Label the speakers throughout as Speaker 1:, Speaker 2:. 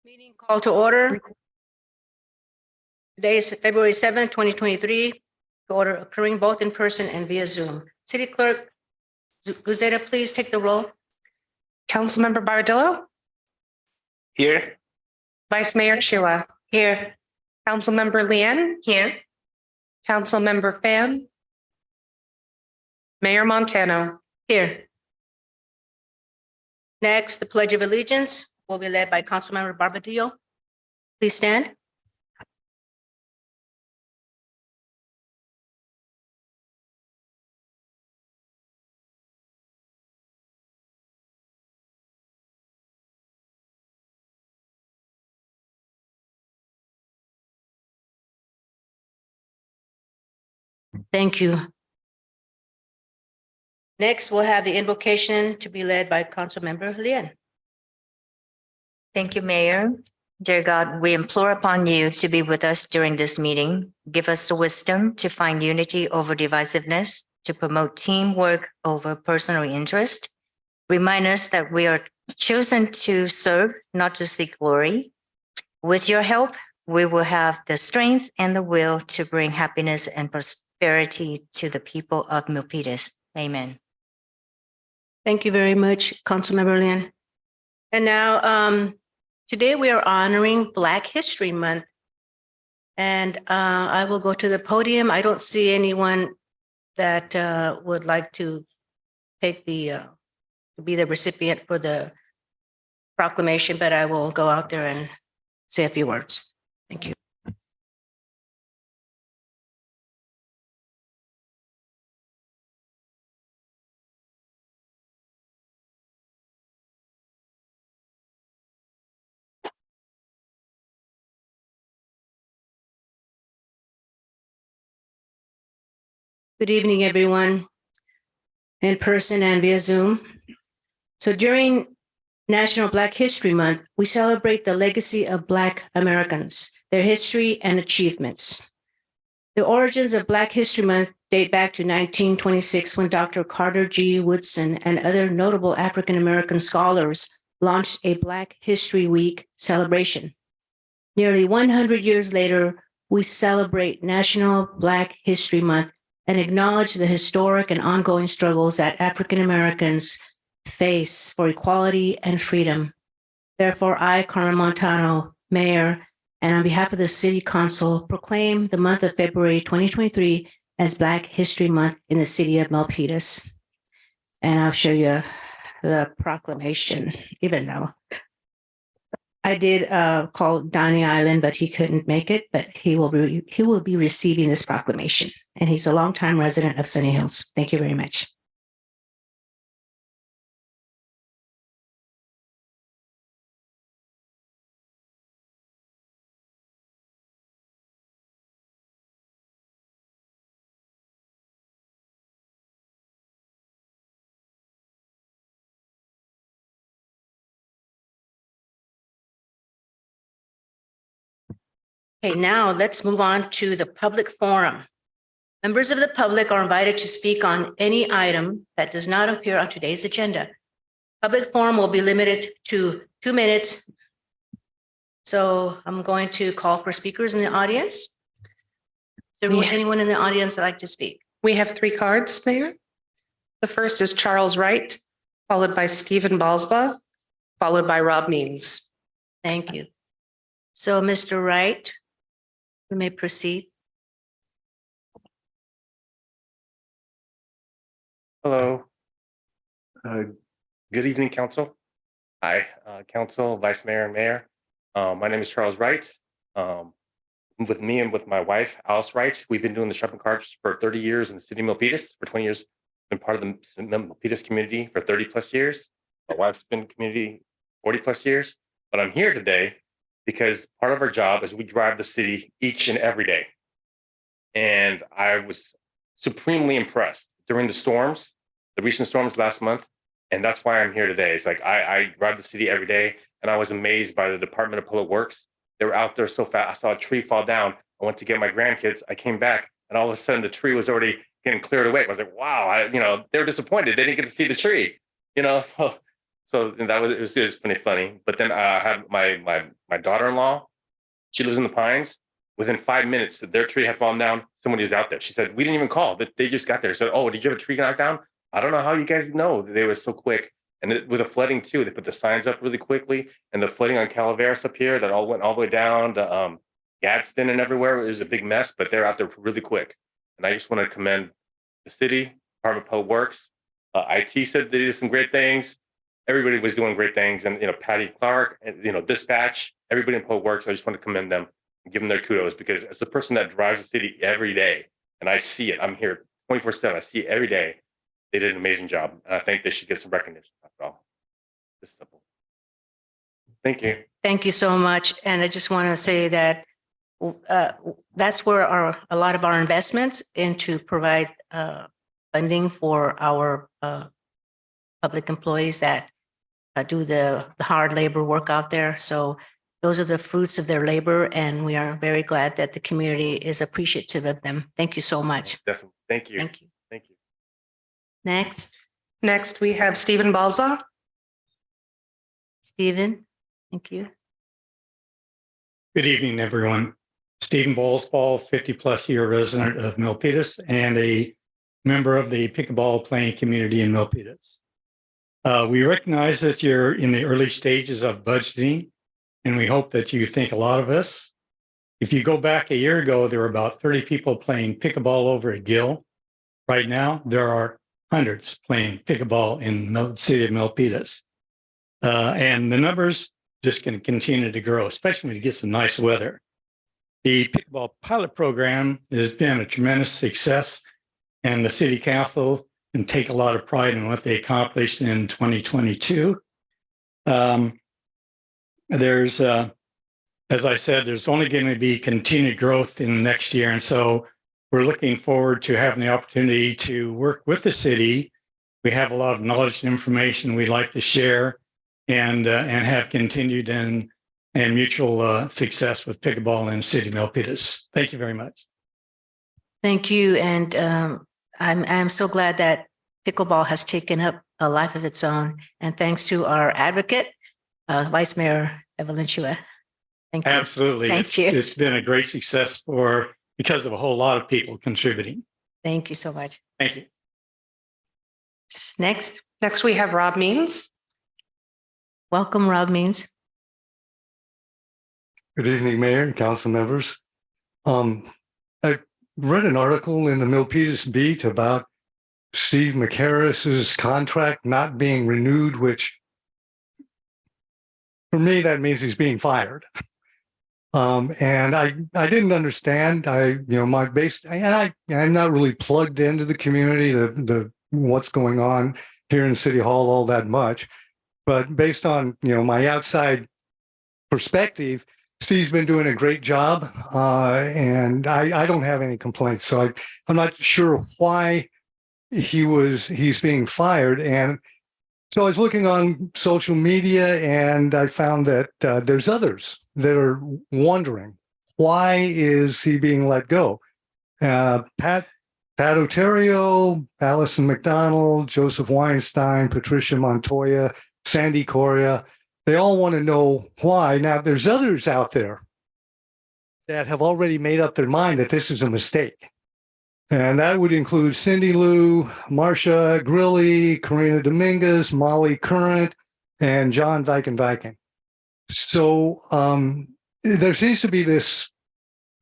Speaker 1: Meeting call to order. Today is February 7th, 2023. The order occurring both in person and via Zoom. City Clerk Guzeta, please take the roll.
Speaker 2: Councilmember Bardillo,
Speaker 3: Here.
Speaker 2: Vice Mayor Chua,
Speaker 1: Here.
Speaker 2: Councilmember Lien,
Speaker 1: Here.
Speaker 2: Councilmember Pham, Mayor Montano.
Speaker 1: Here. Next, the Pledge of Allegiance will be led by Councilmember Barbadillo. Please stand. Thank you. Next, we'll have the invocation to be led by Councilmember Lien.
Speaker 4: Thank you, Mayor. Dear God, we implore upon you to be with us during this meeting. Give us the wisdom to find unity over divisiveness, to promote teamwork over personal interest. Remind us that we are chosen to serve, not to seek glory. With your help, we will have the strength and the will to bring happiness and prosperity to the people of Milpitas. Amen.
Speaker 1: Thank you very much, Councilmember Lien. And now, today we are honoring Black History Month. And I will go to the podium. I don't see anyone that would like to take be the recipient for the proclamation, but I will go out there and say a few words. Thank you. Good evening, everyone, in person and via Zoom. So during National Black History Month, we celebrate the legacy of Black Americans, their history and achievements. The origins of Black History Month date back to 1926 when Dr. Carter G. Woodson and other notable African-American scholars launched a Black History Week celebration. Nearly 100 years later, we celebrate National Black History Month and acknowledge the historic and ongoing struggles that African Americans face for equality and freedom. Therefore, I, Carmen Montano, Mayor, and on behalf of the City Council, proclaim the month of February 2023 as Black History Month in the city of Milpitas. And I'll show you the proclamation, even though I did call Donnie Island, but he couldn't make it, but he will be receiving this proclamation. And he's a longtime resident of Sunny Hills. Thank you very much. Okay, now let's move on to the public forum. Members of the public are invited to speak on any item that does not appear on today's agenda. Public forum will be limited to 2 minutes. So I'm going to call for speakers in the audience. Is there anyone in the audience that'd like to speak?
Speaker 2: We have 3 cards, Mayor. The first is Charles Wright, followed by Stephen Balsba, followed by Rob Means.
Speaker 1: Thank you. So Mr. Wright, you may proceed.
Speaker 3: Hello. Good evening, Council. Hi, Council, Vice Mayor, and Mayor. My name is Charles Wright. With me and with my wife, Alice Wright, we've been doing the shopping carts for 30 years in the city of Milpitas. For 20 years, been part of the Milpitas community for 30 plus years. My wife's been in the community 40 plus years. But I'm here today because part of our job is we drive the city each and every day. And I was supremely impressed during the storms, the recent storms last month. And that's why I'm here today. It's like I drive the city every day, and I was amazed by the Department of Public Works. They were out there so fast. I saw a tree fall down. I went to get my grandkids. I came back, and all of a sudden the tree was already getting cleared away. I was like, wow, they were disappointed. They didn't get to see the tree, So So it was funny. But then I had my daughter-in-law. She lives in the Pines. Within 5 minutes, their tree had fallen down. Somebody was out there. She said, "We didn't even call. They just got there." So, "Oh, did you have a tree knocked down?" I don't know how you guys know. They were so quick. And with the flooding too, they put the signs up really quickly. And the flooding on Calaveras up here that all went all the way down to Gadsden and everywhere. It was a big mess, but they're out there really quick. And I just want to commend the city, Department of Public Works. IT said they did some great things. Everybody was doing great things. And, Patty Clark and, dispatch, everybody in Public Works. I just want to commend them and give them their kudos because as a person that drives the city every day, and I see it, I'm here 24/7. I see it every day. They did an amazing job. And I think they should get some recognition. That's all. Just simple. Thank you.
Speaker 1: Thank you so much. And I just want to say that that's where a lot of our investments into provide funding for our public employees that do the hard labor work out there. So those are the fruits of their labor, and we are very glad that the community is appreciative of them. Thank you so much.
Speaker 3: Definitely. Thank you.
Speaker 1: Thank you.
Speaker 3: Thank you.
Speaker 1: Next,
Speaker 2: Next, we have Stephen Balsbaugh.
Speaker 1: Stephen. Thank you.
Speaker 5: Good evening, everyone. Stephen Ballsball, 50-plus year resident of Milpitas and a member of the pickleball playing community in Milpitas. We recognize that you're in the early stages of budgeting, and we hope that you think a lot of us. If you go back a year ago, there were about 30 people playing pickleball over at Gill. Right now, there are hundreds playing pickleball in the city of Milpitas. And the numbers just going to continue to grow, especially when you get some nice weather. The pickleball pilot program has been a tremendous success, and the city council can take a lot of pride in what they accomplished in 2022. There's, as I said, there's only going to be continued growth in the next year. And so we're looking forward to having the opportunity to work with the city. We have a lot of knowledge and information we'd like to share and have continued and mutual success with pickleball in the city of Milpitas. Thank you very much.
Speaker 1: Thank you. And I'm so glad that pickleball has taken up a life of its own. And thanks to our advocate, Vice Mayor Evelyn Chua. Thank you.
Speaker 5: Absolutely.
Speaker 1: Thank you.
Speaker 5: It's been a great success because of a whole lot of people contributing.
Speaker 1: Thank you so much.
Speaker 5: Thank you.
Speaker 1: Next,
Speaker 2: Next, we have Rob Means.
Speaker 1: welcome, Rob Means.
Speaker 6: Good evening, Mayor and council members. I read an article in the Milpitas Beat about Steve McHarris's contract not being renewed, which for me, that means he's being fired. And I didn't understand. I'm not really plugged into the community, the what's going on here in City Hall all that much. But based on, my outside perspective, Steve's been doing a great job, and I don't have any complaints. So I'm not sure why he's being fired. And so I was looking on social media, and I found that there's others that are wondering, why is he being let go? Pat Oterio, Allison McDonald, Joseph Weinstein, Patricia Montoya, Sandy Correa, they all want to know why. Now, there's others out there that have already made up their mind that this is a mistake. And that would include Cindy Lou, Marcia Grilly, Karina Dominguez, Molly Current, and John Viken. So there seems to be this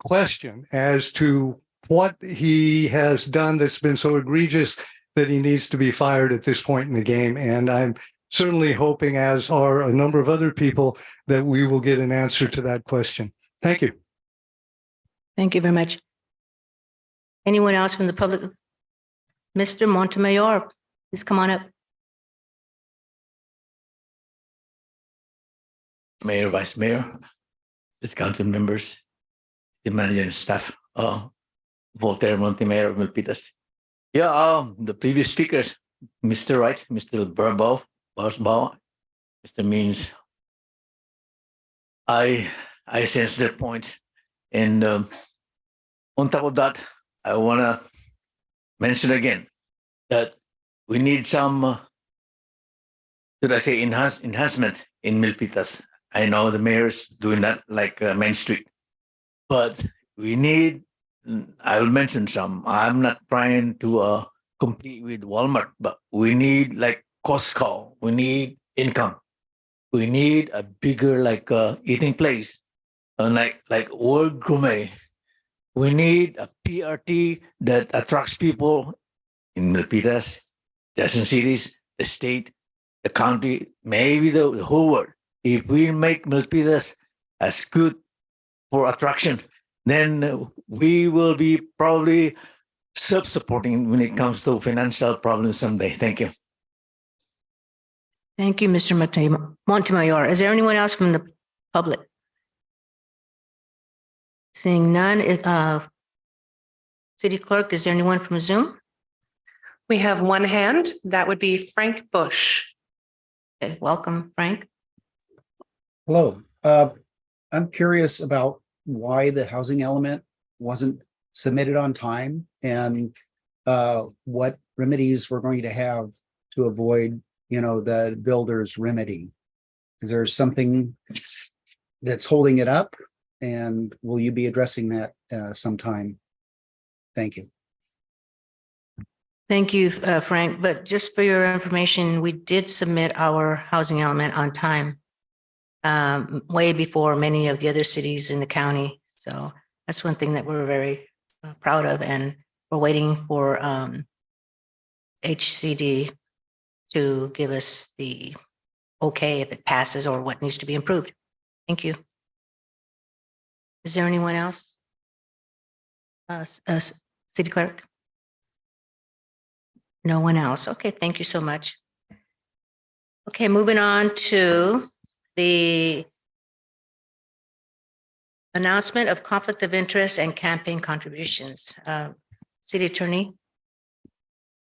Speaker 6: question as to what he has done that's been so egregious that he needs to be fired at this point in the game. And I'm certainly hoping, as are a number of other people, that we will get an answer to that question. Thank you.
Speaker 1: Thank you very much. Anyone else from the public? Mr. Montemayor, please come on up.
Speaker 7: Mayor, Vice Mayor, the council members, the manager and staff, Voltaire Montemayor of Milpitas. Yeah, the previous speakers, Mr. Wright, Mr. Bosbaugh, Mr. Means, I sense their point. And on top of that, I want to mention again that we need some should I say, enhancement in Milpitas. I know the mayor's doing that like Main Street, but we need, I will mention some. I'm not trying to compete with Walmart, but we need like Costco. We need income. We need a bigger like eating place, and like World Gourmet. We need a PRT that attracts people in Milpitas, Quezon cities, the state, the country, maybe the whole world. If we make Milpitas as good for attraction, then we will be probably self-supporting when it comes to financial problems someday. Thank you.
Speaker 1: Thank you, Mr. Montemayor. Is there anyone else from the public? Seeing none, City Clerk, is there anyone from Zoom?
Speaker 2: We have one hand. That would be Frank Bush.
Speaker 1: Okay, welcome, Frank.
Speaker 8: Hello. I'm curious about why the housing element wasn't submitted on time and what remedies we're going to have to avoid, the builder's remedy. Is there something that's holding it up? And will you be addressing that sometime? Thank you.
Speaker 1: Thank you, Frank. But just for your information, we did submit our housing element on time, way before many of the other cities in the county. So that's one thing that we're very proud of, and we're waiting for HCD to give us the okay if it passes or what needs to be improved. Thank you. Is there anyone else? City Clerk? No one else. Okay, thank you so much. Okay, moving on to the announcement of conflict of interest and campaign contributions. City Attorney?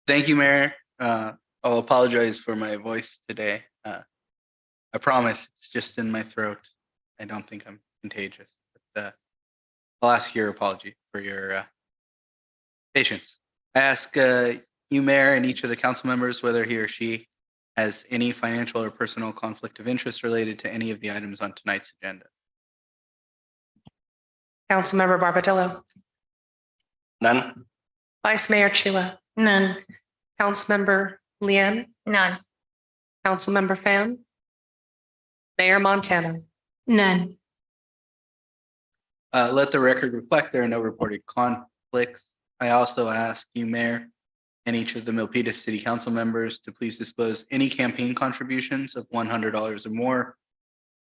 Speaker 9: Thank you, Mayor. I'll apologize for my voice today. I promise it's just in my throat. I don't think I'm contagious. But, I'll ask your apology for your patience. I ask you, Mayor, and each of the council members whether he or she has any financial or personal conflict of interest related to any of the items on tonight's agenda.
Speaker 2: Councilmember Barbadillo.
Speaker 9: None.
Speaker 2: Vice Mayor Chua.
Speaker 4: None.
Speaker 2: Councilmember Lian.
Speaker 4: None.
Speaker 2: Councilmember Pham. Mayor Montano.
Speaker 1: None.
Speaker 9: Let the record reflect there are no reported conflicts. I also ask you, Mayor, and each of the Milpitas City Council members to please disclose any campaign contributions of $100 or more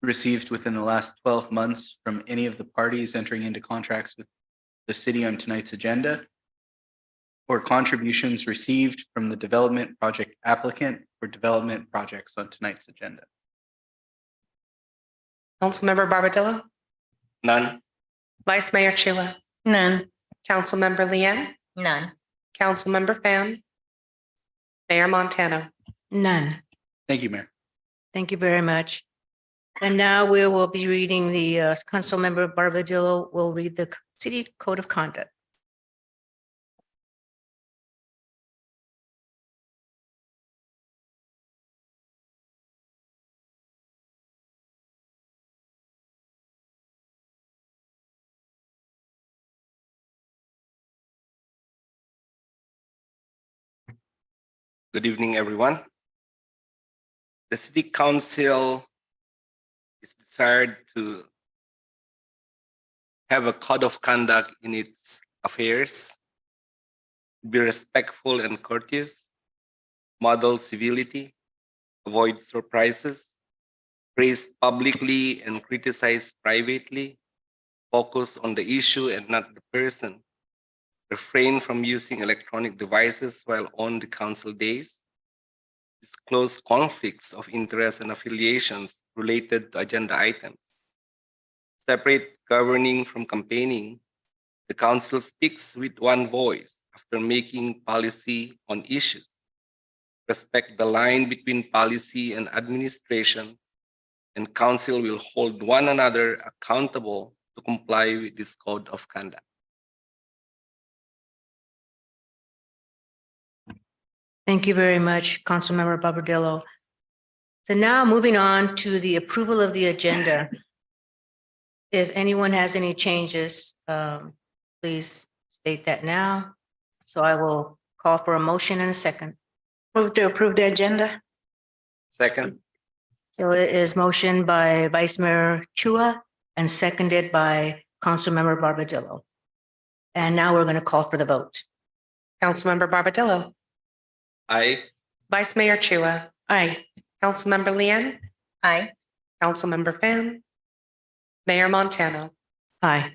Speaker 9: received within the last 12 months from any of the parties entering into contracts with the city on tonight's agenda, or contributions received from the development project applicant for development projects on tonight's agenda.
Speaker 2: Councilmember Barbadillo.
Speaker 9: None.
Speaker 2: Vice Mayor Chua.
Speaker 4: None.
Speaker 2: Councilmember Lian.
Speaker 4: None.
Speaker 2: Councilmember Pham. Mayor Montano.
Speaker 1: None.
Speaker 9: Thank you, Mayor.
Speaker 1: Thank you very much. And now we will be reading the Councilmember Barbadillo will read the City Code of Conduct.
Speaker 10: Good evening, everyone. The City Council is desired to have a code of conduct in its affairs, be respectful and courteous, model civility, avoid surprises, praise publicly and criticize privately, focus on the issue and not the person, refrain from using electronic devices while on the council days, disclose conflicts of interest and affiliations related to agenda items, separate governing from campaigning. The council speaks with one voice after making policy on issues, respect the line between policy and administration, and council will hold one another accountable to comply with this code of conduct.
Speaker 1: Thank you very much, Councilmember Barbadillo. So now moving on to the approval of the agenda. If anyone has any changes, please state that now. So I will call for a motion in a second.
Speaker 11: Move to approve the agenda.
Speaker 10: Second.
Speaker 1: So it is motioned by Vice Mayor Chua and seconded by Councilmember Barbadillo. And now we're going to call for the vote.
Speaker 2: Councilmember Barbadillo,
Speaker 10: Aye.
Speaker 2: Vice Mayor Chua,
Speaker 11: Aye.
Speaker 2: Councilmember Lian,
Speaker 4: Aye.
Speaker 2: Councilmember Fan, Mayor Montano.
Speaker 1: Aye.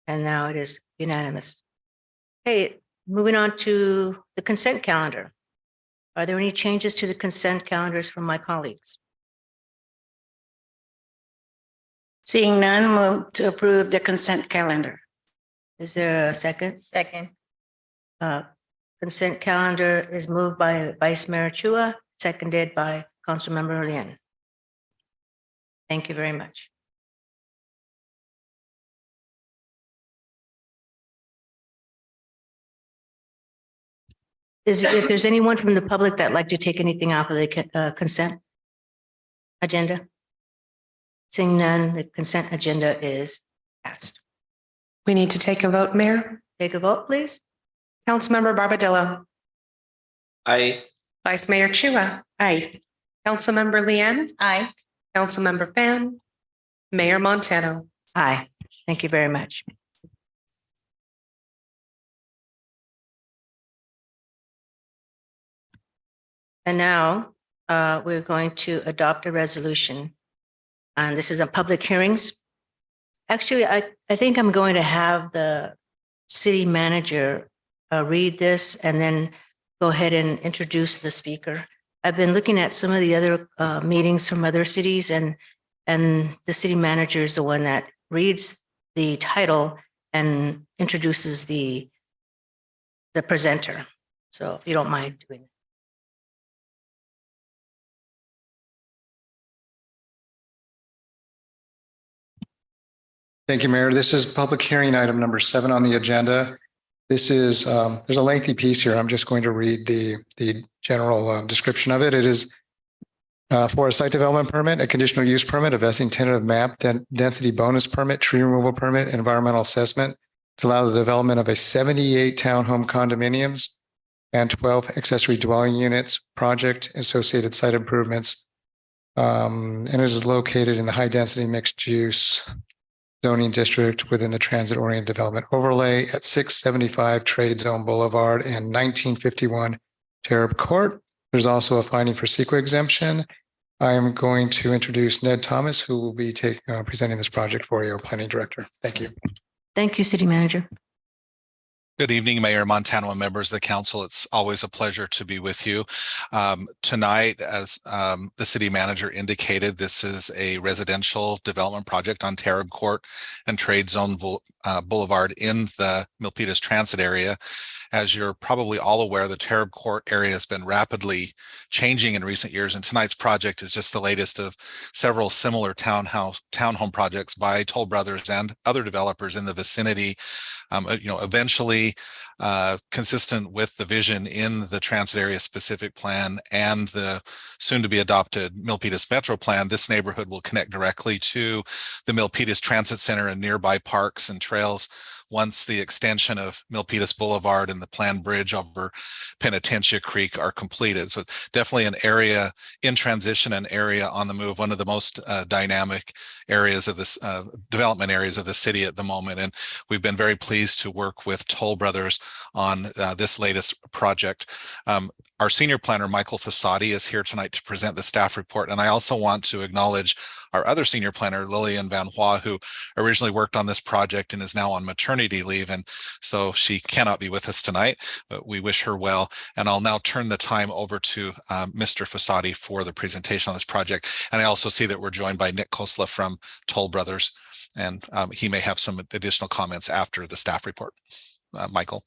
Speaker 1: And now it is unanimous. Hey, moving on to the consent calendar. Are there any changes to the consent calendars from my colleagues?
Speaker 11: Seeing none, move to approve the consent calendar.
Speaker 1: Is there a second?
Speaker 4: Second.
Speaker 1: Consent calendar is moved by Vice Mayor Chua, seconded by Councilmember Lien. Thank you very much. If there's anyone from the public that'd like to take anything off of the consent agenda? Seeing none, the consent agenda is passed.
Speaker 2: We need to take a vote, Mayor.
Speaker 1: Take a vote, please.
Speaker 2: Councilmember Barbadillo,
Speaker 10: Aye.
Speaker 2: Vice Mayor Chua,
Speaker 11: Aye.
Speaker 2: Councilmember Lian,
Speaker 4: Aye.
Speaker 2: Councilmember Fan, Mayor Montano.
Speaker 1: Aye. Thank you very much. And now we're going to adopt a resolution. And this is a public hearings. Actually, I think I'm going to have the city manager read this and then go ahead and introduce the speaker. I've been looking at some of the other meetings from other cities, and the city manager is the one that reads the title and introduces the presenter. So if you don't mind doing it.
Speaker 12: Thank you, Mayor. This is public hearing item number 7 on the agenda. This is, there's a lengthy piece here. I'm just going to read the general description of it. It is for a site development permit, a conditional use permit, a vesting tentative map, density bonus permit, tree removal permit, environmental assessment to allow the development of a 78 townhome condominiums and 12 accessory dwelling units project, associated site improvements. And it is located in the high density mixed use zoning district within the transit oriented development overlay at 675 Trade Zone Boulevard and 1951 Terrab Court. There's also a finding for CEQA exemption. I am going to introduce Ned Thomas, who will be presenting this project for you, our planning director. Thank you.
Speaker 1: Thank you, city manager.
Speaker 13: Good evening, Mayor Montano and members of the council. It's always a pleasure to be with you. Tonight, as the city manager indicated, this is a residential development project on Terrab Court and Trade Zone Boulevard in the Milpitas transit area. As you're probably all aware, the Terrab Court area has been rapidly changing in recent years, and tonight's project is just the latest of several similar townhome projects by Toll Brothers and other developers in the vicinity. Eventually, consistent with the vision in the transit area specific plan and the soon to be adopted Milpitas Metro plan, this neighborhood will connect directly to the Milpitas Transit Center and nearby parks and trails once the extension of Milpitas Boulevard and the planned bridge over Penitencia Creek are completed. So it's definitely an area in transition, an area on the move, one of the most dynamic areas of this development areas of the city at the moment. And we've been very pleased to work with Toll Brothers on this latest project. Our senior planner, Michael Fasati, is here tonight to present the staff report. And I also want to acknowledge our other senior planner, Lillian Van Hoa, who originally worked on this project and is now on maternity leave. And so she cannot be with us tonight, but we wish her well. And I'll now turn the time over to Mr. Fasati for the presentation on this project. And I also see that we're joined by Nick Kosla from Toll Brothers, and he may have some additional comments after the staff report. Michael.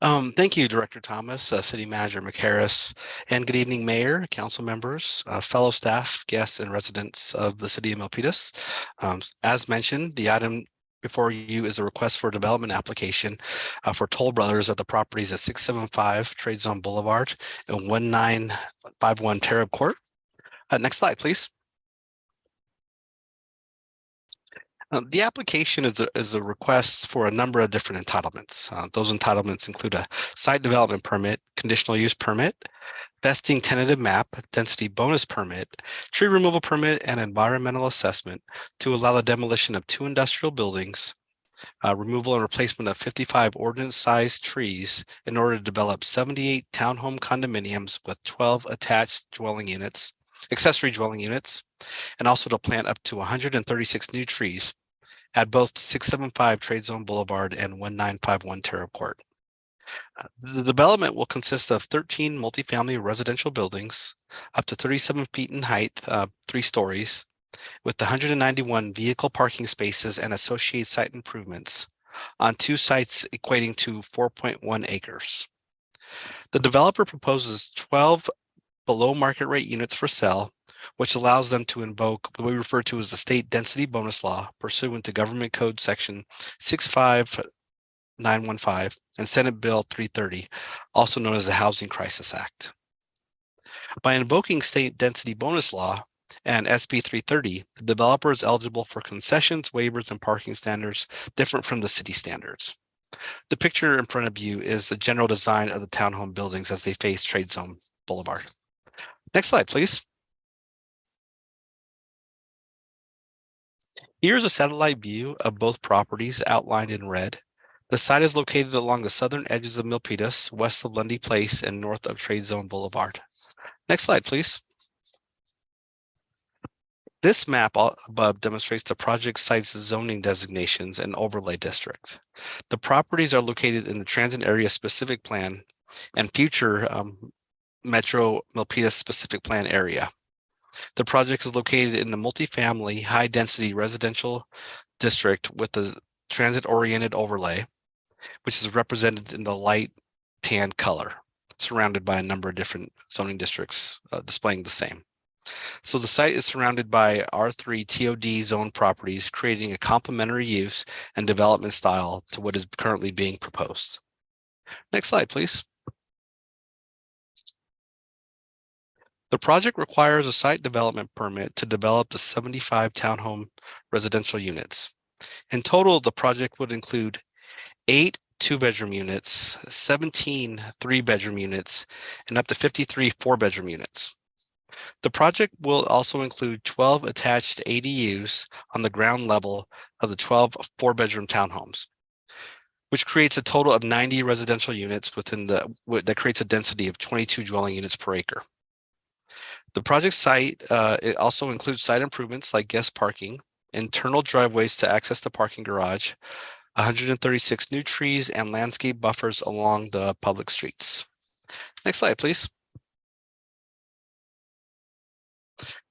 Speaker 14: Thank you, Director Thomas, City Manager McHarris, and good evening, Mayor, council members, fellow staff, guests, and residents of the city of Milpitas. As mentioned, the item before you is a request for a development application for Toll Brothers at the properties at 675 Trade Zone Boulevard and 1951 Terrab Court. Next slide, please. The application is a request for a number of different entitlements. Those entitlements include a site development permit, conditional use permit, vesting tentative map, density bonus permit, tree removal permit, and environmental assessment to allow the demolition of 2 industrial buildings, removal and replacement of 55 ordinance-sized trees in order to develop 78 townhome condominiums with 12 attached dwelling units, accessory dwelling units, and also to plant up to 136 new trees at both 675 Trade Zone Boulevard and 1951 Terrab Court. The development will consist of 13 multifamily residential buildings up to 37 feet in height, 3 stories, with 191 vehicle parking spaces and associated site improvements on 2 sites equating to 4.1 acres. The developer proposes 12 below market rate units for sale, which allows them to invoke what we refer to as the state density bonus law pursuant to Government Code Section 65915 and Senate Bill 330, also known as the Housing Crisis Act. By invoking state density bonus law and SB 330, the developer is eligible for concessions, waivers, and parking standards different from the city standards. The picture in front of you is the general design of the townhome buildings as they face Trade Zone Boulevard. Next slide, please. Here's a satellite view of both properties outlined in red. The site is located along the southern edges of Milpitas, west of Lundy Place and north of Trade Zone Boulevard. Next slide, please. This map above demonstrates the project site's zoning designations and overlay district. The properties are located in the Transit Area Specific Plan and future Metro Milpitas Specific Plan area. The project is located in the multifamily high-density residential district with the transit-oriented overlay, which is represented in the light tan color, surrounded by a number of different zoning districts displaying the same. So the site is surrounded by R3 TOD zone properties, creating a complementary use and development style to what is currently being proposed. Next slide, please. The project requires a site development permit to develop the 75 townhome residential units. In total, the project would include 8 2-bedroom units, 17 3-bedroom units, and up to 53 4-bedroom units. The project will also include 12 attached ADUs on the ground level of the 12 4-bedroom townhomes, which creates a total of 90 residential units that creates a density of 22 dwelling units per acre. The project site it also includes site improvements like guest parking, internal driveways to access the parking garage, 136 new trees, and landscape buffers along the public streets. Next slide, please.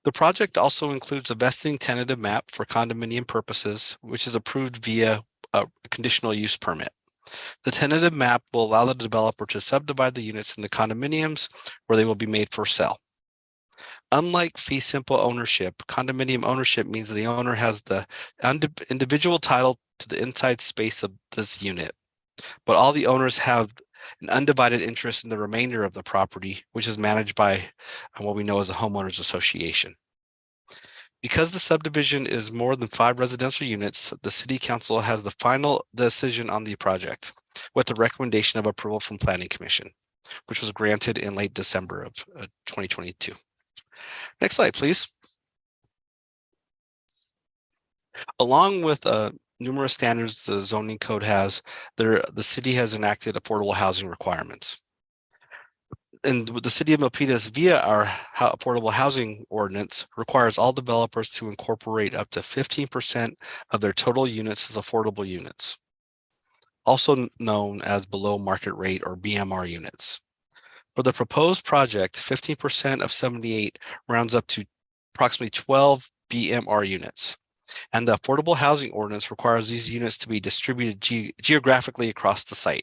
Speaker 14: The project also includes a vesting tentative map for condominium purposes, which is approved via a conditional use permit. The tentative map will allow the developer to subdivide the units into condominiums where they will be made for sale. Unlike fee simple ownership, condominium ownership means the owner has the individual title to the inside space of this unit, but all the owners have an undivided interest in the remainder of the property, which is managed by what we know as a homeowners association. Because the subdivision is more than 5 residential units, the City Council has the final decision on the project with the recommendation of approval from Planning Commission, which was granted in late December of 2022. Next slide, please. Along with numerous standards the zoning code has, the city has enacted affordable housing requirements. And the city of Milpitas, via our affordable housing ordinance, requires all developers to incorporate up to 15% of their total units as affordable units, also known as below market rate or BMR units. For the proposed project, 15% of 78 rounds up to approximately 12 BMR units. And the affordable housing ordinance requires these units to be distributed geographically across the site.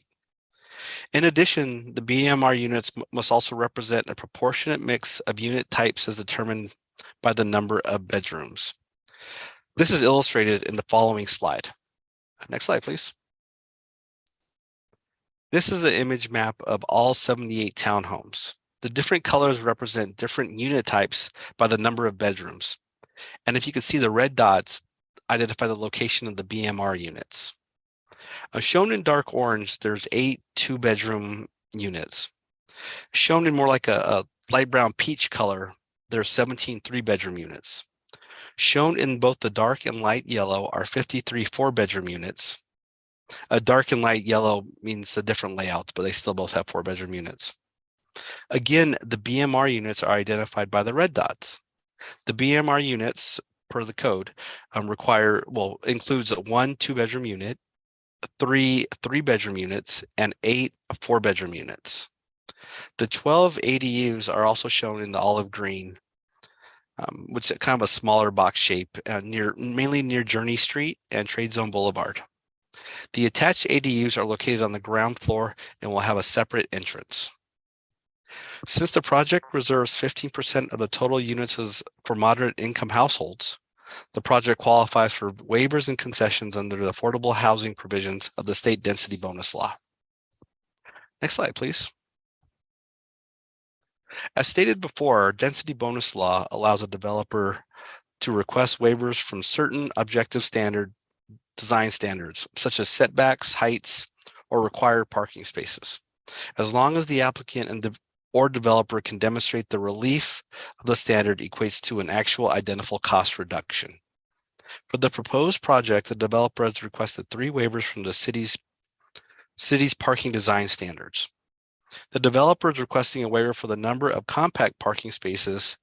Speaker 14: In addition, the BMR units must also represent a proportionate mix of unit types as determined by the number of bedrooms. This is illustrated in the following slide. Next slide, please. This is an image map of all 78 townhomes. The different colors represent different unit types by the number of bedrooms. And if you can see, the red dots identify the location of the BMR units. Shown in dark orange, there's 8 2-bedroom units. Shown in more like a light brown peach color, there's 17 3-bedroom units. Shown in both the dark and light yellow are 53 4-bedroom units. A dark and light yellow means the different layouts, but they still both have 4-bedroom units. Again, the BMR units are identified by the red dots. The BMR units, per the code, includes 1 2-bedroom unit, 3 3-bedroom units, and 8 4-bedroom units. The 12 ADUs are also shown in the olive green, which is kind of a smaller box shape, mainly near Journey Street and Trade Zone Boulevard. The attached ADUs are located on the ground floor and will have a separate entrance. Since the project reserves 15% of the total units for moderate income households, the project qualifies for waivers and concessions under the affordable housing provisions of the state density bonus law. Next slide, please. As stated before, our density bonus law allows a developer to request waivers from certain objective design standards, such as setbacks, heights, or required parking spaces, as long as the applicant or developer can demonstrate the relief of the standard equates to an actual identical cost reduction. For the proposed project, the developer has requested 3 waivers from the city's parking design standards. The developer is requesting a waiver for the number of compact parking spaces,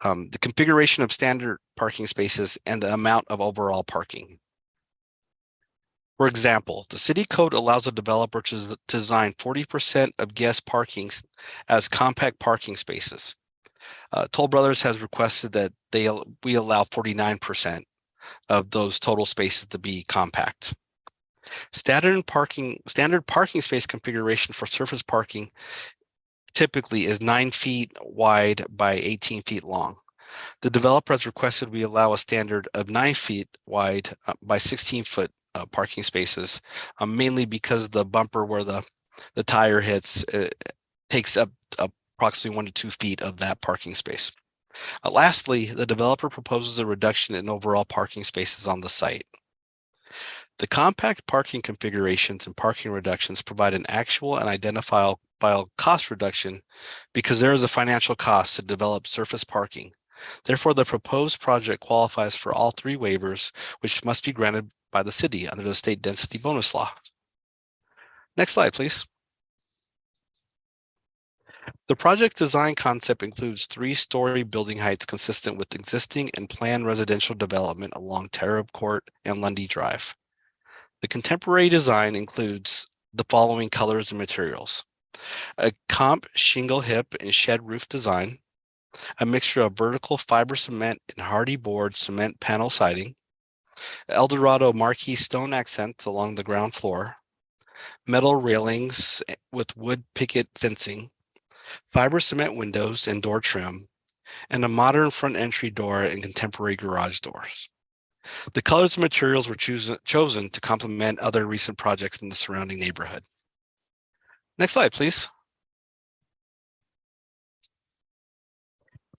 Speaker 14: the configuration of standard parking spaces, and the amount of overall parking. For example, the city code allows a developer to design 40% of guest parking as compact parking spaces. Toll Brothers has requested that we allow 49% of those total spaces to be compact. Standard parking space configuration for surface parking typically is 9 feet wide by 18 feet long. The developer has requested we allow a standard of 9 feet wide by 16-foot parking spaces, mainly because the bumper where the tire hits takes up approximately 1 to 2 feet of that parking space. Lastly, the developer proposes a reduction in overall parking spaces on the site. The compact parking configurations and parking reductions provide an actual and identifiable cost reduction because there is a financial cost to develop surface parking. Therefore, the proposed project qualifies for all 3 waivers, which must be granted by the city under the state density bonus law. Next slide, please. The project design concept includes 3-story building heights consistent with existing and planned residential development along Tarab Court and Lundy Drive. The contemporary design includes the following colors and materials: a comp shingle hip and shed roof design, a mixture of vertical fiber cement and hardy board cement panel siding, Eldorado marquee stone accents along the ground floor, metal railings with wood picket fencing, fiber cement windows and door trim, and a modern front entry door and contemporary garage doors. The colors and materials were chosen to complement other recent projects in the surrounding neighborhood. Next slide, please.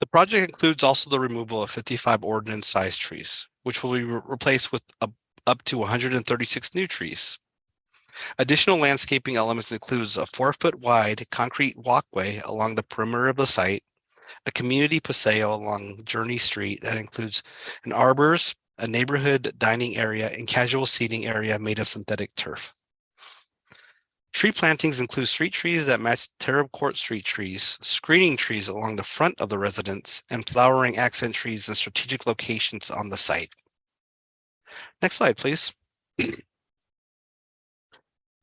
Speaker 14: The project includes also the removal of 55 ordinance-sized trees, which will be replaced with up to 136 new trees. Additional landscaping elements includes a 4-foot wide concrete walkway along the perimeter of the site, a community paseo along Journey Street that includes an arbors, a neighborhood dining area, and casual seating area made of synthetic turf. Tree plantings include street trees that match Tarab Court street trees, screening trees along the front of the residence, and flowering accent trees in strategic locations on the site. Next slide, please.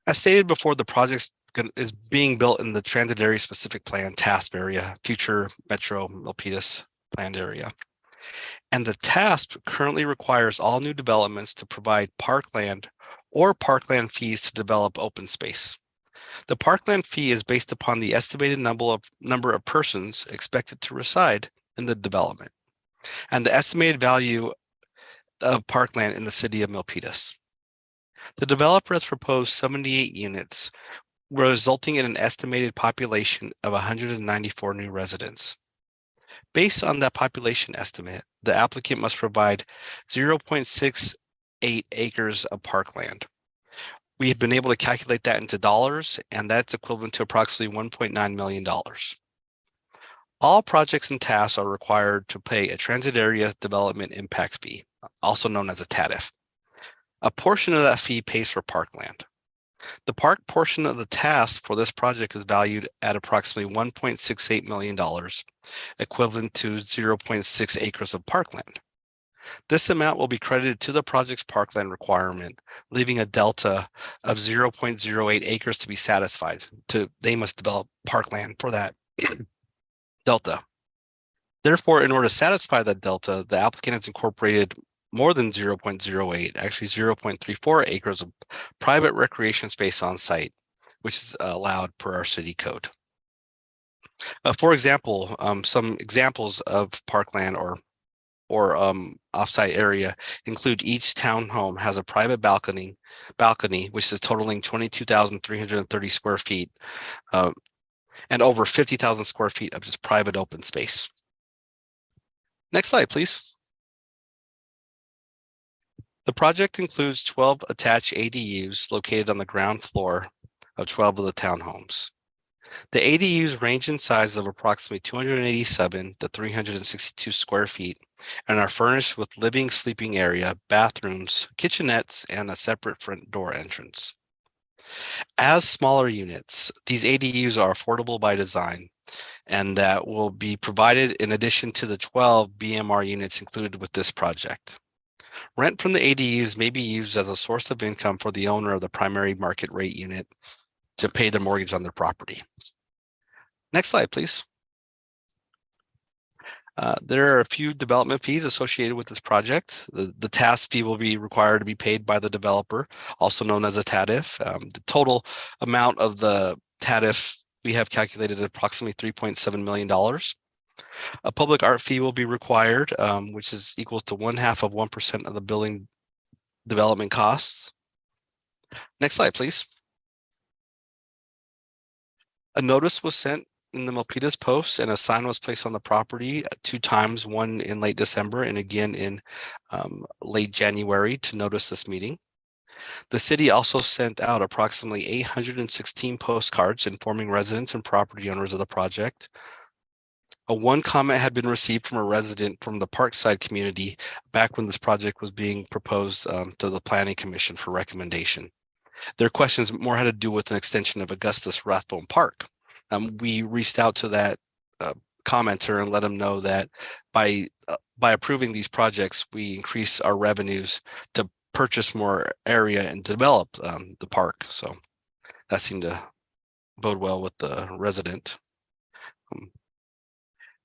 Speaker 14: As stated before, the project is being built in the Transit Area Specific Plan TASP area, future Metro Milpitas planned area. And the TASP currently requires all new developments to provide parkland or parkland fees to develop open space. The parkland fee is based upon the estimated number of persons expected to reside in the development and the estimated value of parkland in the city of Milpitas. The developer has proposed 78 units, resulting in an estimated population of 194 new residents. Based on that population estimate, the applicant must provide 0.68 acres of parkland. We have been able to calculate that into dollars, and that's equivalent to approximately $1.9 million. All projects and tasks are required to pay a Transit Area Development Impact Fee, also known as a TADF. A portion of that fee pays for parkland. The park portion of the task for this project is valued at approximately $1.68 million, equivalent to 0.6 acres of parkland. This amount will be credited to the project's parkland requirement, leaving a delta of 0.08 acres to be satisfied. They must develop parkland for that delta. Therefore, in order to satisfy that delta, the applicant has incorporated more than 0.08, actually 0.34 acres of private recreation space on site, which is allowed per our city code. For example, some examples of parkland or offsite area include each townhome has a private balcony, which is totaling 22,330 square feet, and over 50,000 square feet of just private open space. Next slide, please. The project includes 12 attached ADUs located on the ground floor of 12 of the townhomes. The ADUs range in size of approximately 287 to 362 square feet and are furnished with living, sleeping area, bathrooms, kitchenettes, and a separate front door entrance. As smaller units, these ADUs are affordable by design, and that will be provided in addition to the 12 BMR units included with this project. Rent from the ADUs may be used as a source of income for the owner of the primary market rate unit to pay the mortgage on their property. Next slide, please. There are a few development fees associated with this project. The task fee will be required to be paid by the developer, also known as a TADF. The total amount of the TADF we have calculated at approximately $3.7 million. A public art fee will be required, which is equals to 0.5% of the building development costs. Next slide, please. A notice was sent in the Milpitas Post and a sign was placed on the property 2 times, one in late December and again in late January to notice this meeting. The city also sent out approximately 816 postcards informing residents and property owners of the project. One comment had been received from a resident from the Parkside community back when this project was being proposed to the Planning Commission for recommendation. Their questions more had to do with an extension of Augustus Rathbone Park. We reached out to that commenter and let them know that by approving these projects, we increase our revenues to purchase more area and develop the park. So that seemed to bode well with the resident.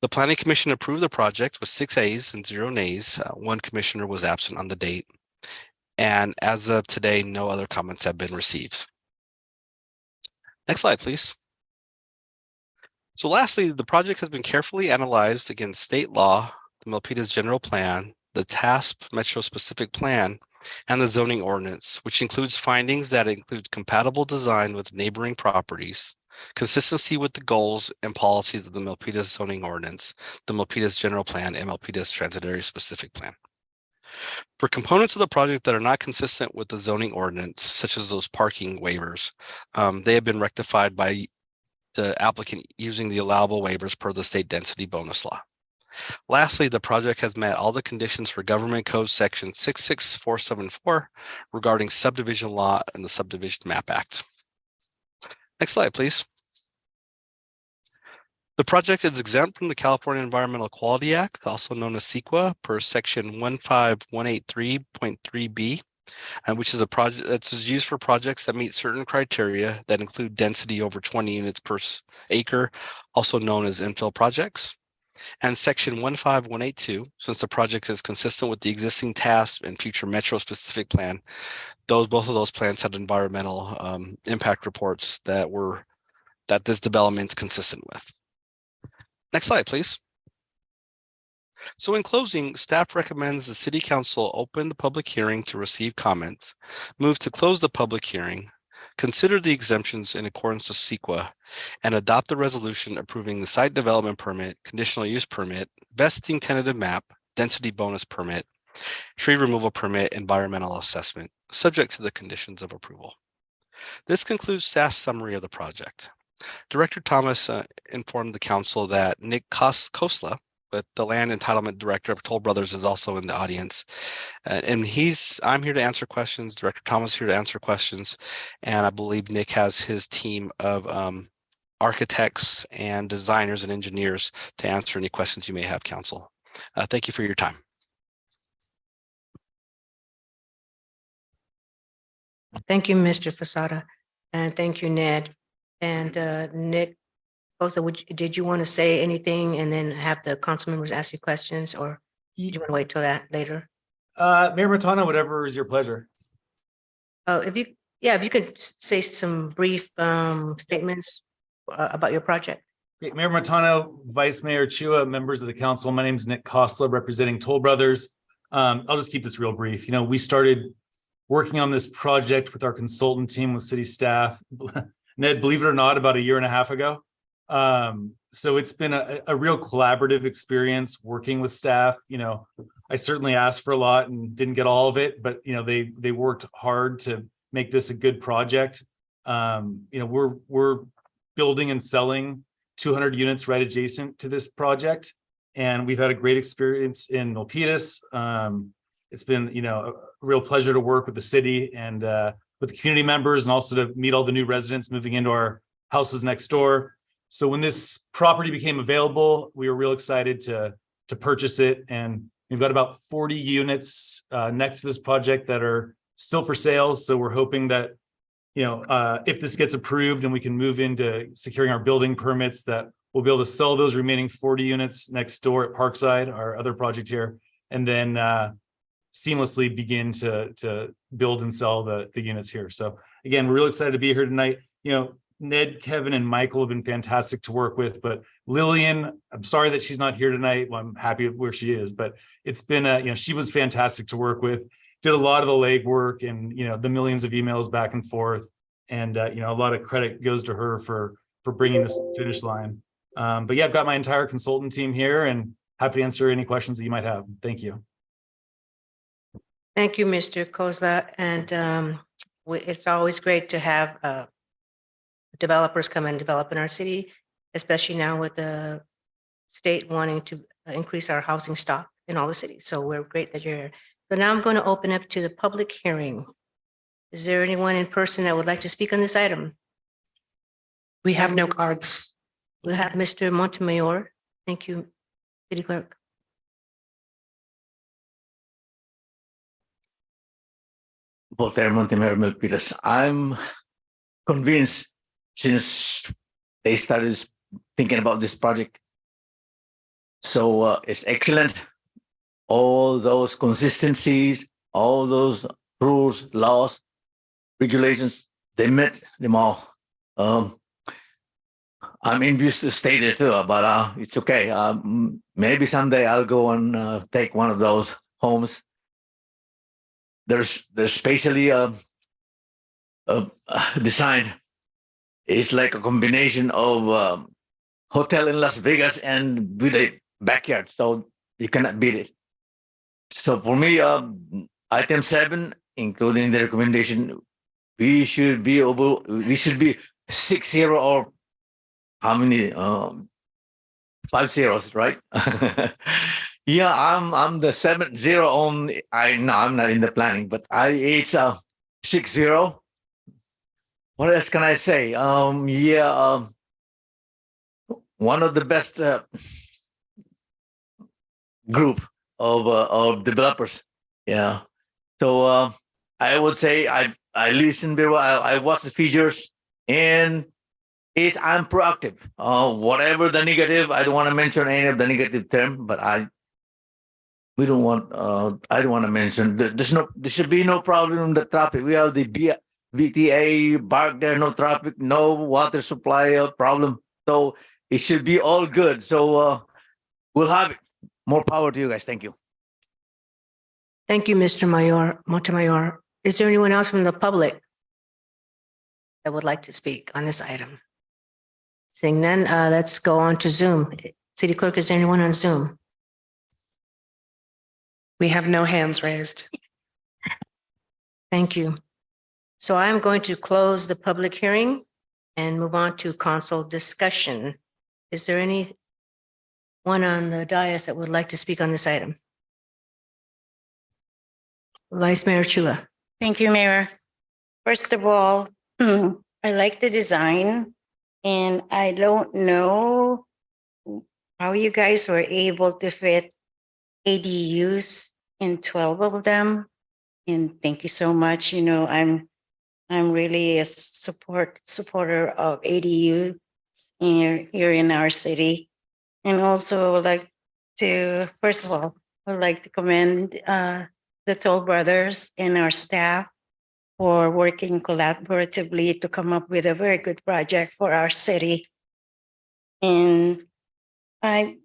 Speaker 14: The Planning Commission approved the project with 6 ayes and 0 nays. 1 commissioner was absent on the date. And as of today, no other comments have been received. Next slide, please. So lastly, the project has been carefully analyzed against state law, the Milpitas General Plan, the TASP Metro Specific Plan, and the zoning ordinance, which includes findings that include compatible design with neighboring properties, consistency with the goals and policies of the Milpitas zoning ordinance, the Milpitas General Plan, and Milpitas Transit Area Specific Plan. For components of the project that are not consistent with the zoning ordinance, such as those parking waivers, they have been rectified by the applicant using the allowable waivers per the state density bonus law. Lastly, the project has met all the conditions for Government Code Section 66474 regarding subdivision law and the Subdivision Map Act. Next slide, please. The project is exempt from the California Environmental Quality Act, also known as CEQA, per Section 15183.3B, which is a project that's used for projects that meet certain criteria that include density over 20 units per acre, also known as infill projects. And Section 15182, since the project is consistent with the existing task and future Metro specific plan, both of those plans had environmental impact reports that this development is consistent with. Next slide, please. So in closing, staff recommends the City Council open the public hearing to receive comments, move to close the public hearing, consider the exemptions in accordance with CEQA, and adopt the resolution approving the site development permit, conditional use permit, vesting tentative map, density bonus permit, tree removal permit, environmental assessment, subject to the conditions of approval. This concludes staff's summary of the project. Director Thomas informed the council that Nick Kosla, with the Land Entitlement Director of Toll Brothers, is also in the audience. And I'm here to answer questions. Director Thomas is here to answer questions. And I believe Nick has his team of architects and designers and engineers to answer any questions you may have, council. Thank you for your time.
Speaker 1: Thank you, Mr. Fasada, and thank you, Ned. And Nick, also, did you want to say anything and then have the council members ask you questions, or do you want to wait till that later?
Speaker 15: Mayor Matano, whatever is your pleasure.
Speaker 1: If you could say some brief statements about your project.
Speaker 15: Great. Mayor Matano, Vice Mayor Chua, members of the council. My name is Nick Kosla, representing Toll Brothers. I'll just keep this real brief. You know, we started working on this project with our consultant team with city staff, Ned, believe it or not, about 1.5 years ago. So it's been a real collaborative experience working with staff. You know, I certainly asked for a lot and didn't get all of it, but you know, they worked hard to make this a good project. You know, we're building and selling 200 units right adjacent to this project, and we've had a great experience in Milpitas. It's been, you know, a real pleasure to work with the city and with the community members, and also to meet all the new residents moving into our houses next door. So when this property became available, we were real excited to purchase it. And we've got about 40 units next to this project that are still for sale. So we're hoping that, you know, if this gets approved and we can move into securing our building permits, that we'll be able to sell those remaining 40 units next door at Parkside, our other project here, and then seamlessly begin to build and sell the units here. So again, we're real excited to be here tonight. You know, Ned, Kevin, and Michael have been fantastic to work with, but Lillian, I'm sorry that she's not here tonight. Well, I'm happy where she is, but it's been you know, she was fantastic to work with, did a lot of the legwork and, you know, the millions of emails back and forth. And, you know, a lot of credit goes to her for bringing this to the finish line. But yeah, I've got my entire consultant team here and happy to answer any questions that you might have. Thank you.
Speaker 1: Thank you, Mr. Kozla. And it's always great to have developers come and develop in our city, especially now with the state wanting to increase our housing stock in all the cities. So we're great that you're here. So now I'm going to open up to the public hearing. Is there anyone in person that would like to speak on this item?
Speaker 2: We have no cards.
Speaker 1: We'll have Mr. Montemayor. Thank you, City Clerk.
Speaker 7: Voltaire Montemayor Milpitas. I'm convinced since they started thinking about this project. So it's excellent. All those consistencies, all those rules, laws, regulations, they met them all. I'm envious to stay there too, but it's okay. Maybe someday I'll go and take one of those homes. There's spatially designed. It's like a combination of hotel in Las Vegas and with a backyard, so you cannot beat it. So for me, item 7, including the recommendation, we should be 6-0 or how many? 5 zeros, right? Yeah, I'm the 7-0 on. No, I'm not in the planning, but it's 6-0. What else can I say? Yeah, one of the best group of developers. Yeah, so I would say I listened very well. I watched the features, and I'm proactive. Whatever the negative, I don't want to mention any of the negative term, but we don't want. I don't want to mention. There should be no problem in the traffic. We have the VTA park there, no traffic, no water supply problem. So it should be all good. So we'll have it. More power to you guys. Thank you.
Speaker 1: Thank you, Mr. Montemayor. Is there anyone else from the public that would like to speak on this item? Seeing none, let's go on to Zoom. City Clerk, is there anyone on Zoom?
Speaker 2: We have no hands raised.
Speaker 1: Thank you. So I'm going to close the public hearing and move on to council discussion. Is there anyone on the dais that would like to speak on this item? Vice Mayor Chua.
Speaker 11: Thank you, Mayor. First of all, I like the design, and I don't know how you guys were able to fit ADUs in 12 of them. And thank you so much. You know, I'm really a supporter of ADU here in our city. And also would like to, first of all, I'd like to commend the Toll Brothers and our staff for working collaboratively to come up with a very good project for our city. And I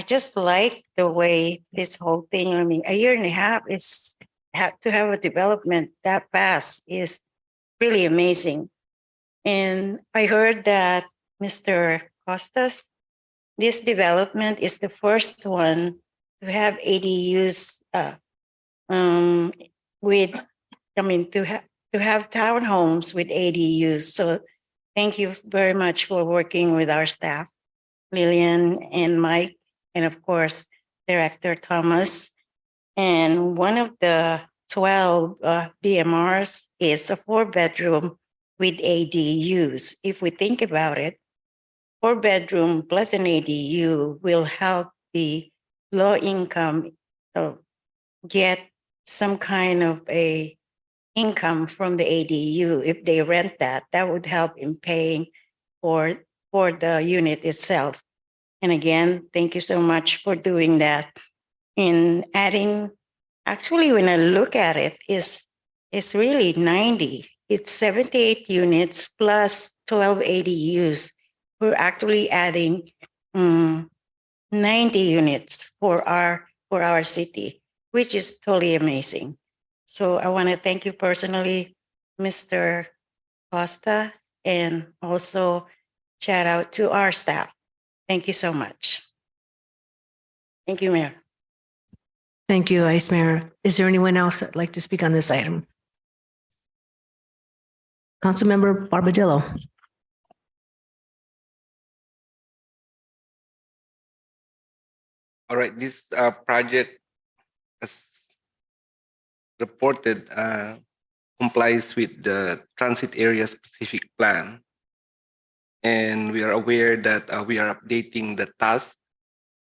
Speaker 11: just like the way this whole thing, I mean, a year and a half is to have a development that fast is really amazing. And I heard that Mr. Costas, this development is the first one to have ADUs to have townhomes with ADUs. So thank you very much for working with our staff, Lillian and Mike, and of course, Director Thomas. And one of the 12 BMRs is a 4-bedroom with ADUs. If we think about it, 4-bedroom plus an ADU will help the low income get some kind of a income from the ADU. If they rent that would help in paying for the unit itself. And again, thank you so much for doing that. In adding, actually, when I look at it, it's really 90. It's 78 units plus 12 ADUs. We're actually adding 90 units for our city, which is totally amazing. So I want to thank you personally, Mr. Costa, and also shout out to our staff. Thank you so much. Thank you, Mayor.
Speaker 1: Thank you, Vice Mayor. Is there anyone else that'd like to speak on this item? Councilmember Barbadillo.
Speaker 10: All right, this project, as reported, complies with the transit area specific plan. And we are aware that we are updating the task,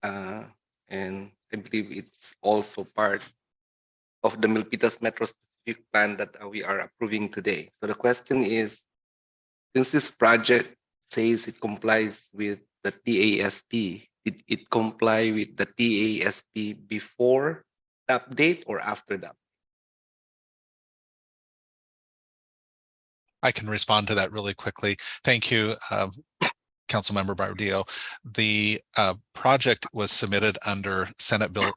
Speaker 10: and I believe it's also part of the Milpitas Metro specific plan that we are approving today. So the question is, since this project says it complies with the TASP, did it comply with the TASP before the update or after that?
Speaker 13: I can respond to that really quickly. Thank you, Councilmember Bardillo. The project was submitted under Senate Bill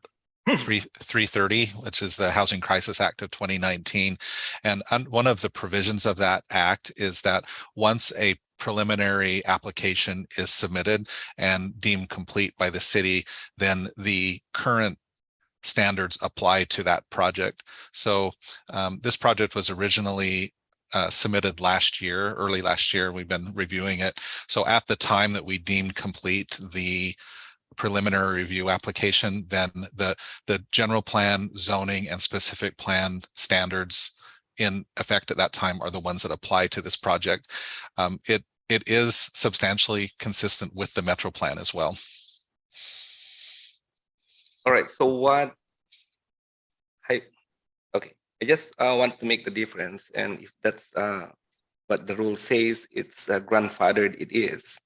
Speaker 13: 330, which is the Housing Crisis Act of 2019. And one of the provisions of that act is that once a preliminary application is submitted and deemed complete by the city, then the current standards apply to that project. So this project was originally submitted early last year. We've been reviewing it. So at the time that we deemed complete the preliminary review application, then the general plan, zoning, and specific plan standards in effect at that time are the ones that apply to this project. It is substantially consistent with the Metro plan as well.
Speaker 10: All right, so I just want to make the difference, and if that's what the rule says, it's grandfathered, it is.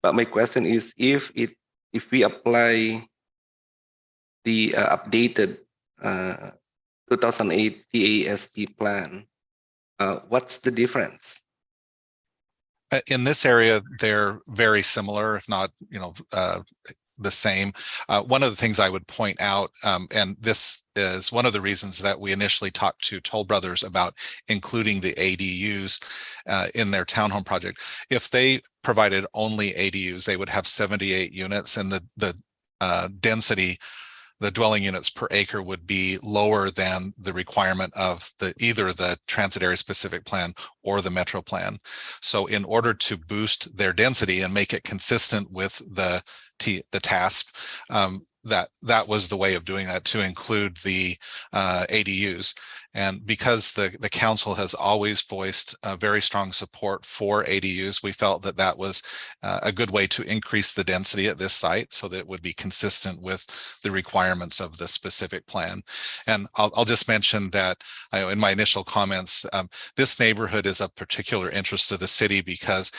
Speaker 10: But my question is, if we apply the updated 2008 TASP plan, what's the difference?
Speaker 13: In this area, they're very similar, if not, the same. One of the things I would point out, and this is one of the reasons that we initially talked to Toll Brothers about including the ADUs in their townhome project. If they provided only ADUs, they would have 78 units, and the density, the dwelling units per acre, would be lower than the requirement of either the transit area specific plan or the metro plan. So in order to boost their density and make it consistent with the TASP, that was the way of doing that, to include the ADUs. And because the council has always voiced very strong support for ADUs, we felt that that was a good way to increase the density at this site so that it would be consistent with the requirements of the specific plan. And I'll just mention that in my initial comments, this neighborhood is of particular interest to the city because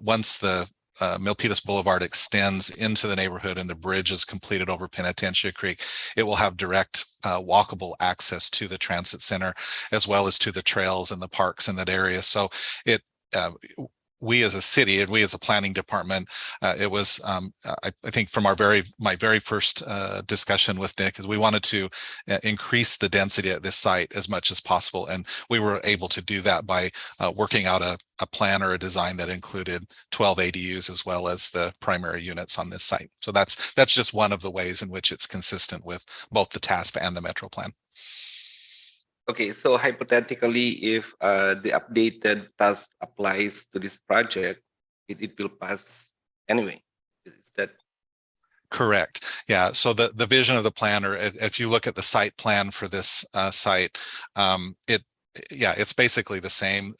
Speaker 13: once the Milpitas Boulevard extends into the neighborhood and the bridge is completed over Penitentiary Creek, it will have direct walkable access to the transit center as well as to the trails and the parks in that area. So we as a city and we as a planning department, it was, I think from my very first discussion with Nick, is we wanted to increase the density at this site as much as possible. And we were able to do that by working out a plan or a design that included 12 ADUs as well as the primary units on this site. So that's just one of the ways in which it's consistent with both the TASP and the Metro plan.
Speaker 10: Okay, so hypothetically, if the updated task applies to this project, it will pass anyway. Is that
Speaker 13: correct? Yeah. So the vision of the plan, or if you look at the site plan for this site, it's basically the same.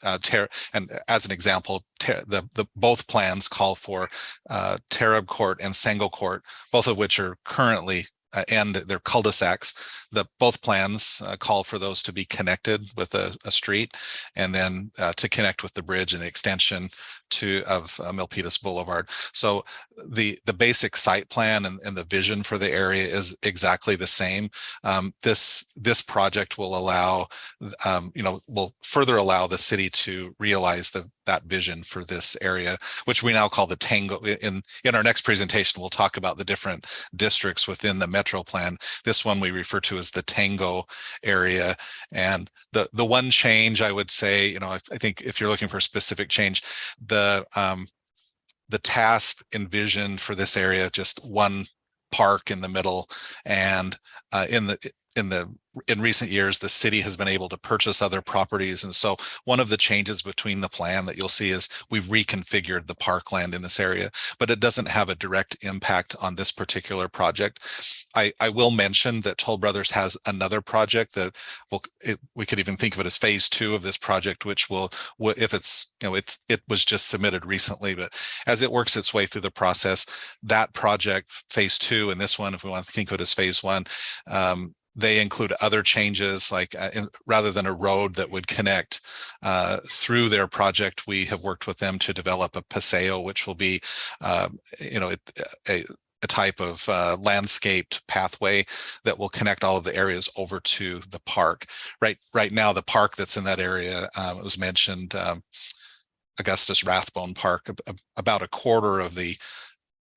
Speaker 13: And as an example, the both plans call for Tarab Court and Sengo Court, both of which are currently and their cul-de-sacs. Both plans call for those to be connected with a street, and then to connect with the bridge and the extension of Milpitas Boulevard. So the basic site plan and the vision for the area is exactly the same. This project will allow, will further allow the city to realize that vision for this area, which we now call the Tango. In our next presentation, we'll talk about the different districts within the Metro plan. This one we refer to as the Tango area. And the one change I would say, I think if you're looking for a specific change, the TASP envisioned for this area just one park in the middle, and in recent years, the city has been able to purchase other properties. And so one of the changes between the plan that you'll see is we've reconfigured the parkland in this area, but it doesn't have a direct impact on this particular project. I will mention that Toll Brothers has another project that we could even think of it as phase 2 of this project, which will, if it's, it was just submitted recently, but as it works its way through the process, that project phase 2 and this one, if we want to think of it as phase 1, they include other changes, like rather than a road that would connect through their project, we have worked with them to develop a paseo, which will be, a type of landscaped pathway that will connect all of the areas over to the park. Right now, the park that's in that area, it was mentioned, Augustus Rathbone Park, about a quarter of the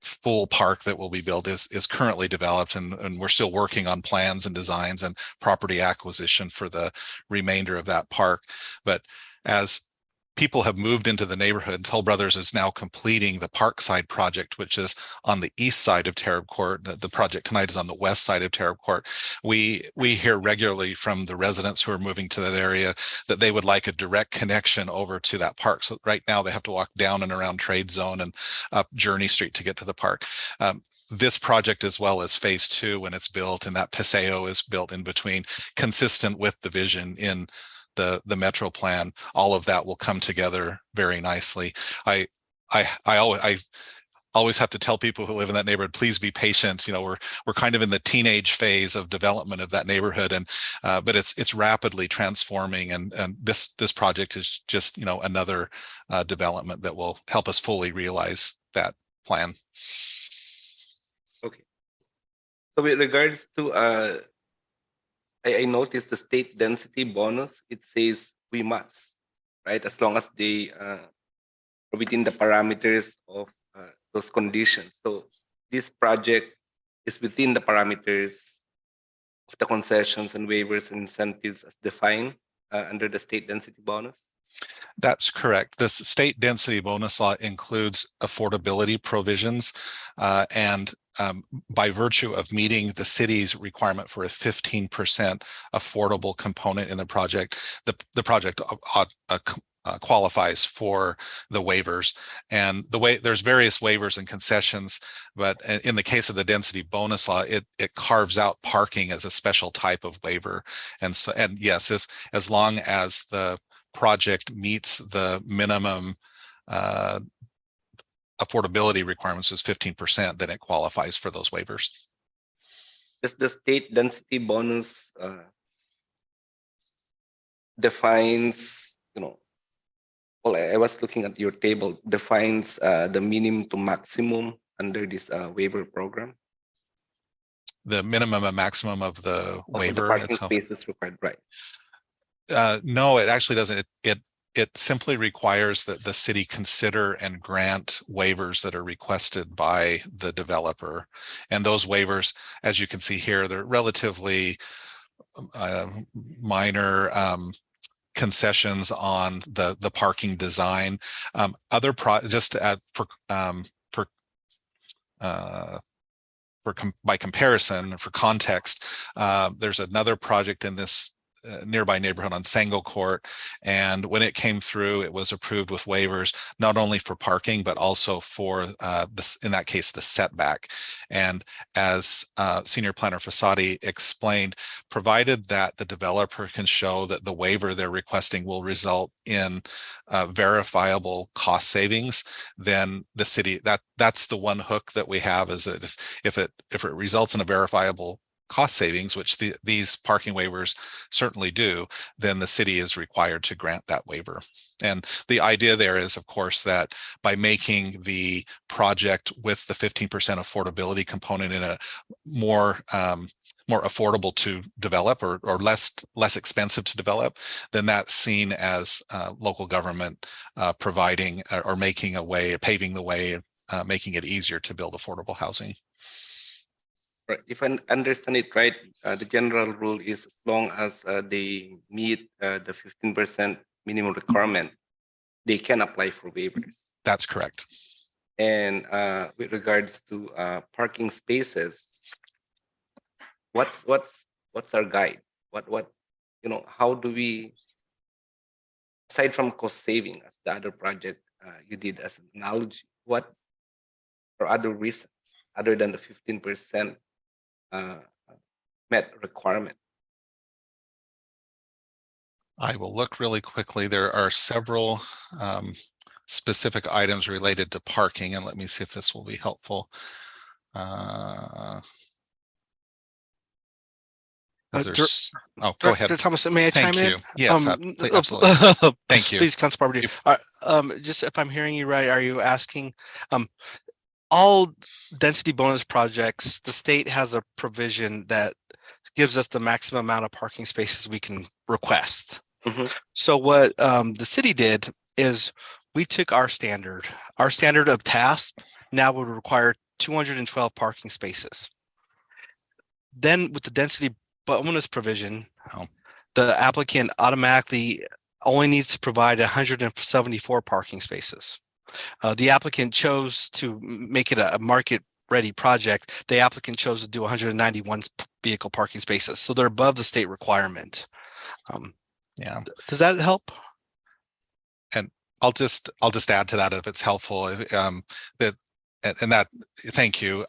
Speaker 13: full park that will be built is currently developed, and we're still working on plans and designs and property acquisition for the remainder of that park. But as people have moved into the neighborhood, Toll Brothers is now completing the Parkside project, which is on the east side of Tarab Court. The project tonight is on the west side of Tarab Court. We hear regularly from the residents who are moving to that area that they would like a direct connection over to that park. So right now they have to walk down and around Trade Zone and up Journey Street to get to the park. This project, as well as phase 2, when it's built, and that paseo is built in between, consistent with the vision in the Metro plan, all of that will come together very nicely. I always have to tell people who live in that neighborhood, please be patient. We're kind of in the teenage phase of development of that neighborhood, and but it's rapidly transforming, and this project is just another development that will help us fully realize that plan.
Speaker 10: okay? So with regards to I noticed the state density bonus. It says we must, right? As long as they are within the parameters of those conditions. So this project is within the parameters of the concessions and waivers and incentives as defined under the state density bonus?
Speaker 13: That's correct. The state density bonus law includes affordability provisions, and by virtue of meeting the city's requirement for a 15% affordable component in the project, the project qualifies for the waivers. And there's various waivers and concessions, but in the case of the density bonus law, it carves out parking as a special type of waiver. And yes, as long as the project meets the minimum affordability requirements is 15%, then it qualifies for those waivers.
Speaker 10: Does the state density bonus defines, well, I was looking at your table, defines the minimum to maximum under this waiver program?
Speaker 13: The minimum and maximum of the waiver
Speaker 10: the parking
Speaker 13: itself?
Speaker 10: spaces required, right?
Speaker 13: No, it actually doesn't. It simply requires that the city consider and grant waivers that are requested by the developer. And those waivers, as you can see here, they're relatively minor concessions on the parking design. By comparison, for context, there's another project in this nearby neighborhood on Sango Court, and when it came through, it was approved with waivers not only for parking but also for in that case the setback. And as Senior Planner Fasadi explained, provided that the developer can show that the waiver they're requesting will result in verifiable cost savings, then the city, that's the one hook that we have, is that if it results in a verifiable cost savings, which these parking waivers certainly do, then the city is required to grant that waiver. And the idea there is, of course, that by making the project with the 15% affordability component in a more affordable to develop or less expensive to develop, then that's seen as local government providing or making a way, paving the way, making it easier to build affordable housing.
Speaker 10: Right. If I understand it right, the general rule is as long as they meet the 15% minimum requirement, they can apply for waivers.
Speaker 13: That's correct.
Speaker 10: And with regards to parking spaces, what's our guide? What how do we, aside from cost saving as the other project you did as an analogy, what are other reasons other than the 15% met requirement?
Speaker 13: I will look really quickly. There are several specific items related to parking, and let me see if this will be helpful. Go
Speaker 14: Director
Speaker 13: ahead.
Speaker 14: Thomas, may I
Speaker 13: Thank
Speaker 14: chime
Speaker 13: you.
Speaker 14: in?
Speaker 13: Yes, absolutely. Thank you.
Speaker 14: Please, Council Property. Just if I'm hearing you right, are you asking all density bonus projects, the state has a provision that gives us the maximum amount of parking spaces we can request. So what the city did is we took our standard of task now would require 212 parking spaces. Then with the density bonus provision, the applicant automatically only needs to provide 174 parking spaces. The applicant chose to make it a market-ready project. The applicant chose to do 191 vehicle parking spaces, so they're above the state requirement.
Speaker 13: Yeah.
Speaker 14: Does that help?
Speaker 13: And I'll just add to that if it's helpful. Thank you,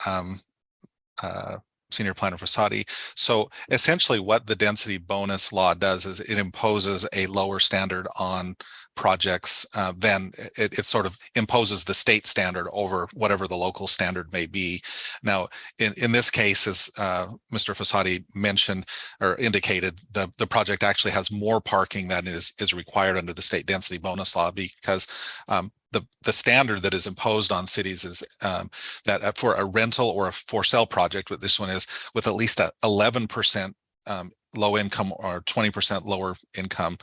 Speaker 13: Senior Planner Fasadi. So essentially what the density bonus law does is it imposes a lower standard on projects, then it sort of imposes the state standard over whatever the local standard may be. Now, in this case, as Mr. Fasadi mentioned or indicated, the project actually has more parking than is required under the state density bonus law, because the standard that is imposed on cities is that for a rental or a for sale project, what this one is, with at least 11% low income or 20% lower income,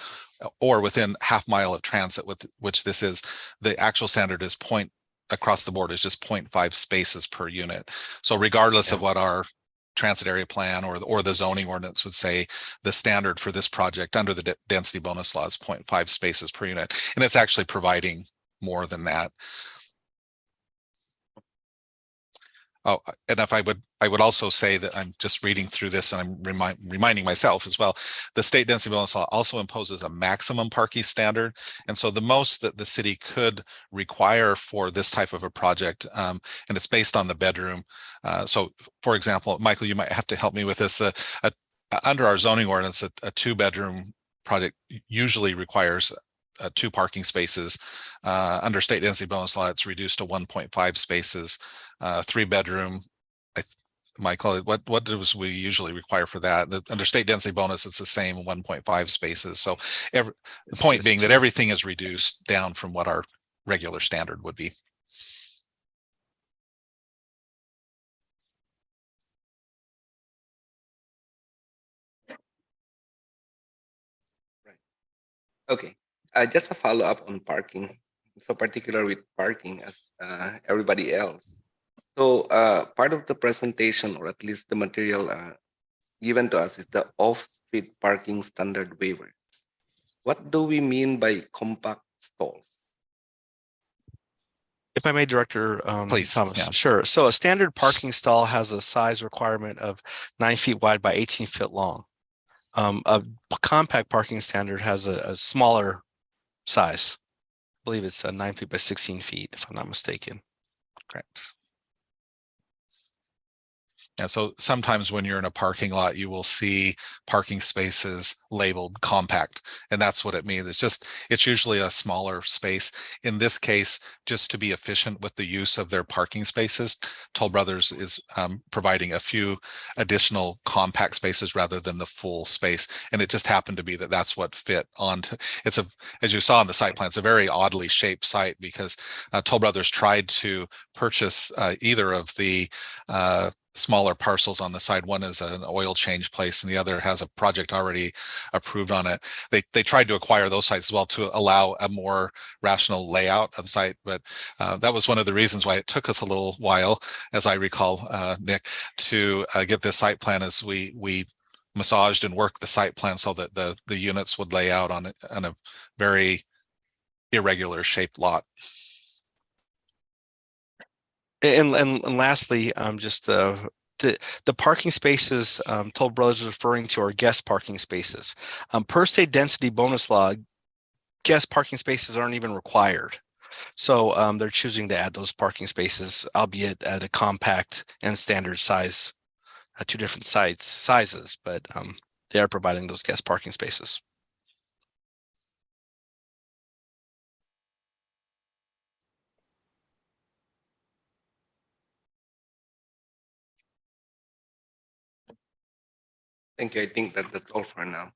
Speaker 13: or within half mile of transit, with which this is, the actual standard is across the board is just 0.5 spaces per unit. So regardless of what our transit area plan or the zoning ordinance would say, the standard for this project under the density bonus law is 0.5 spaces per unit. And it's actually providing more than that. Oh, and if I would also say that I'm just reading through this and I'm reminding myself as well, the state density bonus law also imposes a maximum parking standard. And so the most that the city could require for this type of a project, and it's based on the bedroom. So for example, Michael, you might have to help me with this. Under our zoning ordinance, a 2-bedroom project usually requires 2 parking spaces. Under state density bonus law, it's reduced to 1.5 spaces. 3-bedroom, Michael, what does we usually require for that? Under state density bonus, it's the same 1.5 spaces. So the point being that everything is reduced down from what our regular standard would be.
Speaker 10: Okay, just a follow-up on parking. So particular with parking as everybody else. So part of the presentation, or at least the material given to us, is the off-street parking standard waivers. What do we mean by compact stalls?
Speaker 14: If I may, Director
Speaker 13: Please,
Speaker 14: Thomas.
Speaker 13: yeah.
Speaker 14: Sure. So a standard parking stall has a size requirement of 9 feet wide by 18 feet long. A compact parking standard has a smaller size. I believe it's 9 feet by 16 feet, if I'm not mistaken.
Speaker 13: Correct. Yeah, so sometimes when you're in a parking lot, you will see parking spaces labeled compact, and that's what it means. It's usually a smaller space. In this case, just to be efficient with the use of their parking spaces, Toll Brothers is providing a few additional compact spaces rather than the full space. And it just happened to be that that's what fit onto. As you saw on the site plan, it's a very oddly shaped site because Toll Brothers tried to purchase either of the smaller parcels on the side. One is an oil change place and the other has a project already approved on it. They tried to acquire those sites as well to allow a more rational layout of site, but that was one of the reasons why it took us a little while, as I recall, Nick, to get this site plan, as we massaged and worked the site plan so that the units would lay out on a very irregular shaped lot.
Speaker 14: And lastly, just the parking spaces Toll Brothers is referring to are guest parking spaces. Per state density bonus law, guest parking spaces aren't even required. So they're choosing to add those parking spaces, albeit at a compact and standard size, 2 different sizes, but they are providing those guest parking spaces.
Speaker 10: Thank you. I think that's all for now.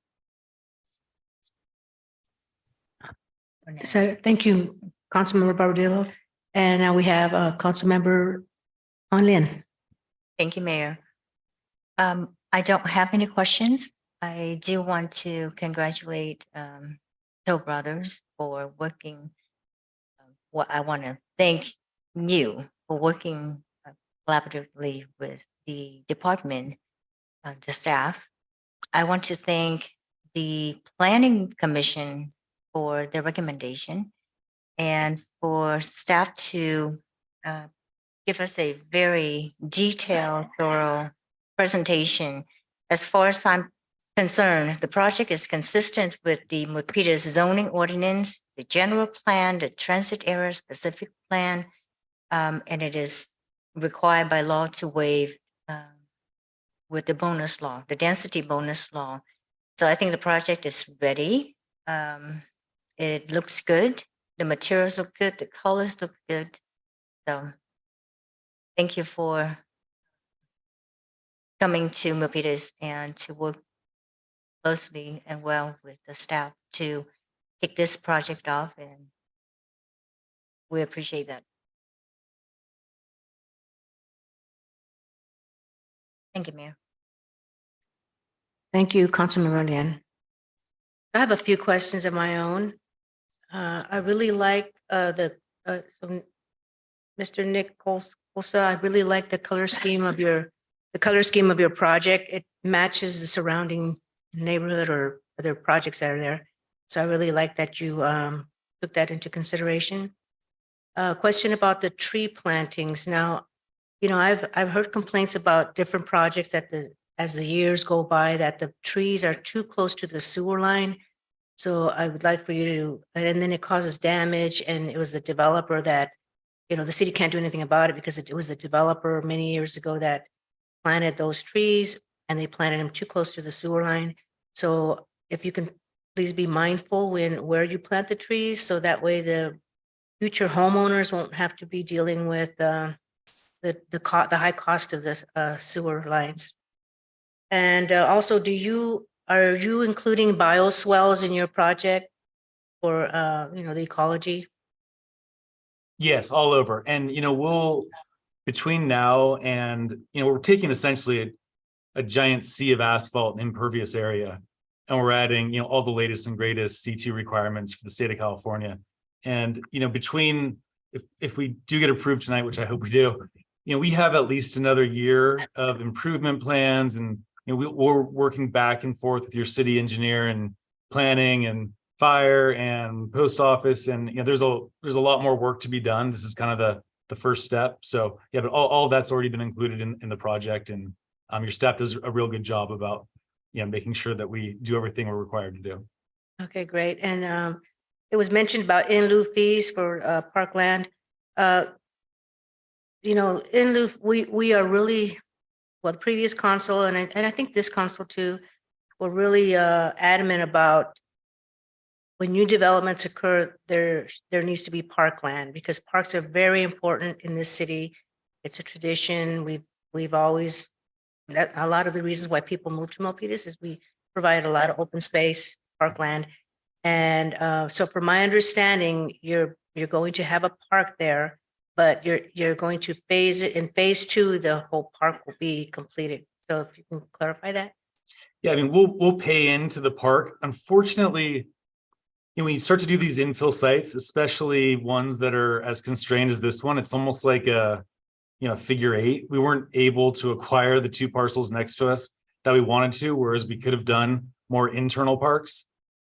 Speaker 1: So thank you, Councilmember Barbadillo. And now we have Councilmember Lin.
Speaker 4: Thank you, Mayor. I don't have any questions. I do want to congratulate Toll Brothers for working. I want to thank you for working collaboratively with the department, the staff. I want to thank the Planning Commission for their recommendation and for staff to give us a very detailed, thorough presentation. As far as I'm concerned, the project is consistent with the Milpitas zoning ordinance, the general plan, the transit area specific plan, and it is required by law to waive with the bonus law, the density bonus law. So I think the project is ready. It looks good. The materials look good. The colors look good. So thank you for coming to Milpitas and to work closely and well with the staff to kick this project off. And we appreciate that. Thank you, Mayor.
Speaker 1: Thank you, Councilmember Lin. I have a few questions of my own. I really like some Mr. Nick Colsa, I really like the color scheme of your project. It matches the surrounding neighborhood or other projects that are there. So I really like that you took that into consideration. Question about the tree plantings. Now, I've heard complaints about different projects that as the years go by, that the trees are too close to the sewer line. So I would like for you to, and then it causes damage, and it was the developer that, the city can't do anything about it because it was the developer many years ago that planted those trees, and they planted them too close to the sewer line. So if you can please be mindful where you plant the trees, so that way the future homeowners won't have to be dealing with the high cost of the sewer lines. And also, are you including bioswales in your project for the ecology?
Speaker 15: Yes, all over. And, we'll, between now and, we're taking essentially a giant sea of asphalt and impervious area. And we're adding, all the latest and greatest C2 requirements for the state of California. And, between, if we do get approved tonight, which I hope we do, we have at least another year of improvement plans, and we're working back and forth with your city engineer and planning and fire and post office, and there's a lot more work to be done. This is kind of the first step. So yeah, but all that's already been included in the project, and your staff does a real good job about making sure that we do everything we're required to do.
Speaker 1: Okay, great. And it was mentioned about in lieu fees for parkland. In lieu, we are really, well, the previous council and I think this council too, were really adamant about when new developments occur, there needs to be parkland, because parks are very important in this city. It's a tradition. We've always, a lot of the reasons why people move to Milpitas is we provide a lot of open space, parkland. And so from my understanding, you're going to have a park there, but you're going to phase it. In phase 2, the whole park will be completed. So if you can clarify that.
Speaker 15: Yeah, I mean, we'll pay into the park. Unfortunately, when you start to do these infill sites, especially ones that are as constrained as this one, it's almost like a figure 8. We weren't able to acquire the 2 parcels next to us that we wanted to, whereas we could have done more internal parks.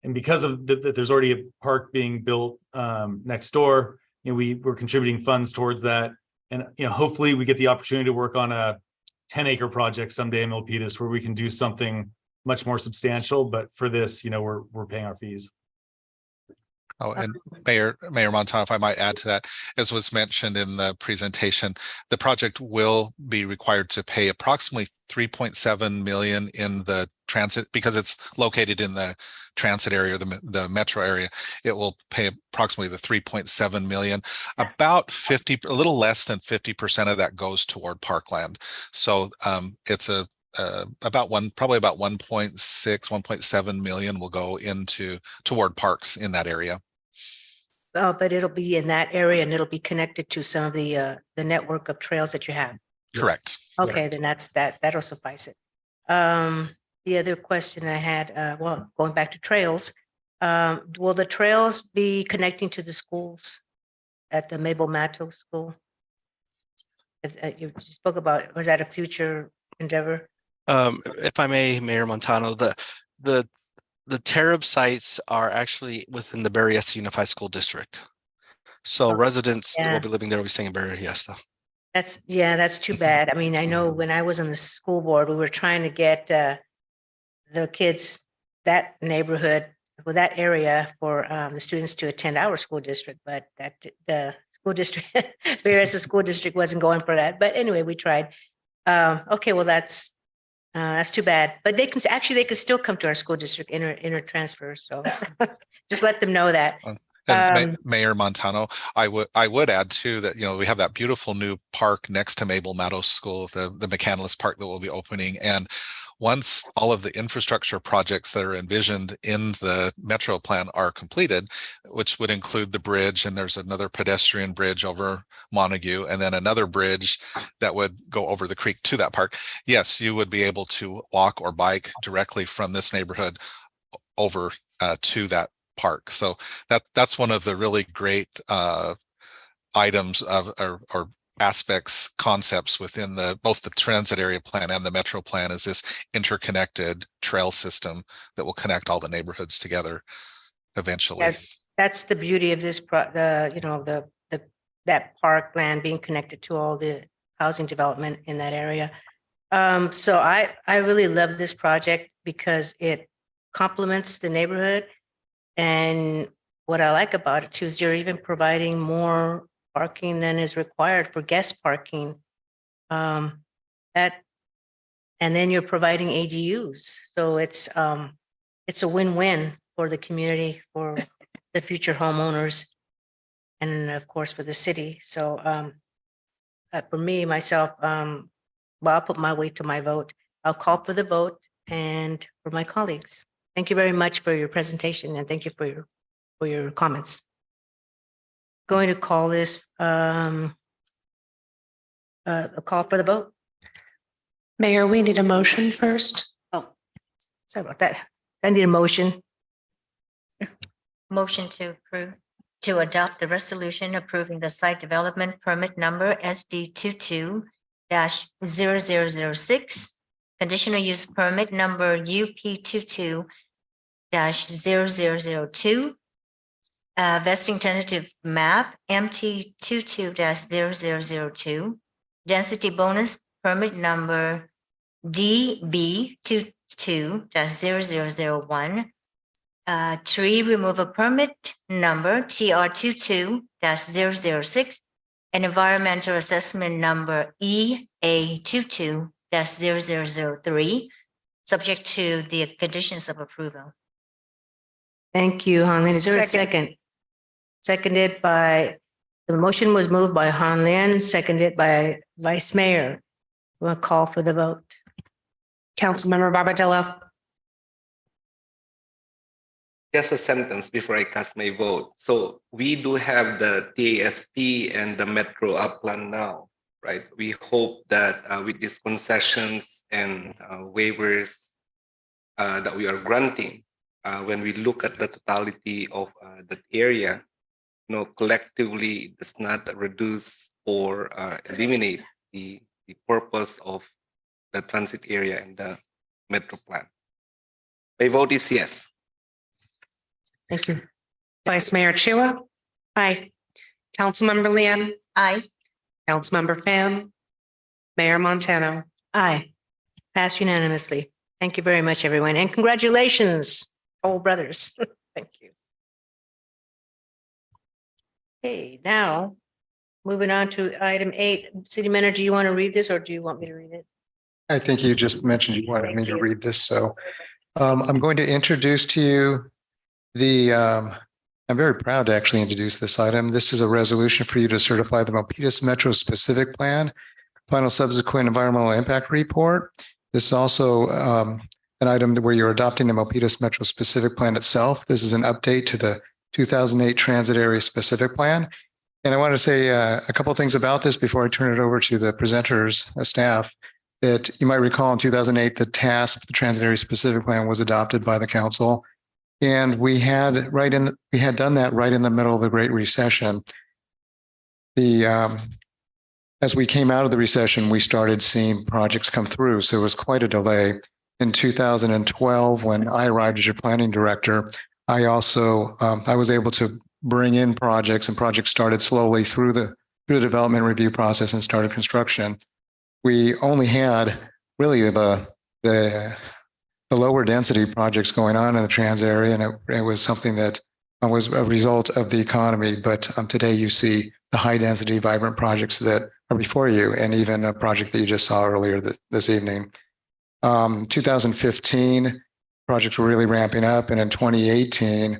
Speaker 15: And because of that, there's already a park being built next door, we're contributing funds towards that. And hopefully we get the opportunity to work on a 10-acre project someday in Milpitas where we can do something much more substantial. But for this, we're paying our fees.
Speaker 13: Oh, and Mayor Montano, if I might add to that, as was mentioned in the presentation, the project will be required to pay approximately 3.7 million in the transit, because it's located in the transit area, the metro area. It will pay approximately the 3.7 million. About 50, a little less than 50% of that goes toward parkland. So it's probably about 1.6, 1.7 million will go toward parks in that area.
Speaker 1: But it'll be in that area, and it'll be connected to some of the network of trails that you have.
Speaker 13: Correct.
Speaker 1: Okay, then that'll suffice it. The other question I had, going back to trails, will the trails be connecting to the schools at the Mabel Matto School? You spoke about, was that a future endeavor?
Speaker 14: If I may, Mayor Montano, the Tarib sites are actually within the Berryessa Unified School District. So residents that will be living there will be staying in Berryessa.
Speaker 1: That's too bad. I mean, I know when I was on the school board, we were trying to get the kids, that neighborhood, that area for the students to attend our school district, but the school district, Berryessa School District wasn't going for that. But anyway, we tried. Okay, well, that's too bad. But they could still come to our school district inter transfer. So just let them know that.
Speaker 13: And Mayor Montano, I would add too that we have that beautiful new park next to Mabel Matto School, the McCandless Park that will be opening. And once all of the infrastructure projects that are envisioned in the Metro plan are completed, which would include the bridge, and there's another pedestrian bridge over Montague, and then another bridge that would go over the creek to that park. Yes, you would be able to walk or bike directly from this neighborhood over to that park. So that's one of the really great items of or aspects, concepts within both the transit area plan and the metro plan is this interconnected trail system that will connect all the neighborhoods together eventually.
Speaker 1: That's the beauty of this, that parkland being connected to all the housing development in that area. So I really love this project because it complements the neighborhood. And what I like about it too is you're even providing more parking than is required for guest parking. And then you're providing ADUs. So it's a win-win for the community, for the future homeowners, and of course for the city. So for me, myself, well, I'll put my weight to my vote. I'll call for the vote and for my colleagues. Thank you very much for your presentation and thank you for your comments. Going to call this a call for the vote.
Speaker 2: Mayor, we need a motion first.
Speaker 1: Oh, sorry about that. I need a motion.
Speaker 4: Motion to approve, to adopt the resolution approving the site development permit number SD 22-0006, conditional use permit number UP 22-0002, vesting tentative map MT 22-0002, density bonus permit number DB 22-0001, tree removal permit number TR 22-006, and environmental assessment number EA 22-0003, subject to the conditions of approval.
Speaker 1: Thank you, Han Lin. Is there a second? Seconded by, the motion was moved by Han Lin, seconded by Vice Mayor. We'll call for the vote.
Speaker 2: Councilmember Barbadillo.
Speaker 10: Just a sentence before I cast my vote. So we do have the TASP and the Metro up plan now, right? We hope that with these concessions and waivers that we are granting, when we look at the totality of that area, collectively it does not reduce or eliminate the purpose of the transit area and the Metro plan. My vote is yes.
Speaker 2: Thank you. Vice Mayor Chua. Aye. Councilmember Lian.
Speaker 4: Aye.
Speaker 2: Councilmember Pham. Mayor Montano.
Speaker 1: Aye. Passed unanimously. Thank you very much, everyone. And congratulations, Toll Brothers. Thank you. Okay, now moving on to item 8. City Manager, do you want to read this or do you want me to read it?
Speaker 12: I think you just mentioned you wanted me to read this, so I'm going to introduce to you I'm very proud to actually introduce this item. This is a resolution for you to certify the Milpitas Metro Specific Plan, final subsequent environmental impact report. This is also an item where you're adopting the Milpitas Metro Specific Plan itself. This is an update to the 2008 Transit Area Specific Plan. And I want to say a couple of things about this before I turn it over to the presenters, staff, that you might recall in 2008, the TASP, the Transit Area Specific Plan, was adopted by the council. And we had done that right in the middle of the Great Recession. As we came out of the recession, we started seeing projects come through. So it was quite a delay. In 2012, when I arrived as your planning director, I was able to bring in projects, and projects started slowly through the development review process and started construction. We only had really the lower density projects going on in the transit area, and it was something that was a result of the economy. But today you see the high density, vibrant projects that are before you, and even a project that you just saw earlier this evening. 2015, projects were really ramping up, and in 2018,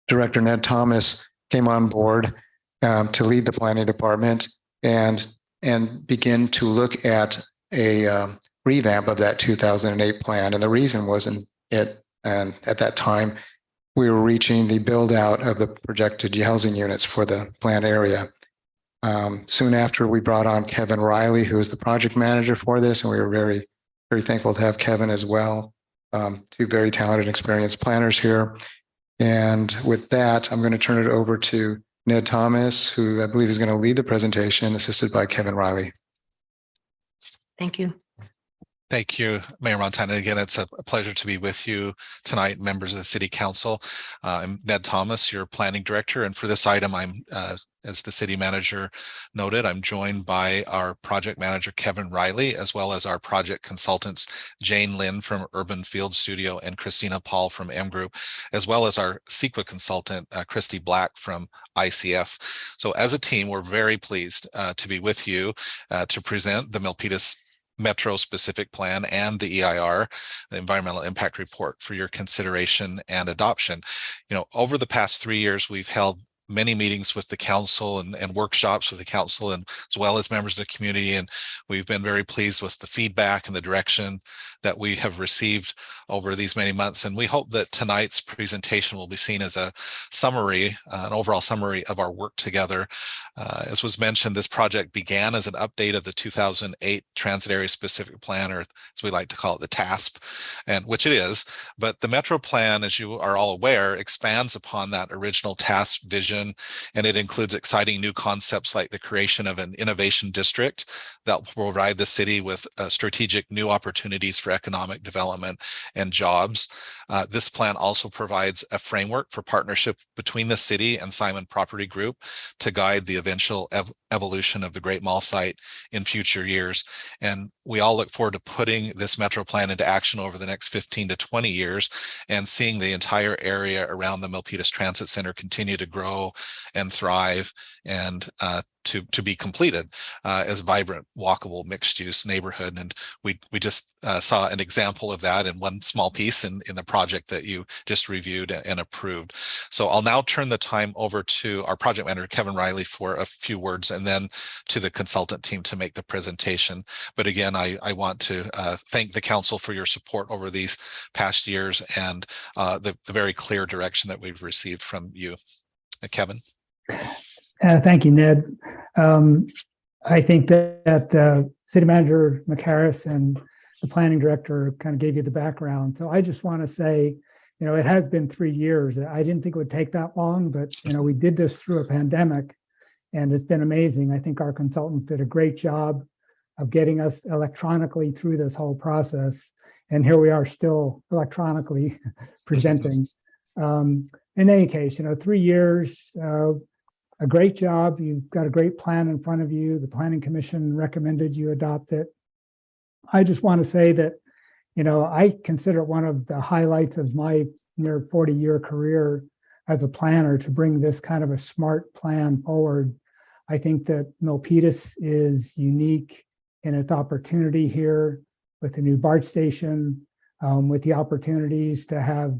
Speaker 12: Director Ned Thomas came on board to lead the planning department and begin to look at a revamp of that 2008 plan. And the reason wasn't it, and at that time, we were reaching the build out of the projected housing units for the planned area. Soon after, we brought on Kevin Riley, who is the project manager for this, and we were very, very thankful to have Kevin as well. Two very talented, experienced planners here. And with that, I'm going to turn it over to Ned Thomas, who I believe is going to lead the presentation, assisted by Kevin Riley.
Speaker 1: Thank you.
Speaker 13: Thank you, Mayor Montana. Again, it's a pleasure to be with you tonight, members of the City Council. I'm Ned Thomas, your Planning Director, and for this item, I'm, as the City Manager noted, I'm joined by our Project Manager, Kevin Riley, as well as our project consultants, Jane Lynn from Urban Field Studio and Christina Paul from M Group, as well as our CEQA consultant, Christy Black from ICF. So as a team, we're very pleased to be with you to present the Milpitas Metro specific plan and the EIR, the environmental impact report, for your consideration and adoption. Over the past 3 years, we've held many meetings with the council and workshops with the council, and as well as members of the community. And we've been very pleased with the feedback and the direction that we have received over these many months. And we hope that tonight's presentation will be seen as a summary, an overall summary of our work together. As was mentioned, this project began as an update of the 2008 Transit Area Specific Plan, or as we like to call it, the TASP, and which it is. But the Metro Plan, as you are all aware, expands upon that original TASP vision, and it includes exciting new concepts like the creation of an innovation district that will provide the city with strategic new opportunities for economic development and jobs. This plan also provides a framework for partnership between the city and Simon Property Group to guide the eventual evolution of the Great Mall site in future years. And we all look forward to putting this Metro Plan into action over the next 15 to 20 years and seeing the entire area around the Milpitas Transit Center continue to grow and thrive and to be completed as a vibrant, walkable, mixed-use neighborhood. And we just saw an example of that in one small piece in the project that you just reviewed and approved. So I'll now turn the time over to our project manager, Kevin Riley, for a few words, and then to the consultant team to make the presentation. But again, I want to thank the council for your support over these past years and the very clear direction that we've received from you. Kevin.
Speaker 16: Thank you, Ned. I think that City Manager McHarris and the Planning Director kind of gave you the background. So I just want to say, it has been 3 years. I didn't think it would take that long, but, we did this through a pandemic and it's been amazing. I think our consultants did a great job of getting us electronically through this whole process. And here we are still electronically presenting. In any case, 3 years, a great job. You've got a great plan in front of you. The Planning Commission recommended you adopt it. I just want to say that, I consider it one of the highlights of my near 40-year career as a planner to bring this kind of a smart plan forward. I think that Milpitas is unique in its opportunity here with the new BART station, with the opportunities to have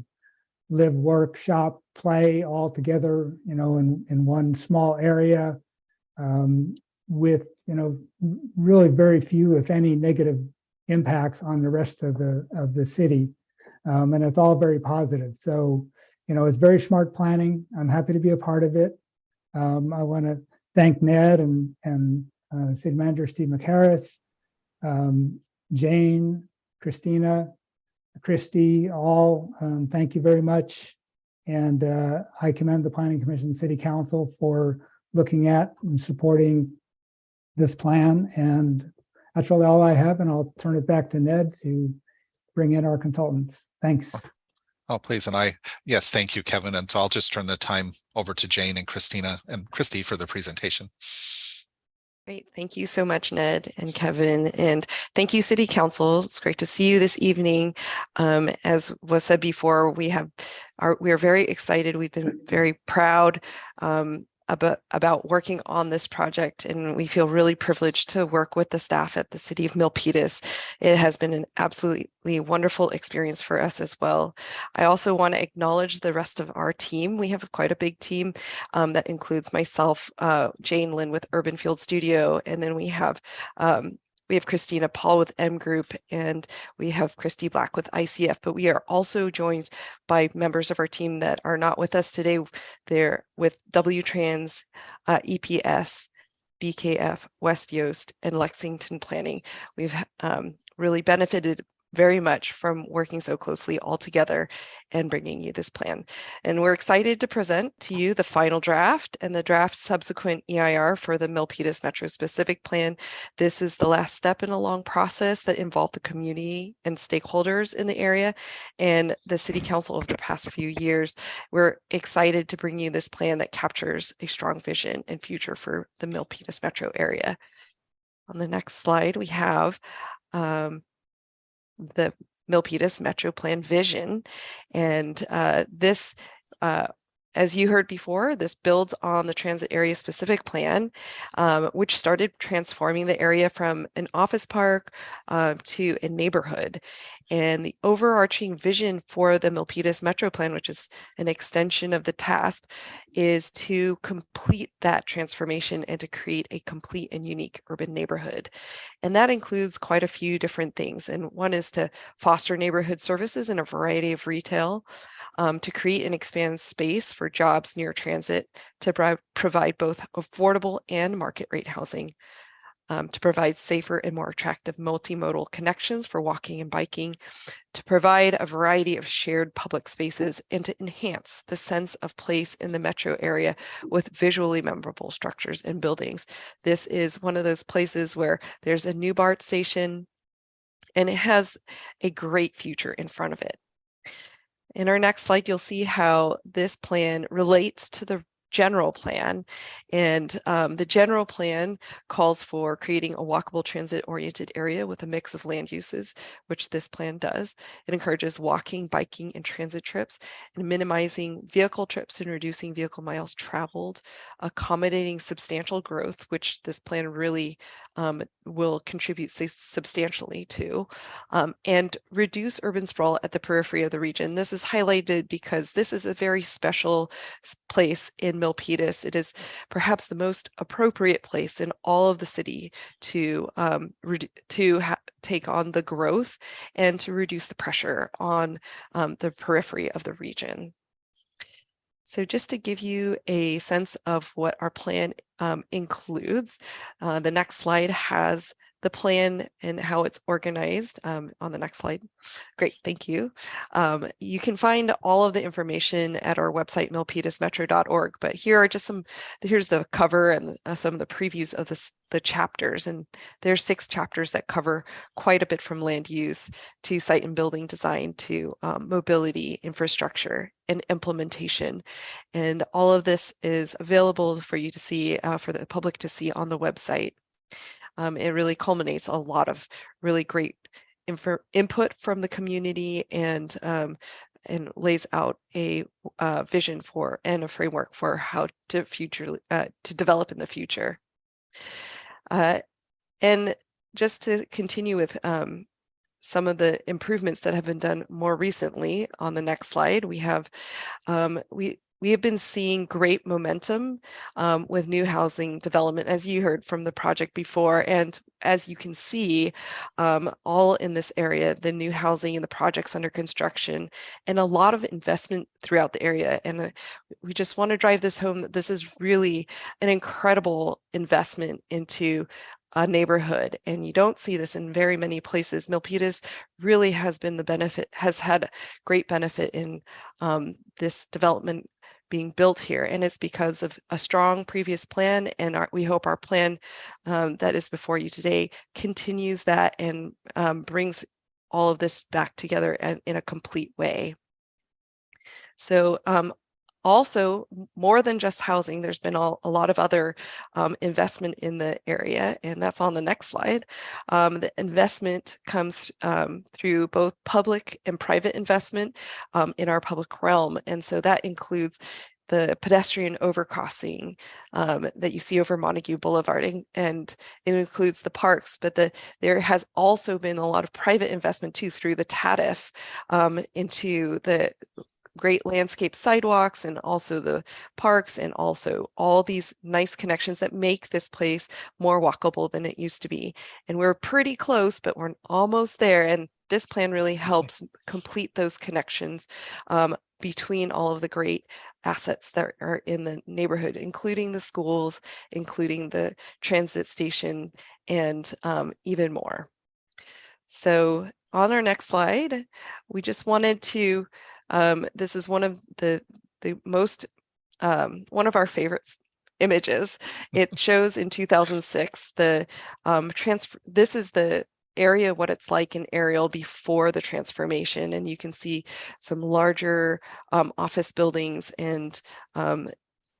Speaker 16: live, work, shop, play all together, in one small area, with, really very few, if any, negative impacts on the rest of the city. And it's all very positive. So, it's very smart planning. I'm happy to be a part of it. I want to thank Ned and City Manager Steve McHarris, Jane, Christina, Christy, all, thank you very much. And I commend the Planning Commission City Council for looking at and supporting this plan. And that's really all I have. And I'll turn it back to Ned to bring in our consultants. Thanks.
Speaker 13: Oh, please. And yes, thank you, Kevin. And so I'll just turn the time over to Jane and Christina and Christy for the presentation.
Speaker 17: Great. Thank you so much, Ned and Kevin. And thank you, City Council. It's great to see you this evening. As was said before, we are very excited. We've been very proud about working on this project, and we feel really privileged to work with the staff at the City of Milpitas. It has been an absolutely wonderful experience for us as well. I also want to acknowledge the rest of our team. We have quite a big team that includes myself, Jane Lynn with Urban Field Studio, and then we have Christina Paul with M Group, and we have Christy Black with ICF, but we are also joined by members of our team that are not with us today. They're with W-Trans, EPS, BKF, West Yost, and Lexington Planning. We've really benefited very much from working so closely all together and bringing you this plan. And we're excited to present to you the final draft and the draft subsequent EIR for the Milpitas Metro Specific Plan. This is the last step in a long process that involved the community and stakeholders in the area and the City Council over the past few years. We're excited to bring you this plan that captures a strong vision and future for the Milpitas Metro area. On the next slide, we have the Milpitas Metro Plan vision. And this, as you heard before, this builds on the transit area specific plan, which started transforming the area from an office park to a neighborhood. And the overarching vision for the Milpitas Metro Plan, which is an extension of the task, is to complete that transformation and to create a complete and unique urban neighborhood. And that includes quite a few different things. And one is to foster neighborhood services in a variety of retail, to create and expand space for jobs near transit, to provide both affordable and market rate housing, to provide safer and more attractive multimodal connections for walking and biking, to provide a variety of shared public spaces, and to enhance the sense of place in the metro area with visually memorable structures and buildings. This is one of those places where there's a new BART station and it has a great future in front of it. In our next slide, you'll see how this plan relates to the general plan. And the general plan calls for creating a walkable transit-oriented area with a mix of land uses, which this plan does. It encourages walking, biking, and transit trips, and minimizing vehicle trips and reducing vehicle miles traveled, accommodating substantial growth, which this plan really will contribute substantially to, and reduce urban sprawl at the periphery of the region. This is highlighted because this is a very special place in Milpitas. It is perhaps the most appropriate place in all of the city to take on the growth and to reduce the pressure on the periphery of the region. So just to give you a sense of what our plan includes, the next slide has the plan and how it's organized on the next slide. Great, thank you. You can find all of the information at our website, milpitasmetro.org, but here are just here's the cover and some of the previews of the chapters. And there's 6 chapters that cover quite a bit from land use to site and building design to mobility, infrastructure, and implementation. And all of this is available for you to see, for the public to see on the website. It really culminates a lot of really great input from the community and lays out a vision for and a framework for how to develop in the future. And just to continue with some of the improvements that have been done more recently, on the next slide, we have we have been seeing great momentum with new housing development, as you heard from the project before. And as you can see, all in this area, the new housing and the projects under construction, and a lot of investment throughout the area. And we just want to drive this home that this is really an incredible investment into a neighborhood, and you don't see this in very many places. Milpitas really has had great benefit in this development being built here, and it's because of a strong previous plan, and we hope our plan that is before you today continues that and brings all of this back together in a complete way. So also, more than just housing, there's been a lot of other investment in the area, and that's on the next slide. The investment comes through both public and private investment in our public realm, and so that includes the pedestrian overcrossing that you see over Montague Boulevard, and it includes the parks, but there has also been a lot of private investment too through the TADF into the great landscape sidewalks and also the parks, and also all these nice connections that make this place more walkable than it used to be. And we're pretty close, but we're almost there. And this plan really helps complete those connections between all of the great assets that are in the neighborhood, including the schools, including the transit station, and even more. So on our next slide, we just wanted to, this is one of the most, one of our favorite images. It shows in 2006, the transfer, this is the area, what it's like in aerial before the transformation. And you can see some larger office buildings, and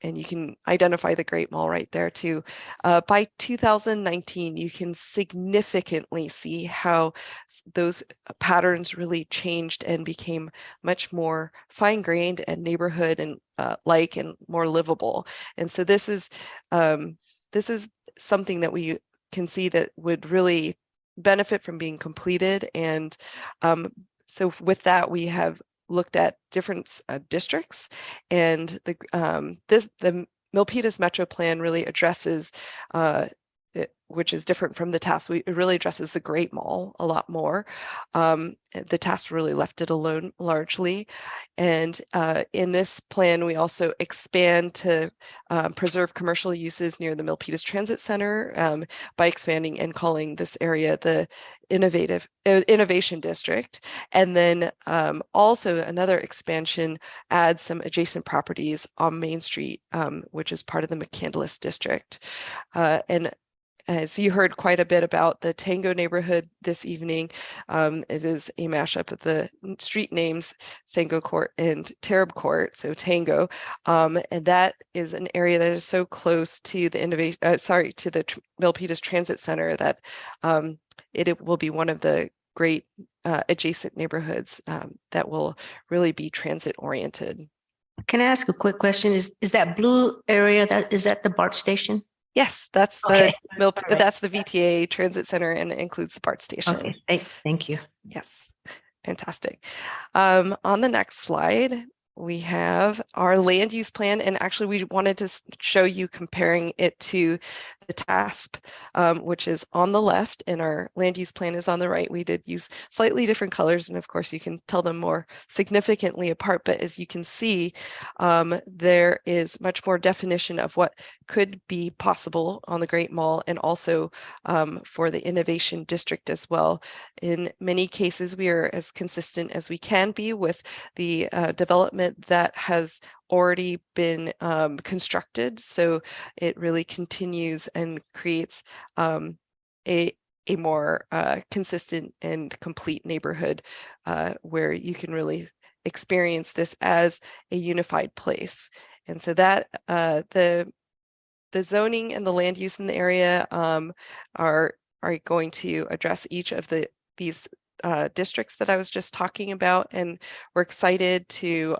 Speaker 17: you can identify the Great Mall right there too. By 2019, you can significantly see how those patterns really changed and became much more fine-grained and neighborhood and like and more livable. And so this is something that we can see that would really benefit from being completed. And so with that, we have looked at different districts, and the Milpitas Metro Plan really addresses, which is different from the task. It really addresses the Great Mall a lot more. The task really left it alone largely. And in this plan, we also expand to preserve commercial uses near the Milpitas Transit Center by expanding and calling this area the Innovation District. And then also another expansion adds some adjacent properties on Main Street, which is part of the McCandless District. And so you heard quite a bit about the Tango neighborhood this evening. It is a mashup of the street names, Sango Court and Tarab Court, so Tango. And that is an area that is so close to the to the Milpitas Transit Center that it will be one of the great adjacent neighborhoods that will really be transit oriented.
Speaker 1: Can I ask a quick question? Is that blue area, is that the BART station?
Speaker 17: Yes, that's
Speaker 1: Okay.
Speaker 17: That's the VTA Transit Center, and it includes the BART station.
Speaker 1: Okay, thank you.
Speaker 17: Yes, fantastic. On the next slide, we have our land use plan, and actually we wanted to show you comparing it to the TASP, which is on the left, and our land use plan is on the right. We did use slightly different colors, and of course you can tell them more significantly apart, but as you can see, there is much more definition of what could be possible on the Great Mall, and also for the Innovation District as well. In many cases, we are as consistent as we can be with the development that has already been constructed. So it really continues and creates a more consistent and complete neighborhood where you can really experience this as a unified place. And so that the zoning and the land use in the area are going to address each of these districts that I was just talking about, and we're excited to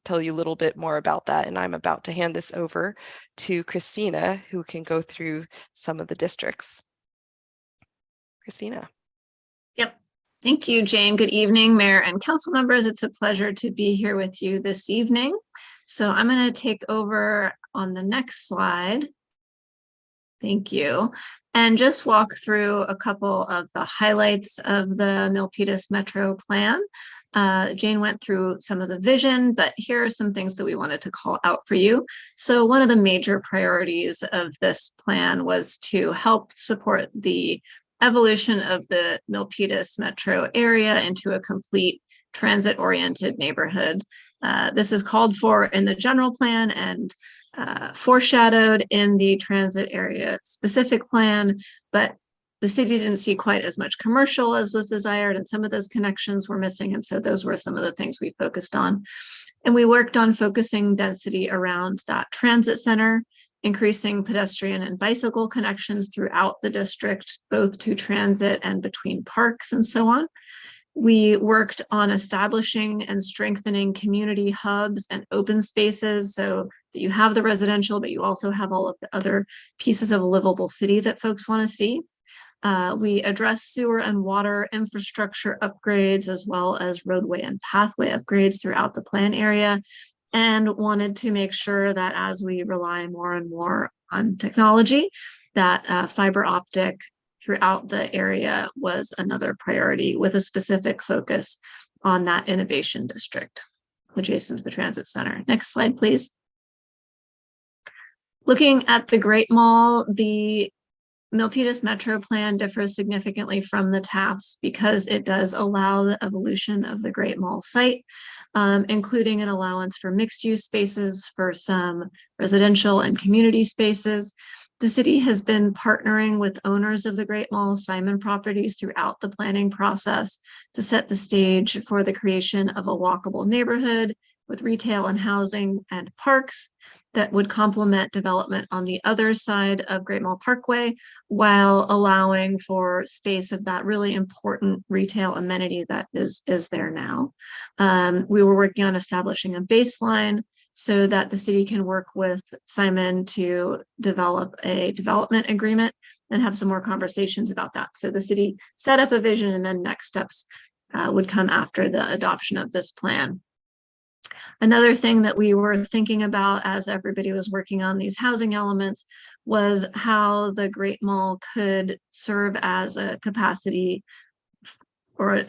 Speaker 17: tell you a little bit more about that. And I'm about to hand this over to Christina, who can go through some of the districts. Christina.
Speaker 18: Yep. Thank you, Jane. Good evening, Mayor and Council members. It's a pleasure to be here with you this evening. So I'm going to take over on the next slide. Thank you. And just walk through a couple of the highlights of the Milpitas Metro Plan. Jane went through some of the vision, but here are some things that we wanted to call out for you. So one of the major priorities of this plan was to help support the evolution of the Milpitas metro area into a complete transit-oriented neighborhood. This is called for in the general plan and foreshadowed in the transit area specific plan, but the city didn't see quite as much commercial as was desired, and some of those connections were missing. And so those were some of the things we focused on. And we worked on focusing density around that transit center, increasing pedestrian and bicycle connections throughout the district, both to transit and between parks and so on. We worked on establishing and strengthening community hubs and open spaces so that you have the residential, but you also have all of the other pieces of a livable city that folks want to see. We addressed sewer and water infrastructure upgrades, as well as roadway and pathway upgrades throughout the plan area, and wanted to make sure that as we rely more and more on technology, that fiber optic throughout the area was another priority, with a specific focus on that innovation district adjacent to the transit center. Next slide, please. Looking at the Great Mall, the Milpitas Metro Plan differs significantly from the TAFs because it does allow the evolution of the Great Mall site, including an allowance for mixed-use spaces for some residential and community spaces. The city has been partnering with owners of the Great Mall Simon properties throughout the planning process to set the stage for the creation of a walkable neighborhood with retail and housing and parks that would complement development on the other side of Great Mall Parkway, while allowing for space of that really important retail amenity that is there now. We were working on establishing a baseline so that the city can work with Simon to develop a development agreement and have some more conversations about that. So the city set up a vision, and then next steps would come after the adoption of this plan. Another thing that we were thinking about as everybody was working on these housing elements was how the Great Mall could serve as a capacity or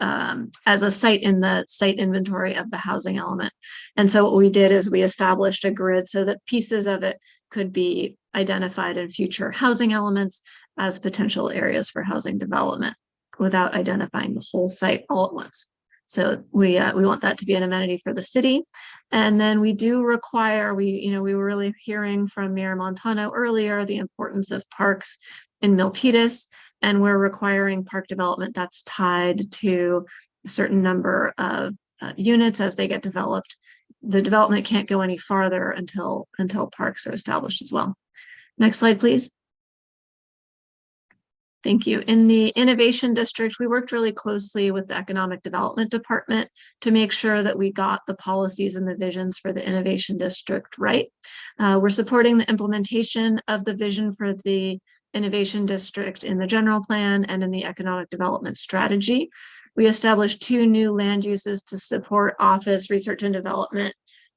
Speaker 18: as a site in the site inventory of the housing element. And so what we did is we established a grid so that pieces of it could be identified in future housing elements as potential areas for housing development without identifying the whole site all at once. So we want that to be an amenity for the city. And then we do require, we were really hearing from Mayor Montano earlier, the importance of parks in Milpitas, and we're requiring park development that's tied to a certain number of units as they get developed. The development can't go any farther until parks are established as well. Next slide, please. Thank you. In the Innovation District, we worked really closely with the Economic Development Department to make sure that we got the policies and the visions for the Innovation District right. We're supporting the implementation of the vision for the Innovation District in the general plan and in the economic development strategy. We established 2 new land uses to support office, research and development,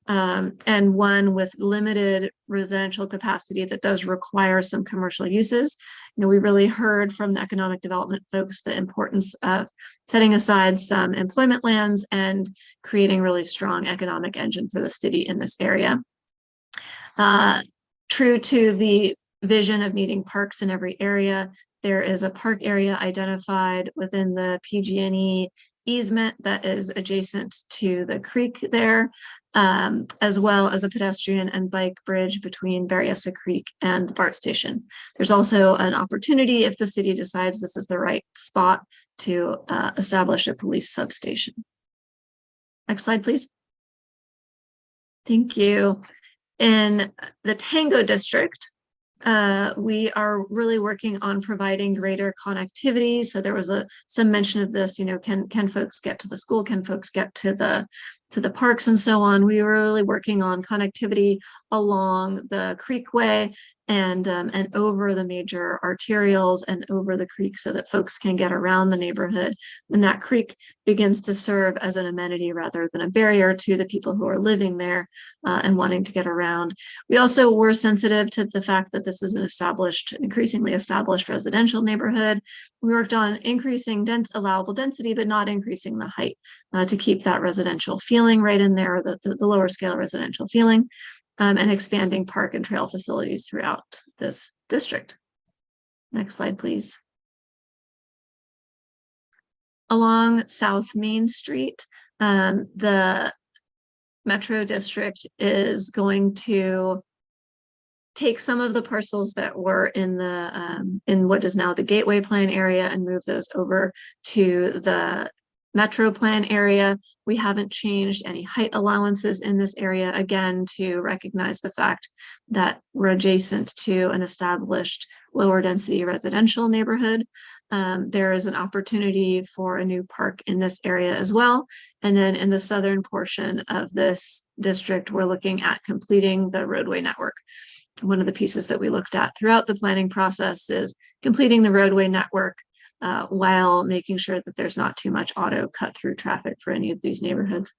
Speaker 18: and one with limited residential capacity that does require some commercial uses. We really heard from the economic development folks the importance of setting aside some employment lands and creating really strong economic engine for the city in this area. True to the vision of needing parks in every area, there is a park area identified within the PG&E easement that is adjacent to the creek there, as well as a pedestrian and bike bridge between Berryessa Creek and the BART station. There's also an opportunity, if the city decides this is the right spot, to establish a police substation. Next slide, please. Thank you. In the Tango District, we are really working on providing greater connectivity. So there was some mention of this, can folks get to the school? Can folks get to the parks and so on? We were really working on connectivity along the creekway and over the major arterials and over the creek so that folks can get around the neighborhood. And that creek begins to serve as an amenity rather than a barrier to the people who are living there and wanting to get around. We also were sensitive to the fact that this is an increasingly established residential neighborhood. We worked on increasing allowable density, but not increasing the height to keep that residential feeling right in there, the lower scale residential feeling. And expanding park and trail facilities throughout this district. Next slide, please. Along South Main Street, the Metro District is going to take some of the parcels that were in what is now the Gateway Plan area and move those over to the Metro Plan area. We haven't changed any height allowances in this area, again, to recognize the fact that we're adjacent to an established lower density residential neighborhood. There is an opportunity for a new park in this area as well. And then in the southern portion of this district, we're looking at completing the roadway network. One of the pieces that we looked at throughout the planning process is completing the roadway network while making sure that there's not too much auto cut through traffic for any of these neighborhoods.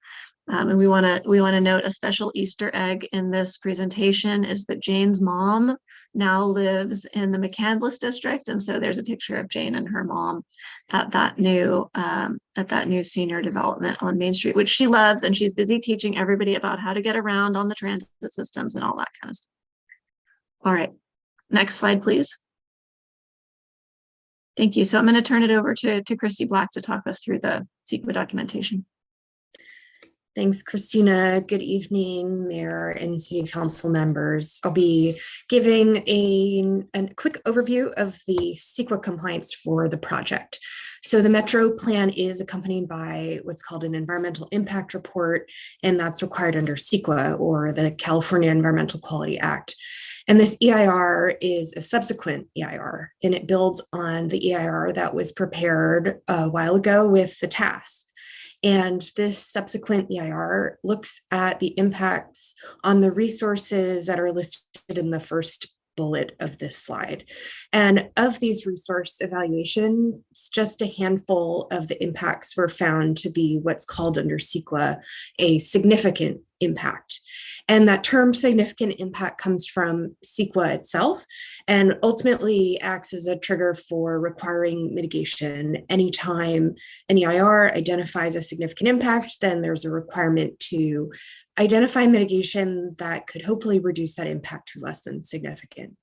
Speaker 18: And we want to note a special Easter egg in this presentation is that Jane's mom now lives in the McCandless district, and so there's a picture of Jane and her mom at that new senior development on Main Street, which she loves, and she's busy teaching everybody about how to get around on the transit systems and all that kind of stuff. All right, next slide, please. Thank you. So I'm going to turn it over to Christy Black to talk us through the CEQA documentation.
Speaker 19: Thanks, Christina. Good evening, Mayor and City Council members. I'll be giving a quick overview of the CEQA compliance for the project. So the Metro Plan is accompanied by what's called an Environmental Impact Report, and that's required under CEQA, or the California Environmental Quality Act. And this EIR is a subsequent EIR, and it builds on the EIR that was prepared a while ago with the task. And this subsequent EIR looks at the impacts on the resources that are listed in the first bullet of this slide. And of these resource evaluations, just a handful of the impacts were found to be what's called under CEQA a significant impact. And that term significant impact comes from CEQA itself and ultimately acts as a trigger for requiring mitigation. Anytime an EIR identifies a significant impact, then there's a requirement to identify mitigation that could hopefully reduce that impact to less than significant.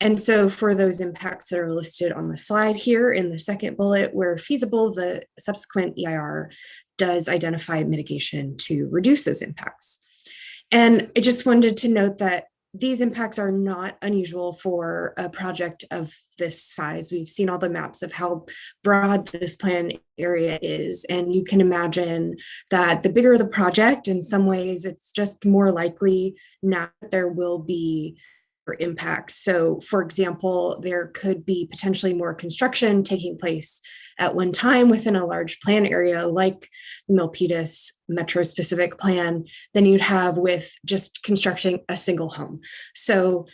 Speaker 19: And so for those impacts that are listed on the slide here in the second bullet, where feasible, the subsequent EIR does identify mitigation to reduce those impacts. And I just wanted to note that these impacts are not unusual for a project of this size. We've seen all the maps of how broad this plan area is, and you can imagine that the bigger the project, in some ways, it's just more likely now that there will be impacts. So, for example, there could be potentially more construction taking place at one time within a large plan area like the Milpitas Metro specific plan than you'd have with just constructing a single home. So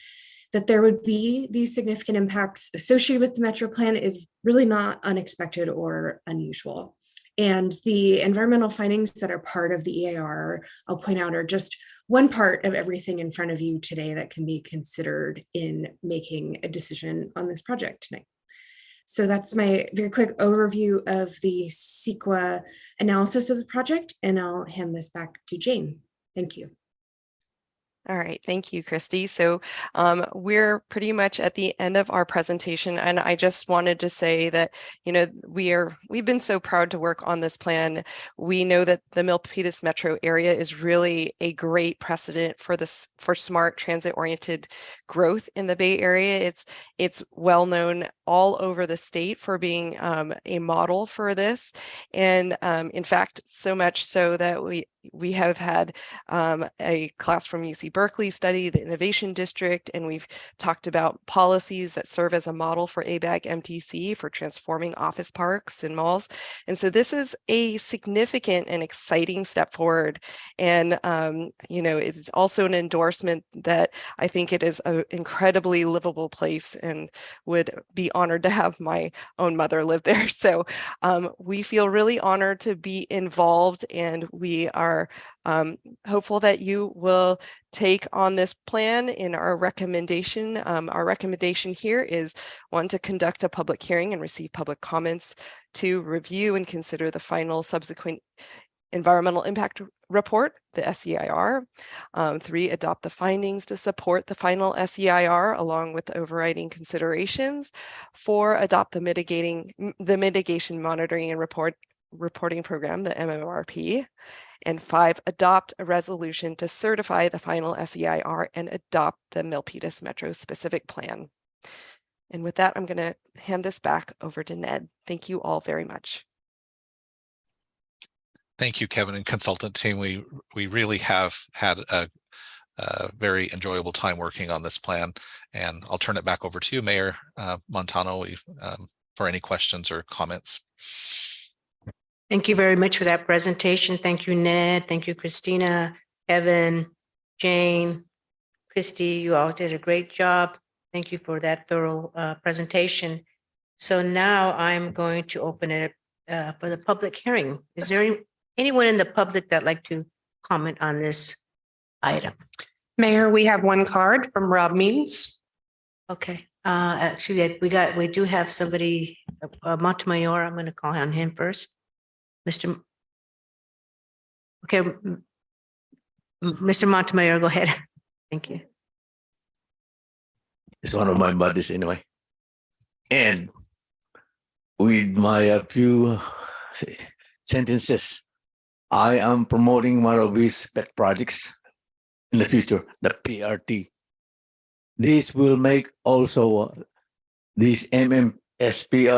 Speaker 19: that there would be these significant impacts associated with the Metro plan is really not unexpected or unusual. And the environmental findings that are part of the EIR, I'll point out, are just one part of everything in front of you today that can be considered in making a decision on this project tonight. So that's my very quick overview of the CEQA analysis of the project, and I'll hand this back to Jane. Thank you.
Speaker 17: All right, thank you, Christy. So we're pretty much at the end of our presentation, and I just wanted to say that, you know, we've been so proud to work on this plan. We know that the Milpitas metro area is really a great precedent for smart transit-oriented growth in the Bay Area. It's well known all over the state for being a model for this, and in fact, so much so that we have had a class from UC Berkeley study the innovation district, and we've talked about policies that serve as a model for ABAG MTC for transforming office parks and malls. And so this is a significant and exciting step forward. And, you know, it's also an endorsement that I think it is an incredibly livable place and would be honored to have my own mother live there. So we feel really honored to be involved, and we are hopeful that you will take on this plan in our recommendation. Our recommendation here is 1, to conduct a public hearing and receive public comments, 2, review and consider the final subsequent environmental impact report, the SEIR, 3, adopt the findings to support the final SEIR along with the overriding considerations, 4, adopt the mitigation monitoring and reporting program, the MMRP, and 5, adopt a resolution to certify the final SEIR and adopt the Milpitas Metro specific plan. And with that, I'm going to hand this back over to Ned. Thank you all very much.
Speaker 13: Thank you, Kevin and consultant team. We really have had a very enjoyable time working on this plan, and I'll turn it back over to you, Mayor Montano, for any questions or comments.
Speaker 1: Thank you very much for that presentation. Thank you, Ned. Thank you, Christina, Evan, Jane, Christy. You all did a great job. Thank you for that thorough presentation. So now I'm going to open it for the public hearing. Is there anyone in the public that'd like to comment on this item?
Speaker 2: Mayor, we have one card from Rob Means.
Speaker 1: Okay. Actually, we do have somebody, Montemayor. I'm going to call on him first. Mr. Montemayor, go ahead. Thank you.
Speaker 7: It's one of my buddies anyway. And with my few sentences. I am promoting one of these pet projects in the future, the PRT. This will make also this MMSP,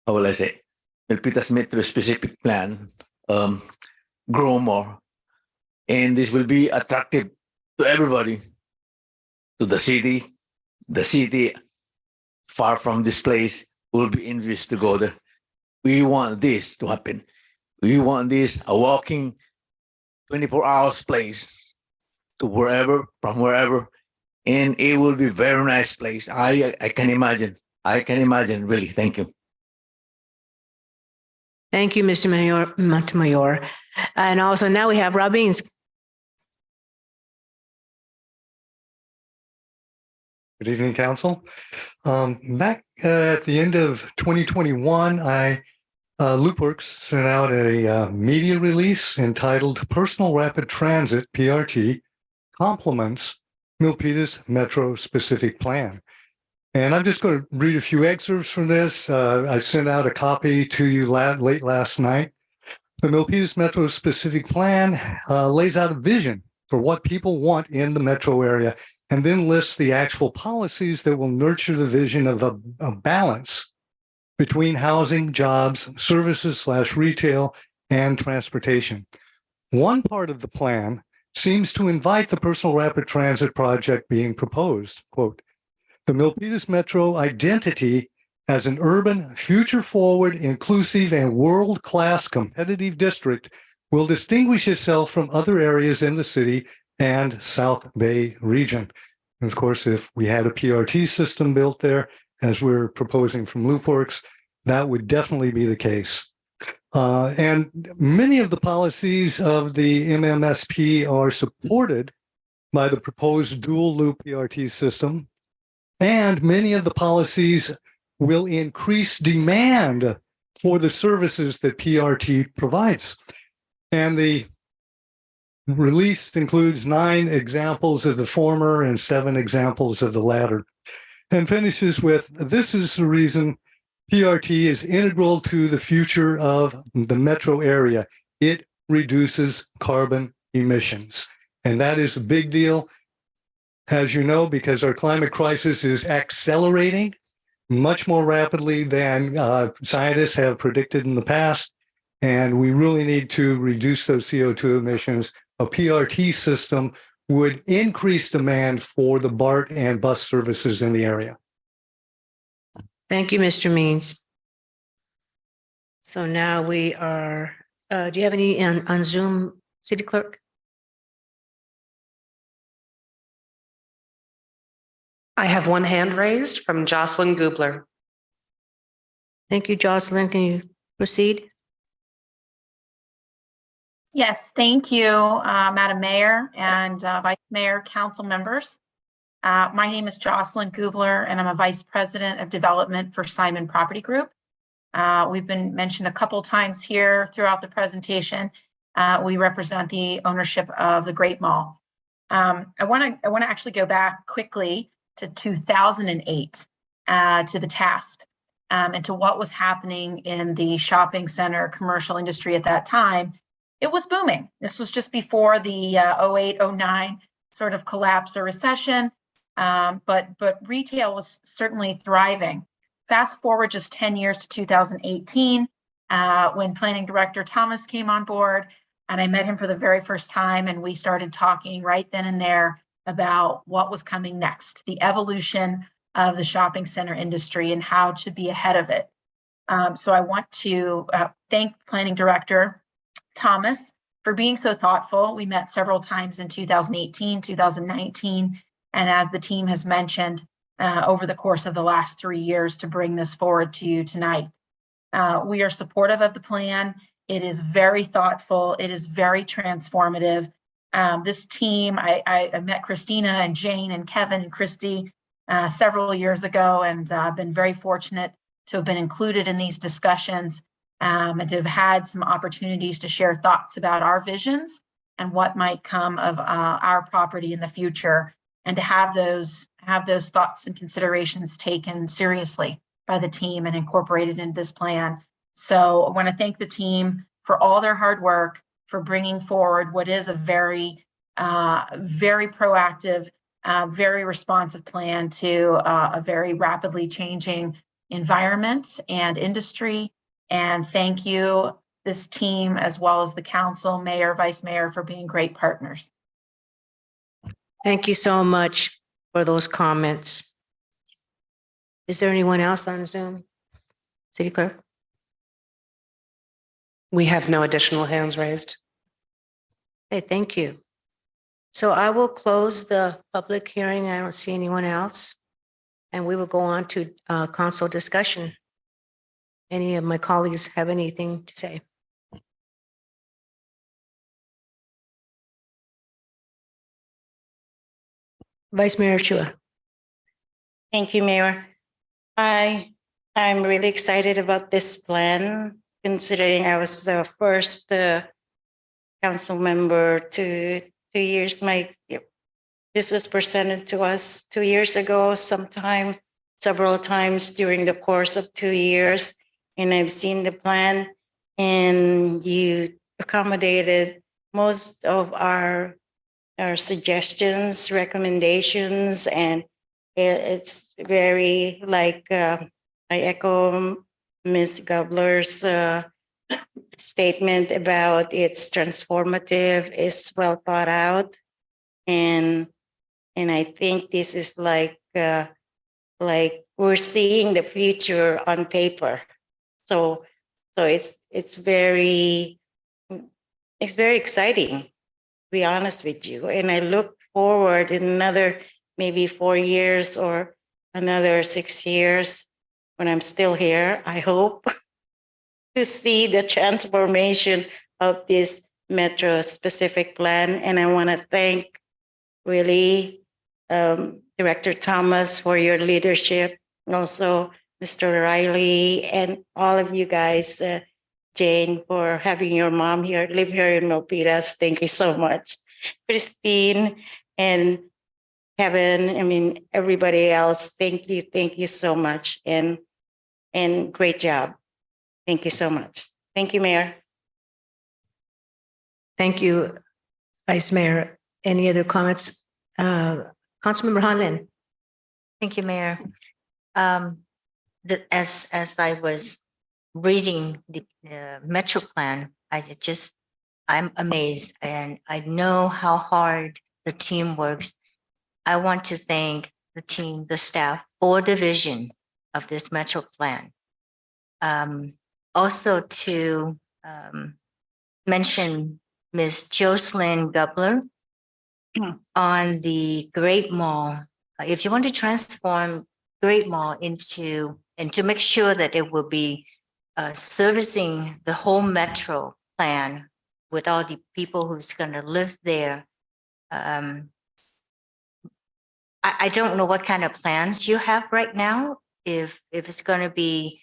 Speaker 7: how will I say, Milpitas Metro specific plan, grow more. And this will be attractive to everybody, to the city. The city far from this place will be envious to go there. We want this to happen. We want this a walking 24 hours place to wherever, from wherever. And it will be very nice place. I can imagine. I can imagine, really. Thank you.
Speaker 1: Thank you, Mr. Montemayor. And also now we have Robbins.
Speaker 6: Good evening, Council. Back at the end of 2021, LoopWorks sent out a media release entitled Personal Rapid Transit, PRT, Complements Milpitas Metro Specific Plan. And I'm just going to read a few excerpts from this. I sent out a copy to you late last night. The Milpitas Metro Specific Plan lays out a vision for what people want in the metro area, and then lists the actual policies that will nurture the vision of a balance between housing, jobs, services/retail, and transportation. One part of the plan seems to invite the personal rapid transit project being proposed. Quote, the Milpitas Metro identity as an urban, future-forward, inclusive, and world-class competitive district will distinguish itself from other areas in the city and South Bay region. And of course, if we had a PRT system built there, as we're proposing from LoopWorks, that would definitely be the case. And many of the policies of the MMSP are supported by the proposed dual loop PRT system, and many of the policies will increase demand for the services that PRT provides. And the release includes 9 examples of the former and 7 examples of the latter, and finishes with, this is the reason PRT is integral to the future of the metro area. It reduces carbon emissions. And that is a big deal, as you know, because our climate crisis is accelerating much more rapidly than scientists have predicted in the past. And we really need to reduce those CO2 emissions. A PRT system would increase demand for the BART and bus services in the area.
Speaker 1: Thank you, Mr. Means. So now we are, do you have any on Zoom, City Clerk?
Speaker 2: I have one hand raised from Jocelyn Gubler.
Speaker 1: Thank you, Jocelyn. Can you proceed?
Speaker 20: Yes, thank you, Madam Mayor and Vice Mayor, council members. My name is Jocelyn Gubler, and I'm a Vice President of Development for Simon Property Group. We've been mentioned a couple times here throughout the presentation. We represent the ownership of the Great Mall. I want to actually go back quickly to 2008 to the TASP and to what was happening in the shopping center commercial industry at that time. It was booming. This was just before the 08, 09 sort of collapse or recession, but retail was certainly thriving. Fast forward just 10 years to 2018, when Planning Director Thomas came on board, and I met him for the very first time, and we started talking right then and there about what was coming next, the evolution of the shopping center industry and how to be ahead of it. So I want to thank Planning Director Thomas for being so thoughtful. We met several times in 2018, 2019, and as the team has mentioned, over the course of the last 3 years to bring this forward to you tonight. We are supportive of the plan. It is very thoughtful. It is very transformative. This team, I met Christina and Jane and Kevin and Christy several years ago, and I've been very fortunate to have been included in these discussions and to have had some opportunities to share thoughts about our visions and what might come of our property in the future, and to have those thoughts and considerations taken seriously. by the team and incorporated into this plan. So I want to thank the team for all their hard work, for bringing forward what is a very proactive, very responsive plan to a very rapidly changing environment and industry. And thank you, this team, as well as the council, mayor, vice mayor, for being great partners.
Speaker 1: Thank you so much for those comments. Is there anyone else on Zoom? City Clerk?
Speaker 2: We have no additional hands raised.
Speaker 1: Okay, thank you. So I will close the public hearing. I don't see anyone else. And we will go on to council discussion. Any of my colleagues have anything to say? Vice Mayor Chua.
Speaker 11: Thank you, Mayor. I'm really excited about this plan, considering I was the first council member to 2 years. This was presented to us 2 years ago, several times during the course of 2 years. And I've seen the plan, and you accommodated most of our suggestions, recommendations, and it's very I echo Ms. Gobler's statement about it's transformative, it's well thought out, and I think this is like we're seeing the future on paper. So it's very exciting, to be honest with you. And I look forward in another maybe 4 years or another 6 years when I'm still here, I hope, to see the transformation of this Metro specific plan. And I want to thank really Director Thomas for your leadership, also Mr. Riley, and all of you guys, Jane, for having your mom here, live here in Milpitas. Thank you so much. Christine and Kevin, everybody else, thank you so much. And great job. Thank you so much. Thank you, Mayor.
Speaker 1: Thank you, Vice Mayor. Any other comments? Councilmember Hanlin.
Speaker 4: Thank you, Mayor. As I was reading the Metro Plan, I'm amazed, and I know how hard the team works. I want to thank the team, the staff, for the vision of this Metro Plan. Also to mention Ms. Jocelyn Gubler on the Great Mall. If you want to transform Great Mall into, and to make sure that it will be servicing the whole Metro plan with all the people who's going to live there. I don't know what kind of plans you have right now, if it's going to be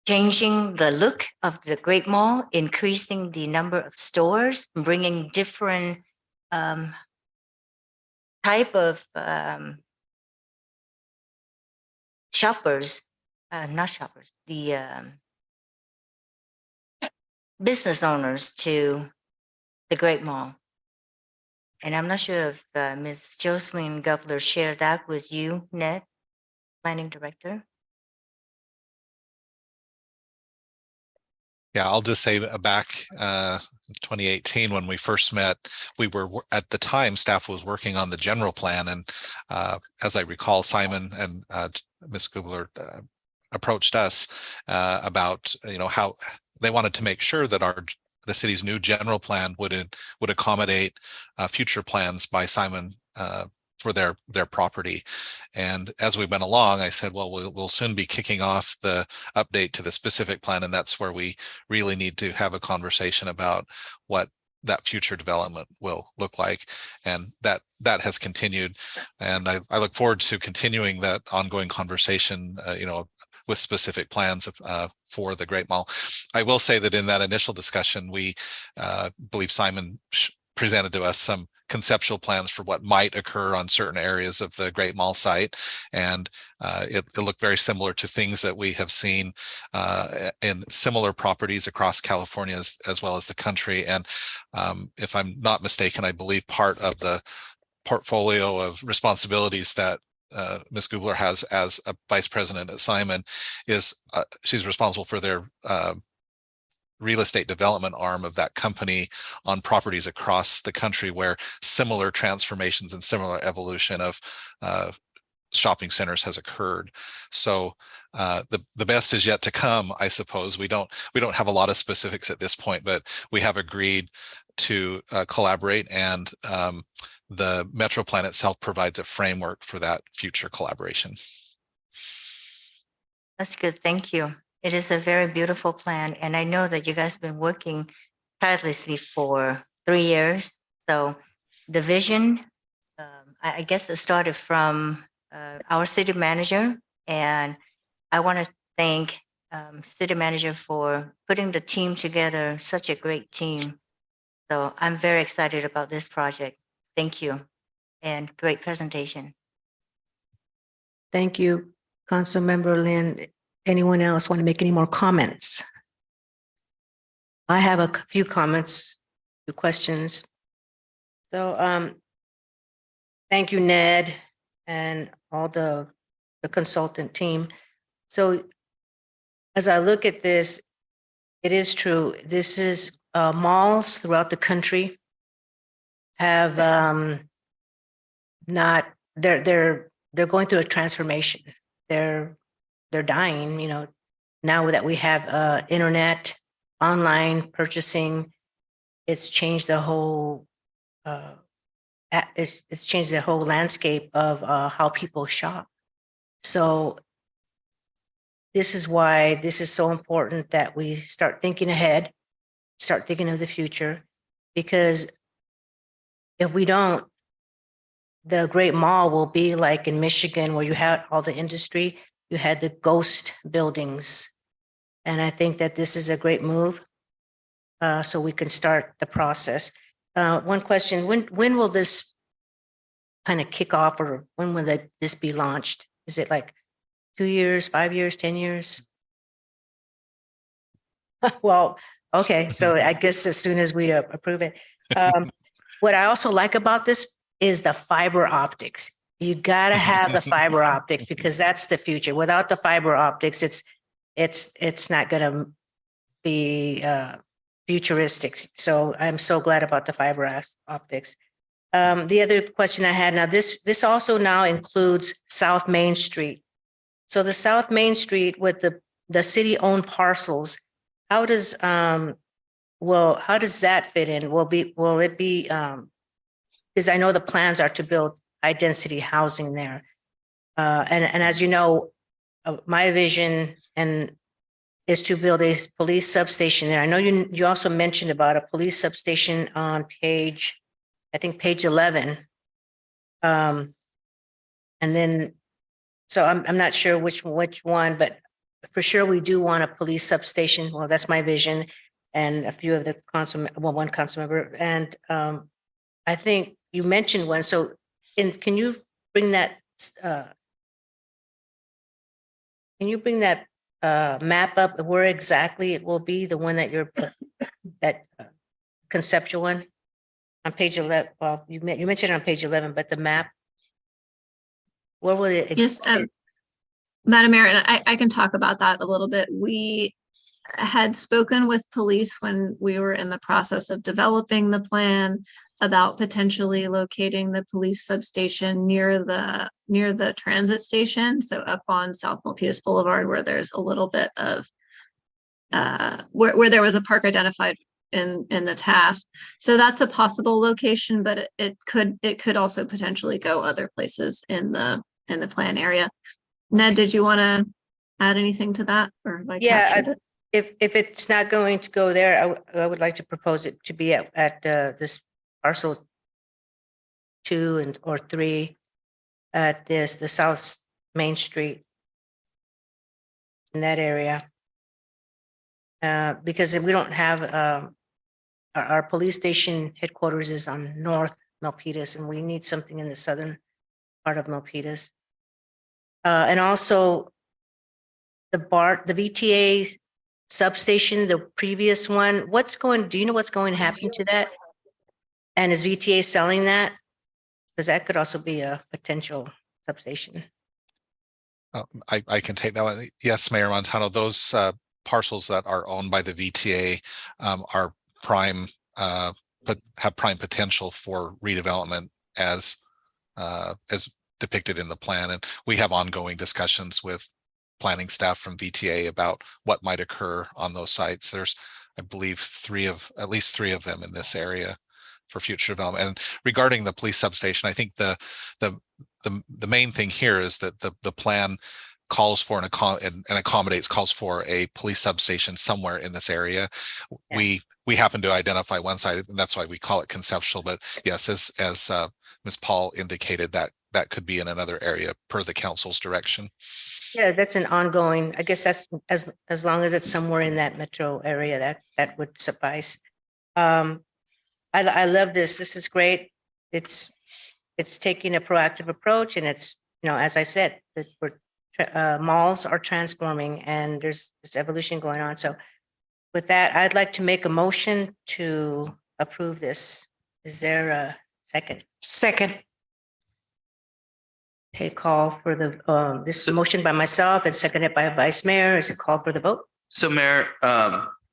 Speaker 4: changing the look of the Great Mall, increasing the number of stores, bringing different type of business owners to the Great Mall. And I'm not sure if Ms. Jocelyn Gubler shared that with you, Ned, Planning Director.
Speaker 13: Yeah, I'll just say back 2018 when we first met, we were at the time staff was working on the general plan, and as I recall, Simon and Ms. Gubler approached us about how they wanted to make sure that the city's new general plan would accommodate future plans by Simon for their property. And as we went along, I said, well, we'll soon be kicking off the update to the specific plan, and that's where we really need to have a conversation about what that future development will look like. And that has continued, and I look forward to continuing that ongoing conversation with specific plans for the Great Mall. I will say that in that initial discussion, we believe Simon presented to us some conceptual plans for what might occur on certain areas of the Great Mall site. And it looked very similar to things that we have seen in similar properties across California as well as the country. And if I'm not mistaken, I believe part of the portfolio of responsibilities that Ms. Gubler has as a vice president at Simon is she's responsible for their real estate development arm of that company on properties across the country where similar transformations and similar evolution of shopping centers has occurred. So the best is yet to come, I suppose. We don't have a lot of specifics at this point, but we have agreed to collaborate, and the Metro Plan itself provides a framework for that future collaboration.
Speaker 4: That's good. Thank you. It is a very beautiful plan. And I know that you guys have been working tirelessly for 3 years. So the vision, I guess it started from our city manager. And I want to thank city manager for putting the team together, such a great team. So I'm very excited about this project. Thank you. And great presentation.
Speaker 1: Thank you, Councilmember Lynn. Anyone else want to make any more comments? I have a few comments, few questions. So thank you, Ned, and all the consultant team. So as I look at this, it is true. This is malls throughout the country have not, they're going through a transformation. They're dying, you know, now that we have internet, online purchasing. It's changed the whole it's changed the whole landscape of how people shop. So this is why this is so important that we start thinking ahead, start thinking of the future, because if we don't, the Great Mall will be like in Michigan, where you had all the industry, you had the ghost buildings. And I think that this is a great move. So we can start the process. One question, when will this kind of kick off, or when will this be launched? Is it like 2 years, 5 years, 10 years? Well, okay, so I guess as soon as we approve it. What I also like about this is the fiber optics. You got to have the fiber optics, because that's the future. Without the fiber optics, it's not going to be futuristic. So I'm so glad about the fiber optics. The other question I had, now this also now includes South Main Street. So the South Main Street with the city-owned parcels, how does how does that fit in? Will it be because I know the plans are to build high density housing there. And as you know, my vision is to build a police substation there. I know you also mentioned about a police substation on page 11. And then, so I'm not sure which one, but for sure we do want a police substation. Well, that's my vision, and a few of the one council member. And I think you mentioned one. So can you bring that map up where exactly it will be, the one that you're that conceptual one on page 11? Well, you mentioned it on page 11, but the map, where will it?
Speaker 18: Yes, Madam Mayor, and I can talk about that a little bit. We had spoken with police when we were in the process of developing the plan about potentially locating the police substation near the transit station. So up on South Milpitas Boulevard, where there's a little bit of where there was a park identified in the task. So that's a possible location, but it could also potentially go other places in the plan area. Ned, did you want to add anything to that, or have I captured it?
Speaker 1: If it's not going to go there, I would like to propose it to be at this parcel 2 or 3 at the South Main Street, in that area, because if we don't have our police station headquarters is on North Milpitas, and we need something in the southern part of Milpitas. And also the VTA substation, the previous one, do you know what's going to happen to that? And is VTA selling that? Because that could also be a potential substation.
Speaker 13: I can take that one. Yes, Mayor Montano, those parcels that are owned by the VTA are prime, but have prime potential for redevelopment as depicted in the plan. And we have ongoing discussions with planning staff from VTA about what might occur on those sites. There's, I believe, at least three of them in this area for future development. And regarding the police substation, I think the main thing here is that the plan calls for and accommodates, calls for a police substation somewhere in this area. Yeah. We happen to identify one side, and that's why we call it conceptual. But yes, as Ms. Paul indicated, that could be in another area per the council's direction.
Speaker 1: Yeah, that's an ongoing, I guess that's as long as it's somewhere in that metro area, that would suffice. I love this. This is great. It's taking a proactive approach, and it's, as I said, malls are transforming and there's this evolution going on. So with that, I'd like to make a motion to approve this. Is there a second?
Speaker 2: Second.
Speaker 1: Okay, call for the, this motion by myself and seconded by Vice Mayor. Is it call for the vote?
Speaker 9: So Mayor,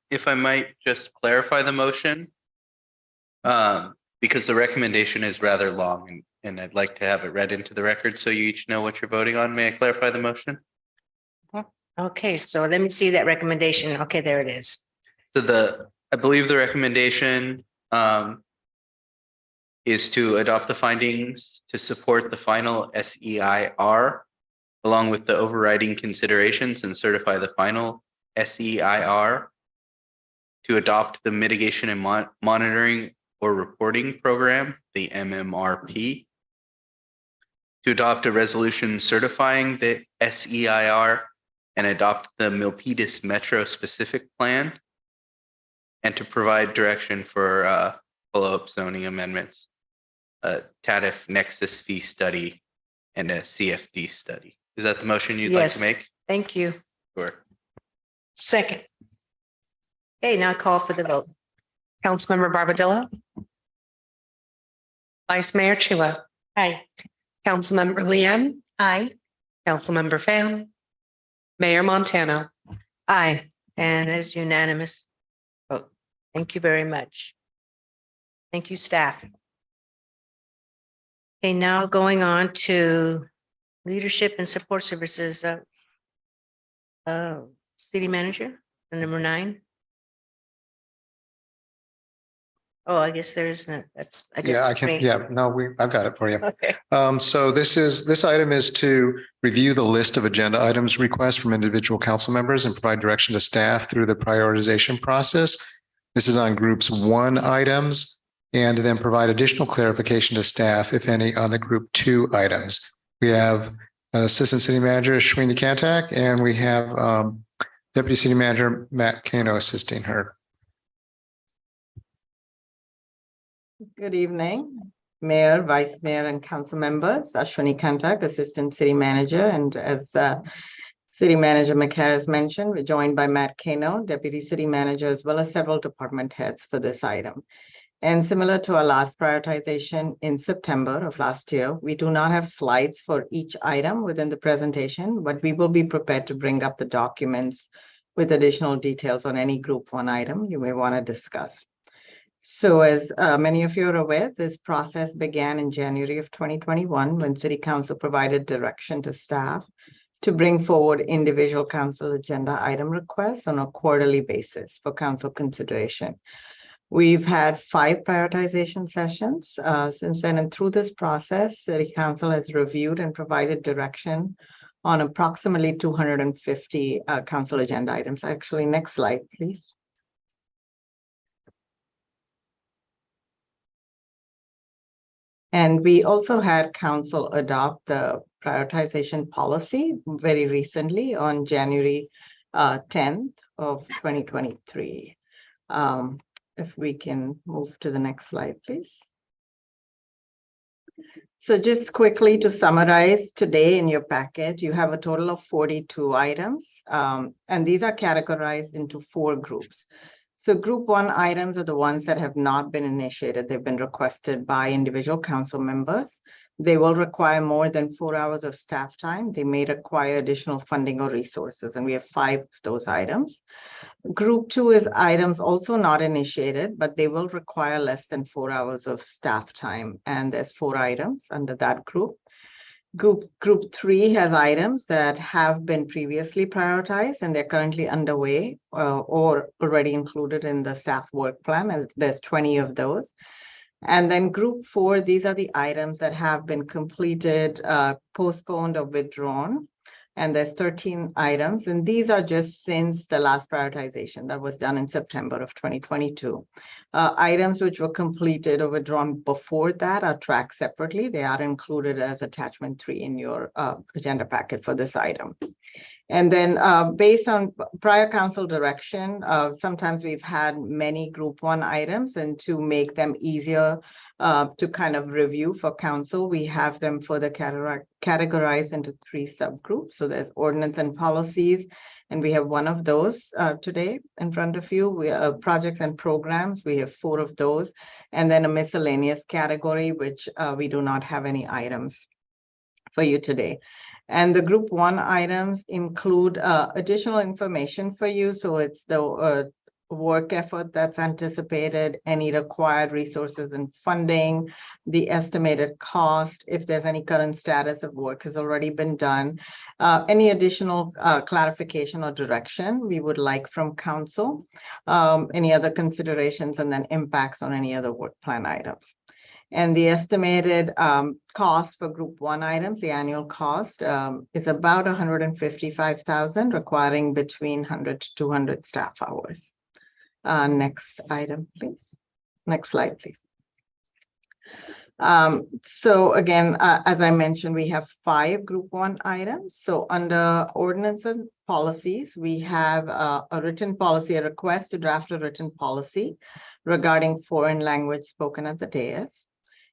Speaker 9: if I might just clarify the motion, because the recommendation is rather long and I'd like to have it read into the record so you each know what you're voting on. May I clarify the motion?
Speaker 1: Okay, so let me see that recommendation. Okay, there it is.
Speaker 9: So I believe the recommendation is to adopt the findings to support the final SEIR along with the overriding considerations and certify the final SEIR, to adopt the mitigation and monitoring or reporting program, the MMRP, to adopt a resolution certifying the SEIR and adopt the Milpitas Metro specific plan, and to provide direction for follow-up zoning amendments, a TADF nexus fee study, and a CFD study. Is that the motion you'd like to make?
Speaker 1: Thank you.
Speaker 9: Sure.
Speaker 2: Second.
Speaker 1: Okay, now call for the vote.
Speaker 2: Councilmember Barbadillo. Vice Mayor Chua.
Speaker 1: Aye.
Speaker 2: Councilmember Leanne.
Speaker 4: Aye.
Speaker 2: Councilmember Pham. Mayor Montano.
Speaker 1: Aye, and it's unanimous vote. Thank you very much. Thank you, staff. Okay, now going on to leadership and support services. City manager, number 9. Oh, I guess there isn't. That's, I guess.
Speaker 12: Yeah, I
Speaker 1: it's
Speaker 12: can.
Speaker 1: me.
Speaker 12: Yeah, no, I've got it for you.
Speaker 1: Okay.
Speaker 12: So this item is to review the list of agenda items requests from individual council members and provide direction to staff through the prioritization process. This is on groups 1 items, and then provide additional clarification to staff, if any, on the group 2 items. We have Assistant City Manager Shrini Kantak, and we have Deputy City Manager Matt Kano assisting her.
Speaker 21: Good evening, Mayor, Vice Mayor, and Council members. Ashwini Kantak, Assistant City Manager, and as City Manager McCarr has mentioned, we're joined by Matt Kano, Deputy City Manager, as well as several department heads for this item. And similar to our last prioritization in September of last year, we do not have slides for each item within the presentation, but we will be prepared to bring up the documents with additional details on any group 1 item you may want to discuss. So as many of you are aware, this process began in January of 2021 when City Council provided direction to staff to bring forward individual council agenda item requests on a quarterly basis for council consideration. We've had 5 prioritization sessions since then, and through this process, City Council has reviewed and provided direction on approximately 250 council agenda items. Actually, next slide, please. And we also had council adopt the prioritization policy very recently on January 10th of 2023. If we can move to the next slide, please. So just quickly to summarize, today in your packet, you have a total of 42 items, and these are categorized into 4 groups. So group 1 items are the ones that have not been initiated. They've been requested by individual council members. They will require more than 4 hours of staff time. They may require additional funding or resources, and we have 5 of those items. Group 2 is items also not initiated, but they will require less than 4 hours of staff time, and there's 4 items under that group. Group 3 has items that have been previously prioritized and they're currently underway or already included in the staff work plan, and there's 20 of those. And then group 4, these are the items that have been completed, postponed or withdrawn. And there's 13 items, and these are just since the last prioritization that was done in September of 2022. Items which were completed or withdrawn before that are tracked separately. They are included as attachment 3 in your agenda packet for this item. And then based on prior council direction, sometimes we've had many group 1 items, and to make them easier to kind of review for council, we have them further categorized into 3 subgroups. So there's ordinance and policies, and we have 1 of those today in front of you. We have projects and programs. We have 4 of those, and then a miscellaneous category, which we do not have any items for you today. And the group 1 items include additional information for you. So it's the work effort that's anticipated, any required resources and funding, the estimated cost, if there's any current status of work has already been done, any additional clarification or direction we would like from council, any other considerations, and then impacts on any other work plan items. And the estimated cost for group 1 items, the annual cost is about $155,000, requiring between 100 to 200 staff hours. Next item, please. Next slide, please. So again, as I mentioned, we have 5 group 1 items. So under ordinances and policies, we have a written policy, a request to draft a written policy regarding foreign language spoken at the dais.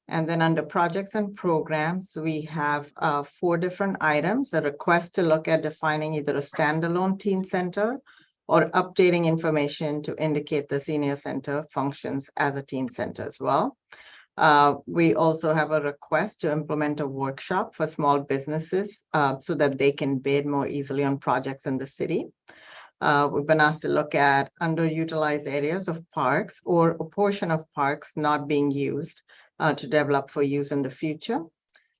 Speaker 21: And then under projects and programs, we have 4 different items, a request to look at defining either a standalone teen center or updating information to indicate the senior center functions as a teen center as well. We also have a request to implement a workshop for small businesses so that they can bid more easily on projects in the city. We've been asked to look at underutilized areas of parks or a portion of parks not being used to develop for use in the future.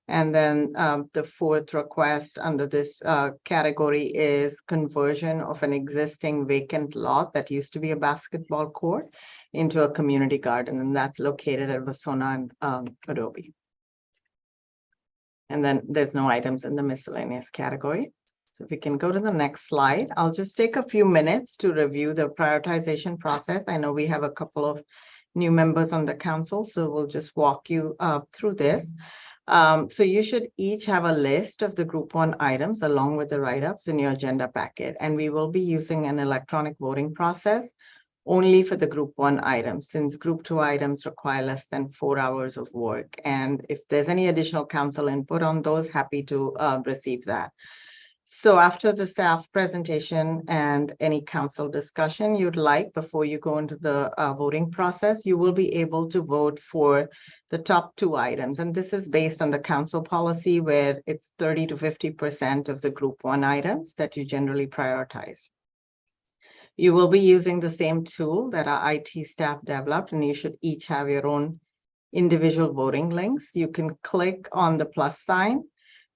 Speaker 21: And then the 4th request under this category is conversion of an existing vacant lot that used to be a basketball court into a community garden, and that's located at Vasona and Adobe. And then there's no items in the miscellaneous category. So if we can go to the next slide, I'll just take a few minutes to review the prioritization process. I know we have a couple of new members on the council, so we'll just walk you through this. So you should each have a list of the group 1 items along with the write-ups in your agenda packet. And we will be using an electronic voting process only for the group 1 items, since group 2 items require less than 4 hours of work. And if there's any additional council input on those, happy to receive that. So after the staff presentation and any council discussion you'd like before you go into the voting process, you will be able to vote for the top 2 items. And this is based on the council policy where it's 30 to 50% of the group 1 items that you generally prioritize. You will be using the same tool that our IT staff developed, and you should each have your own individual voting links. You can click on the plus sign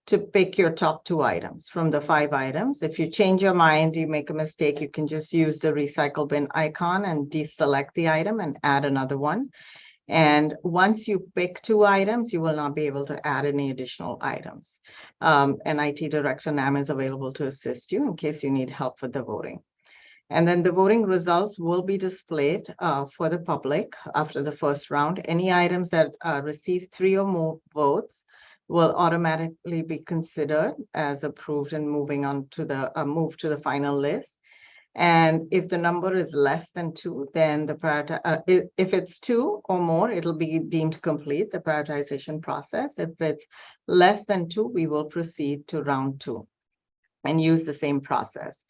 Speaker 21: to pick your top 2 items from the 5 items. If you change your mind, you make a mistake, you can just use the recycle bin icon and deselect the item and add another one. And once you pick 2 items, you will not be able to add any additional items. An IT director, Nam, is available to assist you in case you need help with the voting. And then the voting results will be displayed for the public after the first round. Any items that receive 3 or more votes will automatically be considered as approved and moving on to the move to the final list. And if the number is less than 2, then if it's 2 or more, it'll be deemed complete, the prioritization process. If it's less than 2, we will proceed to round 2 and use the same process.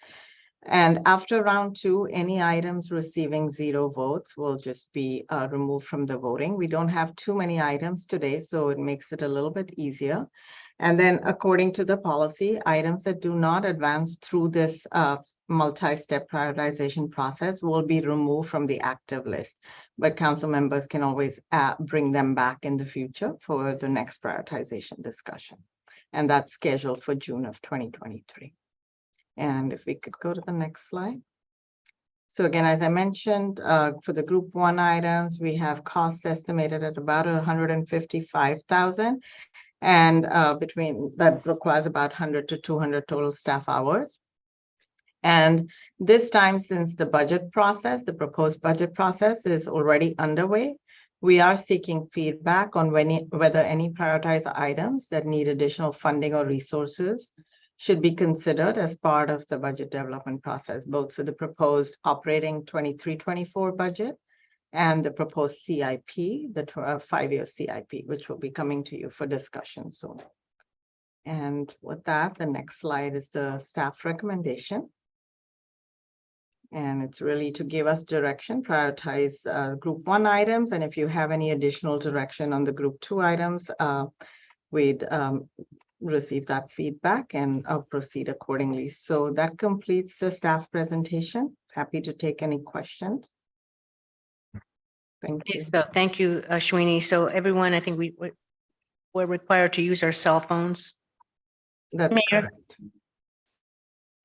Speaker 21: And after round 2, any items receiving 0 votes will just be removed from the voting. We don't have too many items today, so it makes it a little bit easier. And then according to the policy, items that do not advance through this multi-step prioritization process will be removed from the active list. But council members can always bring them back in the future for the next prioritization discussion. And that's scheduled for June of 2023. And if we could go to the next slide. So again, as I mentioned, for the group 1 items, we have costs estimated at about 155,000. And between that requires about 100 to 200 total staff hours. And this time, since the budget process, the proposed budget process is already underway, we are seeking feedback on whether any prioritized items that need additional funding or resources should be considered as part of the budget development process, both for the proposed operating 23-24 budget and the proposed CIP, the 5-year CIP, which will be coming to you for discussion soon. And with that, the next slide is the staff recommendation. And it's really to give us direction, prioritize group 1 items. And if you have any additional direction on the group 2 items, we'd receive that feedback and proceed accordingly. So that completes the staff presentation. Happy to take any questions. Thank you.
Speaker 1: So thank you, Ashwini. So everyone, I think we're required to use our cell phones.
Speaker 21: That's
Speaker 11: Mayor,
Speaker 21: correct.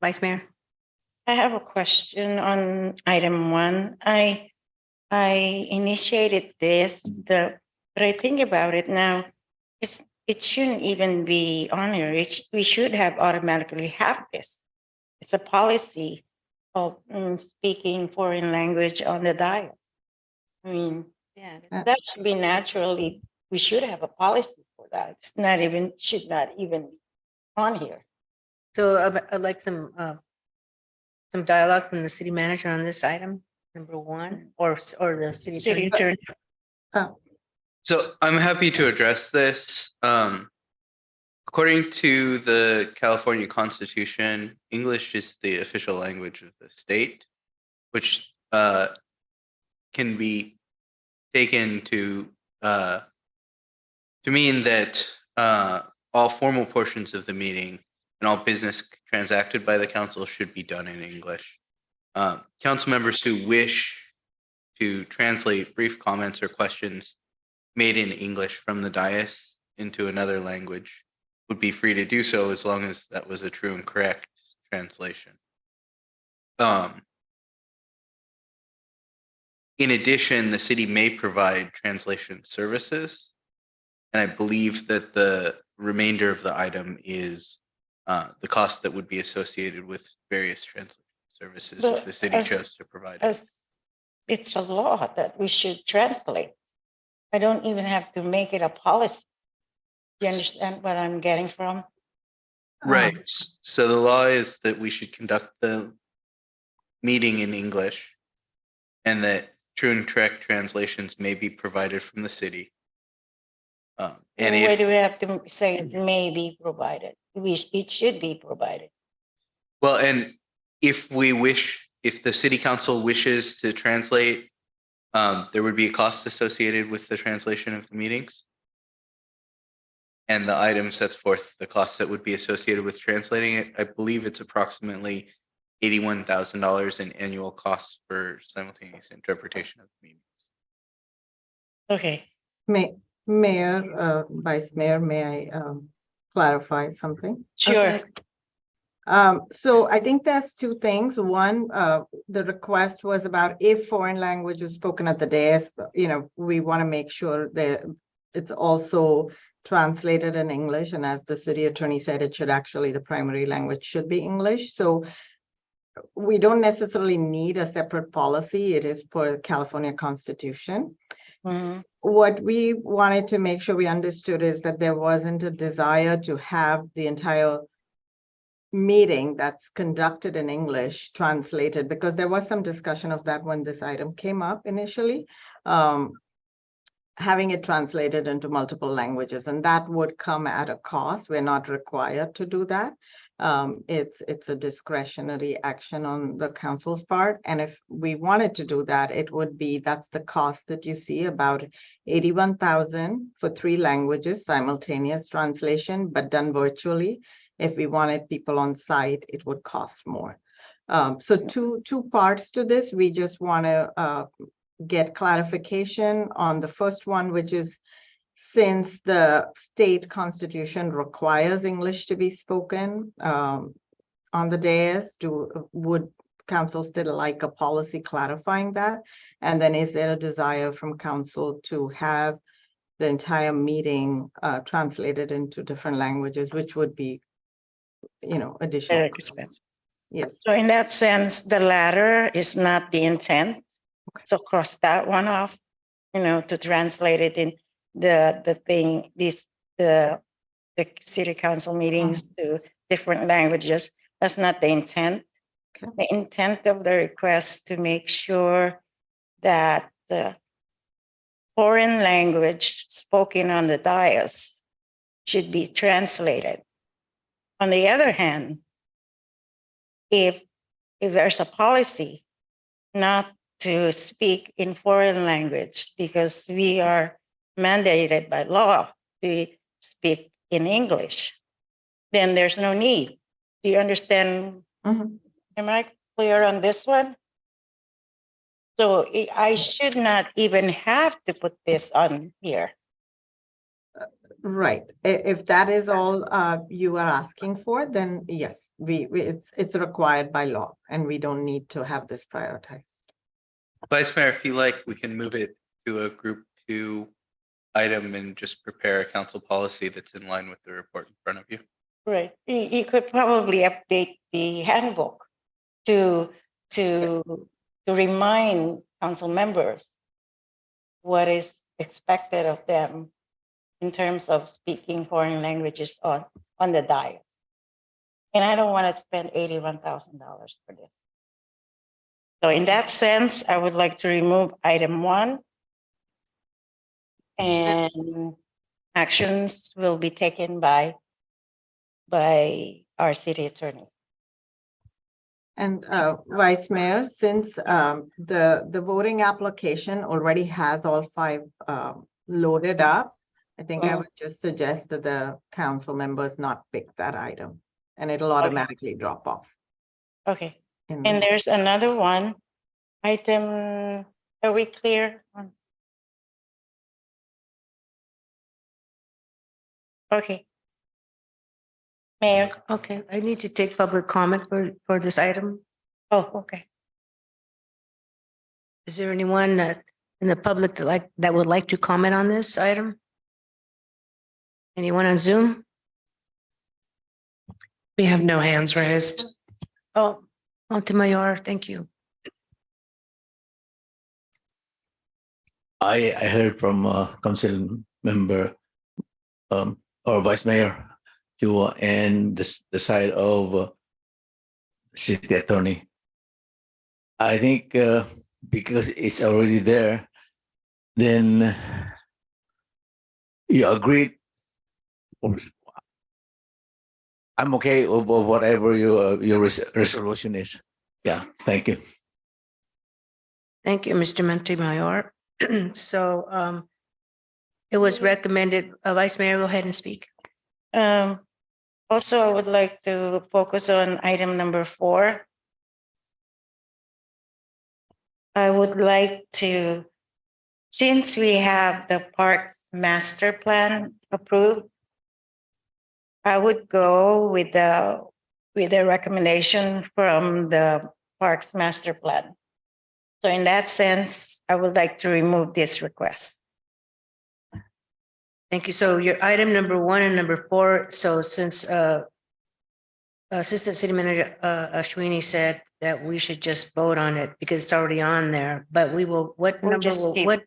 Speaker 1: Vice Mayor?
Speaker 11: I have a question on item 1. I initiated this, but I think about it now, it shouldn't even be on here. We should have automatically have this. It's a policy of speaking foreign language on the diet. I mean, yeah, that should be naturally, we should have a policy for that. It's not even, should not even be on here.
Speaker 1: So I'd like some dialogue from the city manager on this item, number 1, or the city attorney.
Speaker 9: So I'm happy to address this. According to the California Constitution, English is the official language of the state, which can be taken to mean that all formal portions of the meeting and all business transacted by the council should be done in English. Council members who wish to translate brief comments or questions made in English from the dais into another language would be free to do so as long as that was a true and correct translation. In addition, the city may provide translation services, and I believe that the remainder of the item is the cost that would be associated with various translation services if the city chose to provide it.
Speaker 11: It's a law that we should translate. I don't even have to make it a policy. Do you understand what I'm getting from?
Speaker 9: Right. So the law is that we should conduct the meeting in English and that true and correct translations may be provided from the city.
Speaker 11: And why do we have to say it may be provided? It should be provided.
Speaker 9: Well, and if the city council wishes to translate, there would be a cost associated with the translation of the meetings. And the item sets forth the costs that would be associated with translating it. I believe it's approximately $81,000 in annual costs for simultaneous interpretation of the meetings.
Speaker 11: Okay.
Speaker 21: Mayor, Vice Mayor, may I clarify something?
Speaker 11: Sure.
Speaker 21: So I think there's 2 things. One, the request was about if foreign language is spoken at the dais, we want to make sure that it's also translated in English. And as the city attorney said, it should actually, the primary language should be English. So we don't necessarily need a separate policy. It is per California Constitution.
Speaker 11: Mm-hmm.
Speaker 21: What we wanted to make sure we understood is that there wasn't a desire to have the entire meeting that's conducted in English translated, because there was some discussion of that when this item came up initially. Having it translated into multiple languages, and that would come at a cost. We're not required to do that. It's a discretionary action on the council's part. And if we wanted to do that, it would be, that's the cost that you see, about 81,000 for 3 languages, simultaneous translation, but done virtually. If we wanted people on site, it would cost more. So two parts to this. We just want to get clarification on the first one, which is, since the state constitution requires English to be spoken on the dais, would council still like a policy clarifying that? And then is there a desire from council to have the entire meeting translated into different languages, which would be, additional
Speaker 11: Very expensive.
Speaker 21: Yes.
Speaker 11: So in that sense, the latter is not the intent. So cross that one off, to translate it in the city council meetings to different languages. That's not the intent.
Speaker 21: Okay.
Speaker 11: The intent of the request to make sure that the foreign language spoken on the dais should be translated. On the other hand, if there's a policy not to speak in foreign language because we are mandated by law to speak in English, then there's no need. Do you understand?
Speaker 21: Mm-hmm.
Speaker 11: Am I clear on this one? So I should not even have to put this on here.
Speaker 21: Right. If that is all you are asking for, then yes, it's required by law, and we don't need to have this prioritized.
Speaker 9: Vice Mayor, if you like, we can move it to a group 2 item and just prepare a council policy that's in line with the report in front of you.
Speaker 11: Right. You could probably update the handbook to remind council members what is expected of them in terms of speaking foreign languages on the dais. And I don't want to spend $81,000 for this. So in that sense, I would like to remove item 1, and actions will be taken by our city attorney.
Speaker 21: And Vice Mayor, since the voting application already has all 5 loaded up, I think I would just suggest that the council members not pick that item, and it'll automatically drop off.
Speaker 11: Okay. And there's another one, item, are we clear? Okay. Mayor.
Speaker 1: Okay, I need to take public comment for this item.
Speaker 11: Oh, okay.
Speaker 1: Is there anyone in the public that would like to comment on this item? Anyone on Zoom?
Speaker 2: We have no hands raised.
Speaker 1: Oh, Montemayor, thank you.
Speaker 7: I heard from council member or Vice Mayor Chua and the side of city attorney. I think because it's already there, then you agree. I'm okay with whatever your resolution is. Yeah, thank you.
Speaker 1: Thank you, Mr. Montemayor. So it was recommended, Vice Mayor, go ahead and speak.
Speaker 11: Also, I would like to focus on item number 4. I would like to, since we have the Parks Master Plan approved, I would go with the recommendation from the Parks Master Plan. So in that sense, I would like to remove this request.
Speaker 1: Thank you. So your item number 1 and number 4. So since Assistant City Manager Ashwini said that we should just vote on it because it's already on there, but we will. What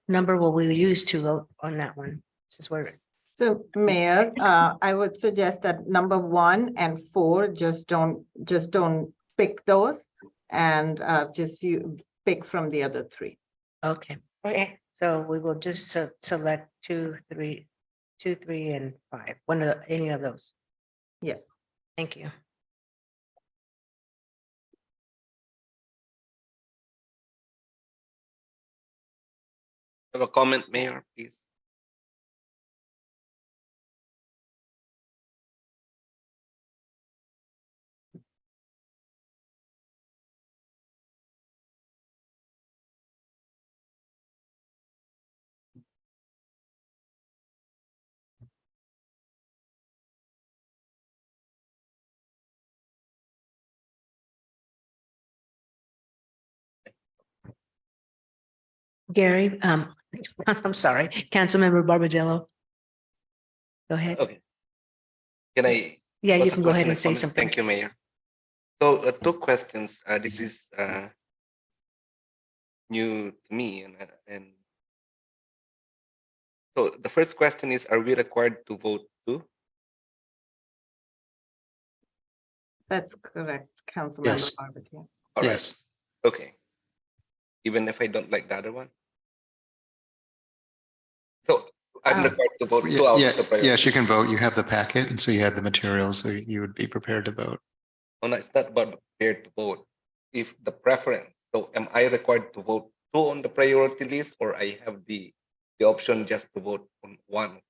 Speaker 1: number will we use to vote on that one? Since we're
Speaker 21: So Mayor, I would suggest that number 1 and 4, just don't pick those, and just you pick from the other 3.
Speaker 1: Okay. Okay. So we will just select 2, 3, 2, 3, and 5. Any of those.
Speaker 21: Yes.
Speaker 1: Thank you.
Speaker 10: Have a comment, Mayor, please.
Speaker 1: Gary, I'm sorry, Councilmember Barbadillo. Go ahead.
Speaker 10: Okay. Can I?
Speaker 1: Yeah, you
Speaker 10: pose a
Speaker 1: can go ahead
Speaker 10: question
Speaker 1: and say
Speaker 10: comment?
Speaker 1: something.
Speaker 10: Thank you, Mayor. So 2 questions. This is new to me, and so the first question is: are we required to vote too?
Speaker 21: That's correct, Councilmember
Speaker 12: Yes.
Speaker 21: Barbadillo.
Speaker 10: All right.
Speaker 12: Yes.
Speaker 10: Okay. Even if I don't like the other one. So I'm required to vote 2 out of the priority.
Speaker 12: Yes, you can vote. You have the packet, and so you had the materials, so you would be prepared to vote.
Speaker 10: Oh, no, it's not about prepared to vote. If the preference, so am I required to vote 2 on the priority list, or I have the option just to vote on 1?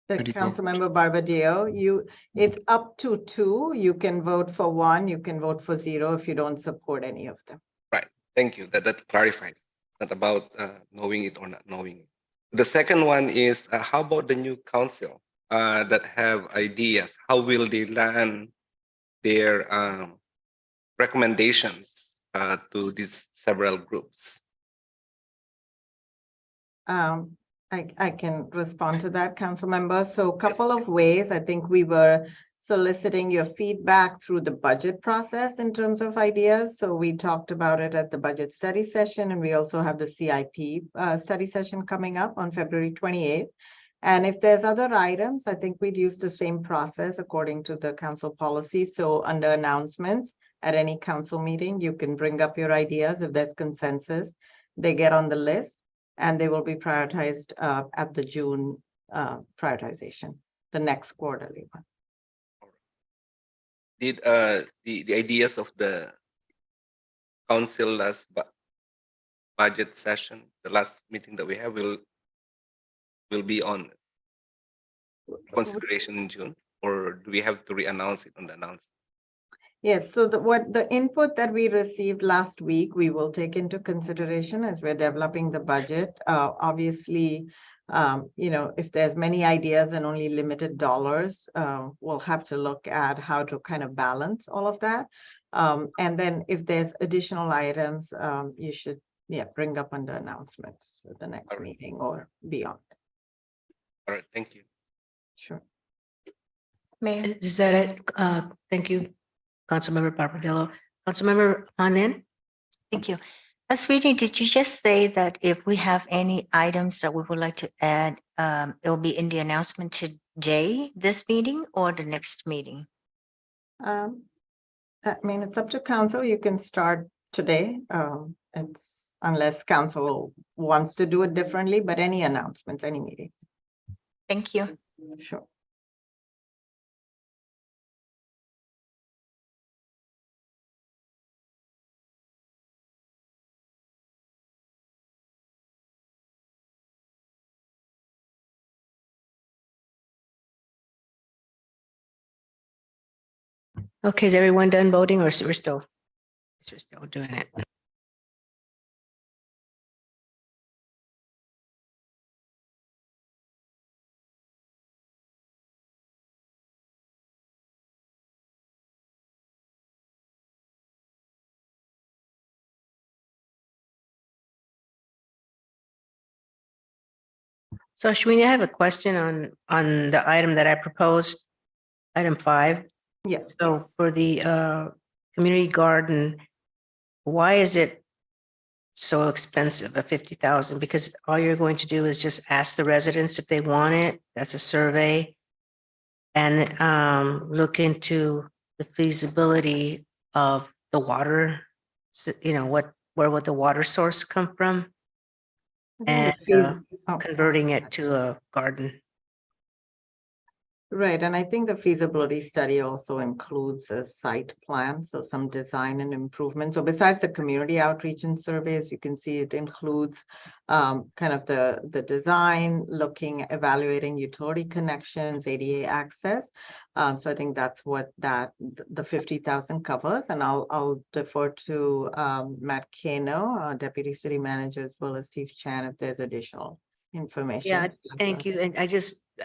Speaker 21: The Councilmember Barbadillo, it's up to 2. You can vote for 1, you can vote for 0 if you don't support any of them.
Speaker 10: Right. Thank you. That clarifies. Not about knowing it or not knowing it. The second one is how about the new council that have ideas? How will they land their recommendations to these several groups?
Speaker 21: I can respond to that, council member. So a couple of ways. I think we were soliciting your feedback through the budget process in terms of ideas. So we talked about it at the budget study session, and we also have the CIP study session coming up on February 28th. And if there's other items, I think we'd use the same process according to the council policy. So under announcements at any council meeting, you can bring up your ideas. If there's consensus, they get on the list, and they will be prioritized at the June prioritization, the next quarterly one.
Speaker 10: Did the ideas of the council last budget session, the last meeting that we have, will be on consideration in June, or do we have to re-announce it on the announcement?
Speaker 21: Yes, so the input that we received last week, we will take into consideration as we're developing the budget. Obviously, if there's many ideas and only limited dollars, we'll have to look at how to kind of balance all of that. And then if there's additional items, you should bring up under announcements at the next meeting or beyond.
Speaker 10: All right, thank you.
Speaker 21: Sure.
Speaker 1: Mayor, is that it? Thank you, Councilmember Barbadillo. Councilmember Hanan?
Speaker 4: Thank you. Sweetie, did you just say that if we have any items that we would like to add, it will be in the announcement today, this meeting, or the next meeting?
Speaker 21: I mean, it's up to council. You can start today. It's unless council wants to do it differently, but any announcements, any meeting.
Speaker 4: Thank you.
Speaker 21: Sure.
Speaker 1: Okay, is everyone done voting, or we're still doing it? So Ashwini, I have a question on the item that I proposed, item 5.
Speaker 21: Yes.
Speaker 1: So for the community garden, why is it so expensive at 50,000 because all you're going to do is just ask the residents if they want it. That's a survey. And look into the feasibility of the water, where would the water source come from? And converting it to a garden.
Speaker 21: Right, and I think the feasibility study also includes a site plan, so some design and improvement. So besides the community outreach and surveys, you can see it includes kind of the design, evaluating utility connections, ADA access. So I think that's what the 50,000 covers, and I'll defer to Matt Kano, our Deputy City Manager, as well as Steve Chan, if there's additional information.
Speaker 1: Yeah, thank you. And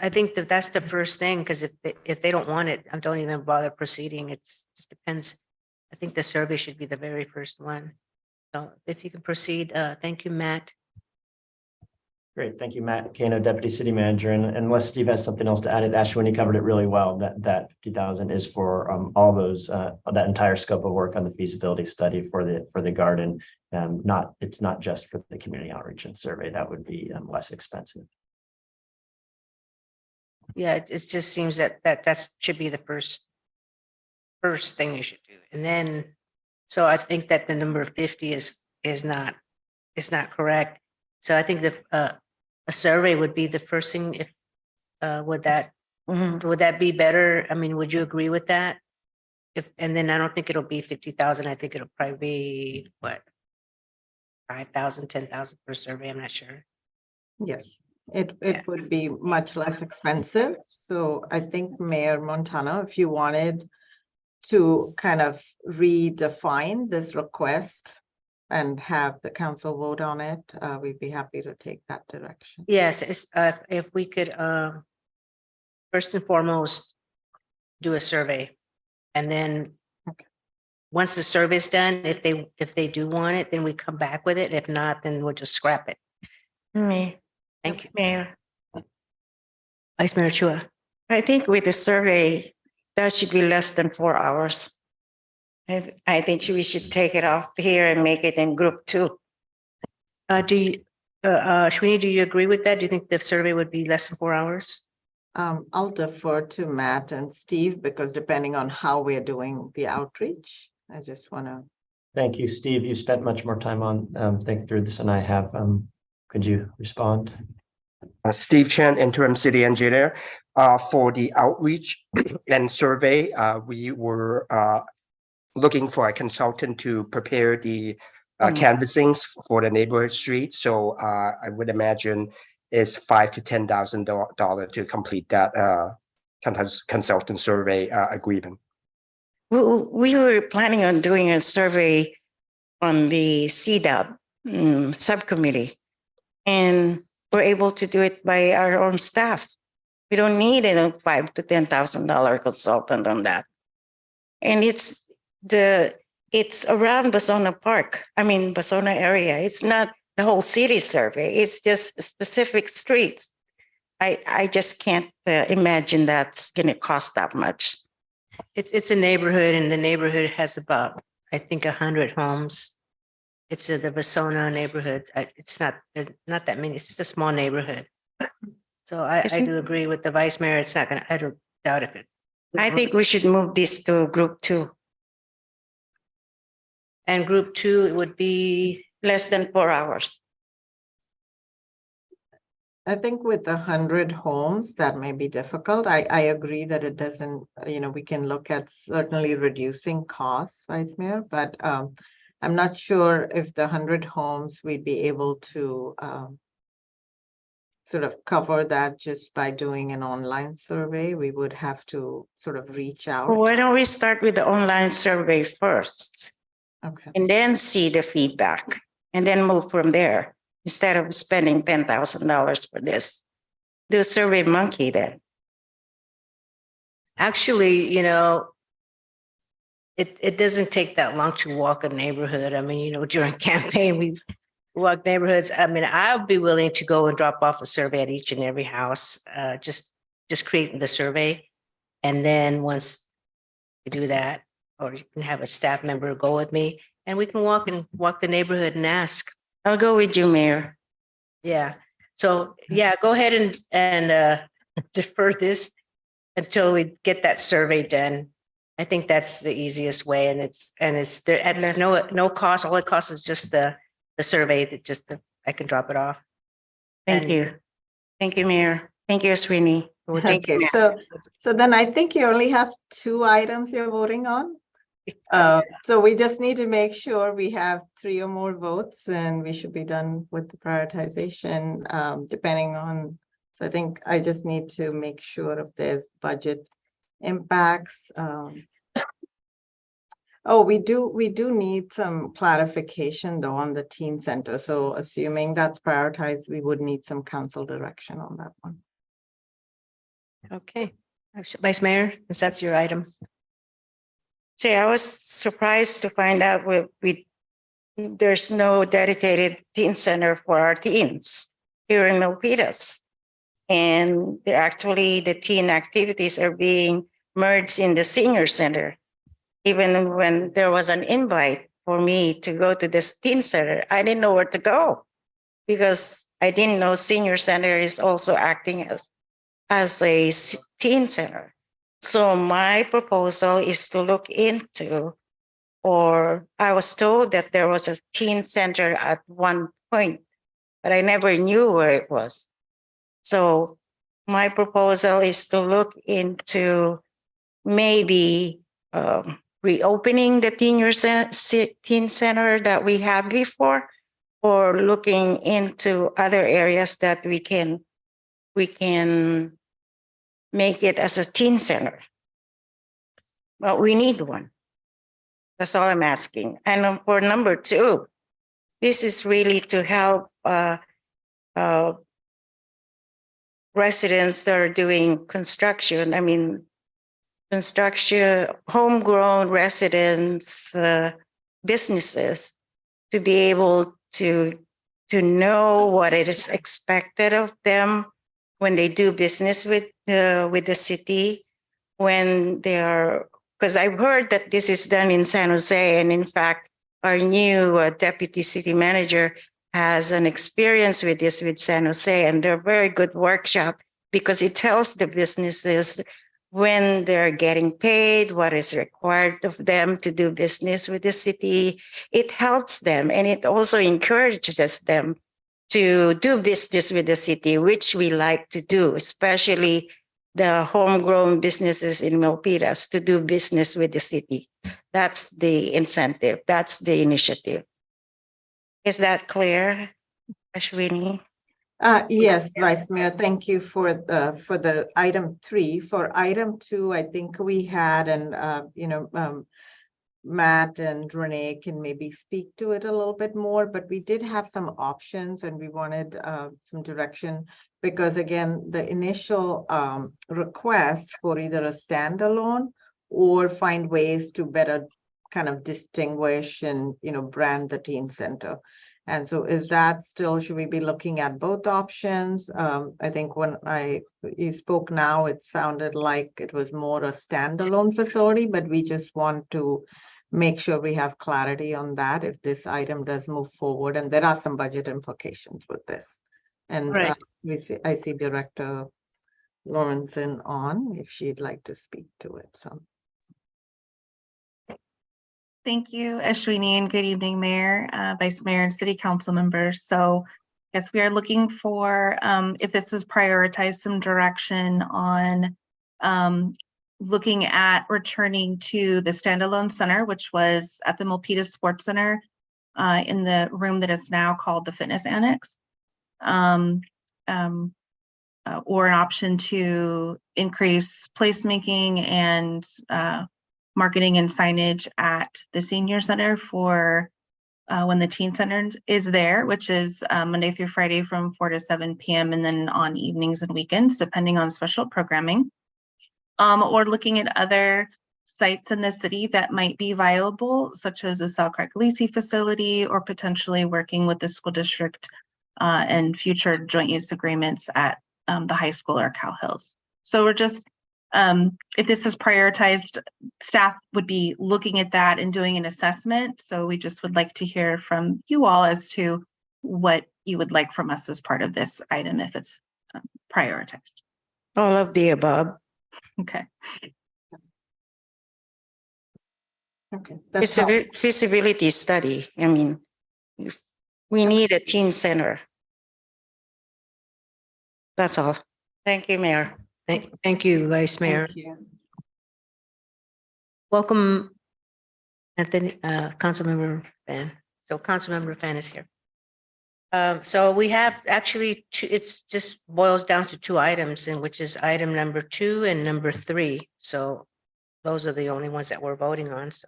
Speaker 1: I think that's the first thing, because if they don't want it, I don't even bother proceeding. It just depends. I think the survey should be the very first one. So if you can proceed, thank you, Matt.
Speaker 3: Great, thank you, Matt Kano, Deputy City Manager. And unless Steve has something else to add, Ashwini covered it really well. That 50,000 is for all those that entire scope of work on the feasibility study for the garden. It's not just for the community outreach and survey. That would be less expensive.
Speaker 1: Yeah, it just seems that should be the first thing you should do, and then so I think that the number of 50 is not correct. So I think that a survey would be the first thing. If would that be better? I mean, would you agree with that? And then I don't think it'll be 50,000. I think it'll probably be what, 5,000, 10,000 per survey. I'm not sure.
Speaker 21: Yes, it would be much less expensive. So I think Mayor Montano, if you wanted to kind of redefine this request and have the council vote on it, we'd be happy to take that direction.
Speaker 1: Yes, if we could first and foremost do a survey, and then once the survey is done, if they do want it, then we come back with it. If not, then we'll just scrap it. Thank you,
Speaker 11: Mayor.
Speaker 1: Vice Mayor Chua.
Speaker 11: I think with the survey, that should be less than 4 hours. I think we should take it off here and make it in group 2.
Speaker 1: Shwini, do you agree with that? Do you think the survey would be less than 4 hours?
Speaker 21: I'll defer to Matt and Steve, because depending on how we're doing the outreach, I just want to.
Speaker 3: Thank you, Steve. You spent much more time on thinking through this than I have. Could you respond?
Speaker 22: Steve Chen, interim city engineer. For the outreach and survey, we were looking for a consultant to prepare the canvassings for the neighborhood streets. So I would imagine it's $5,000 to $10,000 to complete that consultant survey agreement.
Speaker 11: We were planning on doing a survey on the CDAP subcommittee, and we're able to do it by our own staff. We don't need a $5,000 to $10,000 consultant on that. And it's around Basona area. It's not the whole city survey. It's just specific streets. I just can't imagine that's going to cost that much.
Speaker 1: It's a neighborhood, and the neighborhood has about, I think, 100 homes. It's the Basona neighborhood. It's not that many. It's just a small neighborhood. So I do agree with the vice mayor. It's not going to. I don't doubt it.
Speaker 11: I think we should move this to group 2.
Speaker 1: And group 2, it would be
Speaker 11: less than 4 hours.
Speaker 21: I think with 100 homes, that may be difficult. I agree that it doesn't, we can look at certainly reducing costs, Vice Mayor, but I'm not sure if the 100 homes we'd be able to sort of cover that just by doing an online survey. We would have to sort of reach out.
Speaker 11: Well, why don't we start with the online survey first?
Speaker 21: Okay.
Speaker 11: And then see the feedback, and then move from there. Instead of spending $10,000 for this, do Survey Monkey then.
Speaker 1: Actually, it doesn't take that long to walk a neighborhood. I mean, during campaign, we walk neighborhoods. I mean, I'll be willing to go and drop off a survey at each and every house, just creating the survey. And then once we do that, or you can have a staff member go with me, and we can walk the neighborhood and ask,
Speaker 11: I'll go with you, Mayor.
Speaker 1: Yeah. So yeah, go ahead and defer this until we get that survey done. I think that's the easiest way, and it's there. It's no cost. All it costs is just the survey that I can drop it off.
Speaker 11: Thank you. Thank you, Mayor. Thank you, Sweeney. Thank you,
Speaker 21: Okay,
Speaker 11: Mayor.
Speaker 21: so then I think you only have 2 items you're voting on. So we just need to make sure we have 3 or more votes, and we should be done with the prioritization, depending on. So I think I just need to make sure if there's budget impacts. Oh, we do need some clarification though on the teen center. So assuming that's prioritized, we would need some council direction on that one.
Speaker 1: Okay, Vice Mayor, if that's your item.
Speaker 11: See, I was surprised to find out there's no dedicated teen center for our teens here in Milpitas. And the teen activities are being merged in the senior center. Even when there was an invite for me to go to this teen center, I didn't know where to go because I didn't know senior center is also acting as a teen center. So my proposal is to look into, or I was told that there was a teen center at one point, but I never knew where it was. So my proposal is to look into maybe reopening the teen center that we had before, or looking into other areas that we can make it as a teen center. But we need one. That's all I'm asking. And for number 2, this is really to help residents that are doing construction. I mean, construction, homegrown residents, businesses, to be able to know what it is expected of them when they do business with the city, when they are, because I've heard that this is done in San Jose, and in fact, our new deputy city manager has an experience with this with San Jose, and they're very good workshop because it tells the businesses when they're getting paid, what is required of them to do business with the city. It helps them, and it also encourages them to do business with the city, which we like to do, especially the homegrown businesses in Milpitas, to do business with the city. That's the incentive. That's the initiative. Is that clear, Ashwini?
Speaker 21: Yes, Vice Mayor, thank you for the item 3. For item 2, I think we had, and Matt and Renee can maybe speak to it a little bit more, but we did have some options and we wanted some direction, because again, the initial request for either a standalone or find ways to better kind of distinguish and brand the teen center. And so is that still, should we be looking at both options? I think when you spoke now, it sounded like it was more a standalone facility, but we just want to make sure we have clarity on that if this item does move forward. And there are some budget implications with this. And
Speaker 11: Right.
Speaker 21: I see Director Lawrenson on if she'd like to speak to it. So.
Speaker 20: Thank you, Ashwini, and good evening, Mayor, Vice Mayor, and City Council members. So, yes, we are looking for, if this is prioritized, some direction on looking at returning to the standalone center, which was at the Milpitas Sports Center in the room that is now called the Fitness Annex, or an option to increase placemaking and marketing and signage at the senior center for when the teen center is there, which is Monday through Friday from 4 to 7 p.m. and then on evenings and weekends, depending on special programming. Or looking at other sites in the city that might be viable, such as a Sal Craig Lisi facility, or potentially working with the school district and future joint use agreements at the high school or Cow Hills. So we're just, if this is prioritized, staff would be looking at that and doing an assessment. So we just would like to hear from you all as to what you would like from us as part of this item if it's prioritized.
Speaker 11: All of the above.
Speaker 20: Okay.
Speaker 21: Okay. That's all.
Speaker 11: Feasibility study. I mean, we need a teen center. That's all. Thank you, Mayor.
Speaker 1: Thank you, Vice Mayor.
Speaker 21: Thank you.
Speaker 1: Welcome, Anthony, Councilmember Fan. So Councilmember Fan is here. So we have actually two, it's just boils down to two items, and which is item number 2 and number 3. So those are the only ones that we're voting on, so,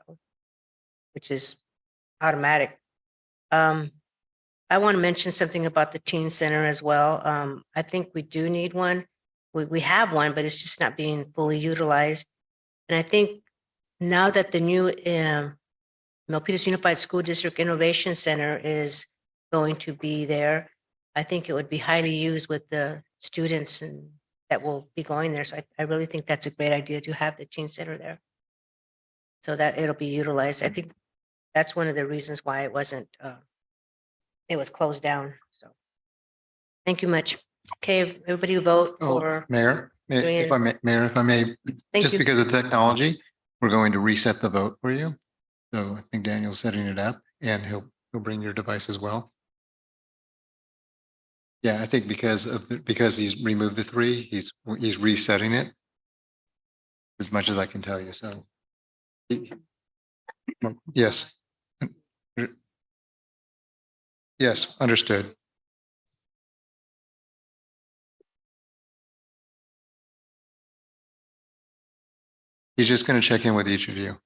Speaker 1: which is automatic. I want to mention something about the teen center as well. I think we do need one. We have one, but it's just not being fully utilized. And I think now that the new Milpitas Unified School District Innovation Center is going to be there, I think it would be highly used with the students and that will be going there. So I really think that's a great idea to have the teen center there, so that it'll be utilized. I think that's one of the reasons why it wasn't, it was closed down. So thank you much. Okay, everybody vote for.
Speaker 12: Mayor, if I may,
Speaker 1: Thank
Speaker 12: just
Speaker 1: you.
Speaker 12: because of technology, we're going to reset the vote for you. So I think Daniel's setting it up and he'll bring your device as well. Yeah, I think because he's removed the 3, he's resetting it as much as I can tell you. So yes. Yes, understood. He's just going to check in with each of you.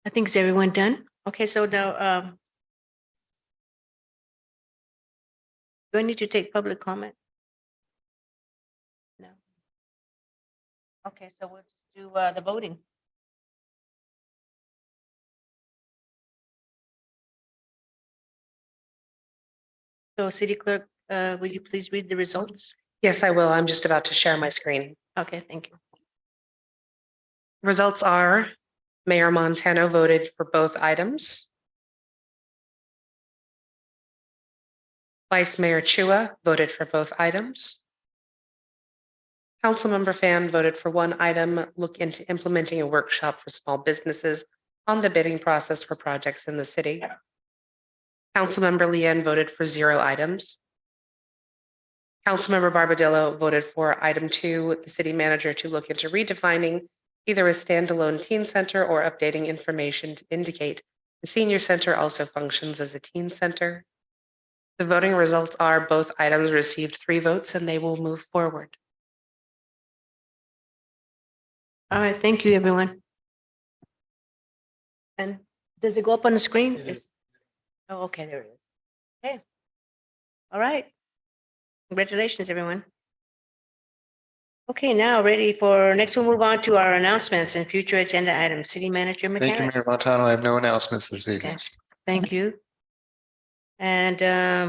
Speaker 1: I think, is everyone done? Okay, so now, do I need to take public comment? No. Okay, so we'll just do the voting. So City Clerk, will you please read the results?
Speaker 2: Yes, I will. I'm just about to share my screen.
Speaker 1: Okay, thank you.
Speaker 2: Results are Mayor Montano voted for both items. Vice Mayor Chua voted for both items. Councilmember Fan voted for one item, look into implementing a workshop for small businesses on the bidding process for projects in the city. Councilmember Lien voted for 0 items. Councilmember Barbadillo voted for item 2, the city manager to look into redefining either a standalone teen center or updating information to indicate the senior center also functions as a teen center. The voting results are both items received 3 votes and they will move forward.
Speaker 1: All right, thank you, everyone. And does it go up on the screen? Oh, okay, there it is. Okay. All right. Congratulations, everyone. Okay, now ready for, next we'll move on to our announcements and future agenda items. City Manager
Speaker 12: Thank you, Mayor
Speaker 1: McCarris.
Speaker 12: Montano. I have no announcements this evening.
Speaker 1: Okay, thank you. And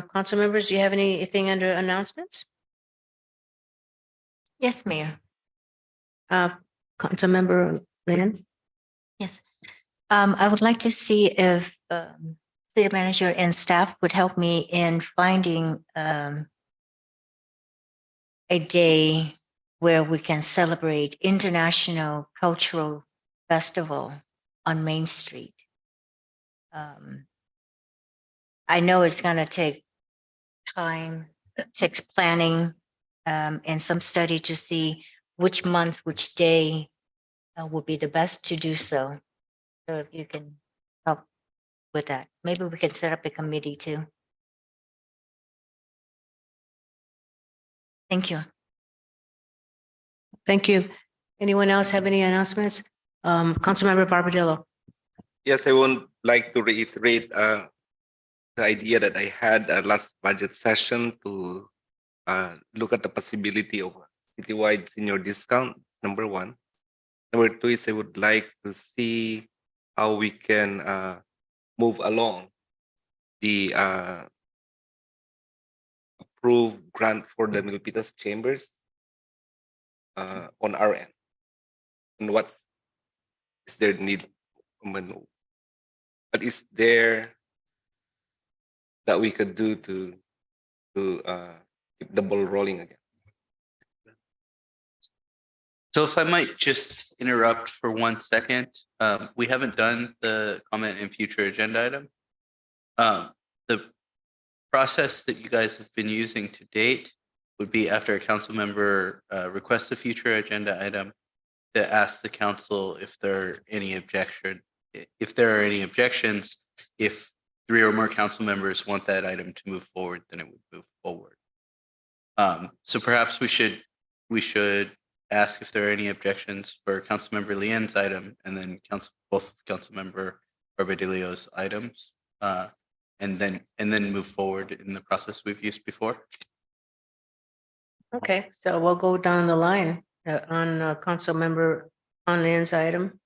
Speaker 1: council members, do you have anything under announcements?
Speaker 4: Yes, Mayor.
Speaker 1: Councilmember Lynn?
Speaker 4: Yes. I would like to see if city manager and staff would help me in finding a day where we can celebrate International Cultural Festival on Main Street. I know it's going to take time, takes planning, and some study to see which month, which day would be the best to do so. So if you can help with that, maybe we can set up a committee too. Thank you.
Speaker 1: Thank you. Anyone else have any announcements? Councilmember Barbadillo.
Speaker 10: Yes, I would like to reiterate the idea that I had last budget session to look at the possibility of citywide senior discount, number one. Number two is I would like to see how we can move along the approved grant for the Milpitas chambers on our end. And is there need, what is there that we could do to keep the ball rolling again?
Speaker 9: So if I might just interrupt for 1 second, we haven't done the comment and future agenda item. The process that you guys have been using to date would be after a council member requests a future agenda item to ask the council if there are any objections, if 3 or more council members want that item to move forward, then it would move forward. So perhaps we should ask if there are any objections for Councilmember Lian's item and then both Councilmember Barbadillo's items, and then move forward in the process we've used before.
Speaker 1: Okay, so we'll go down the line on Councilmember Lyn's item.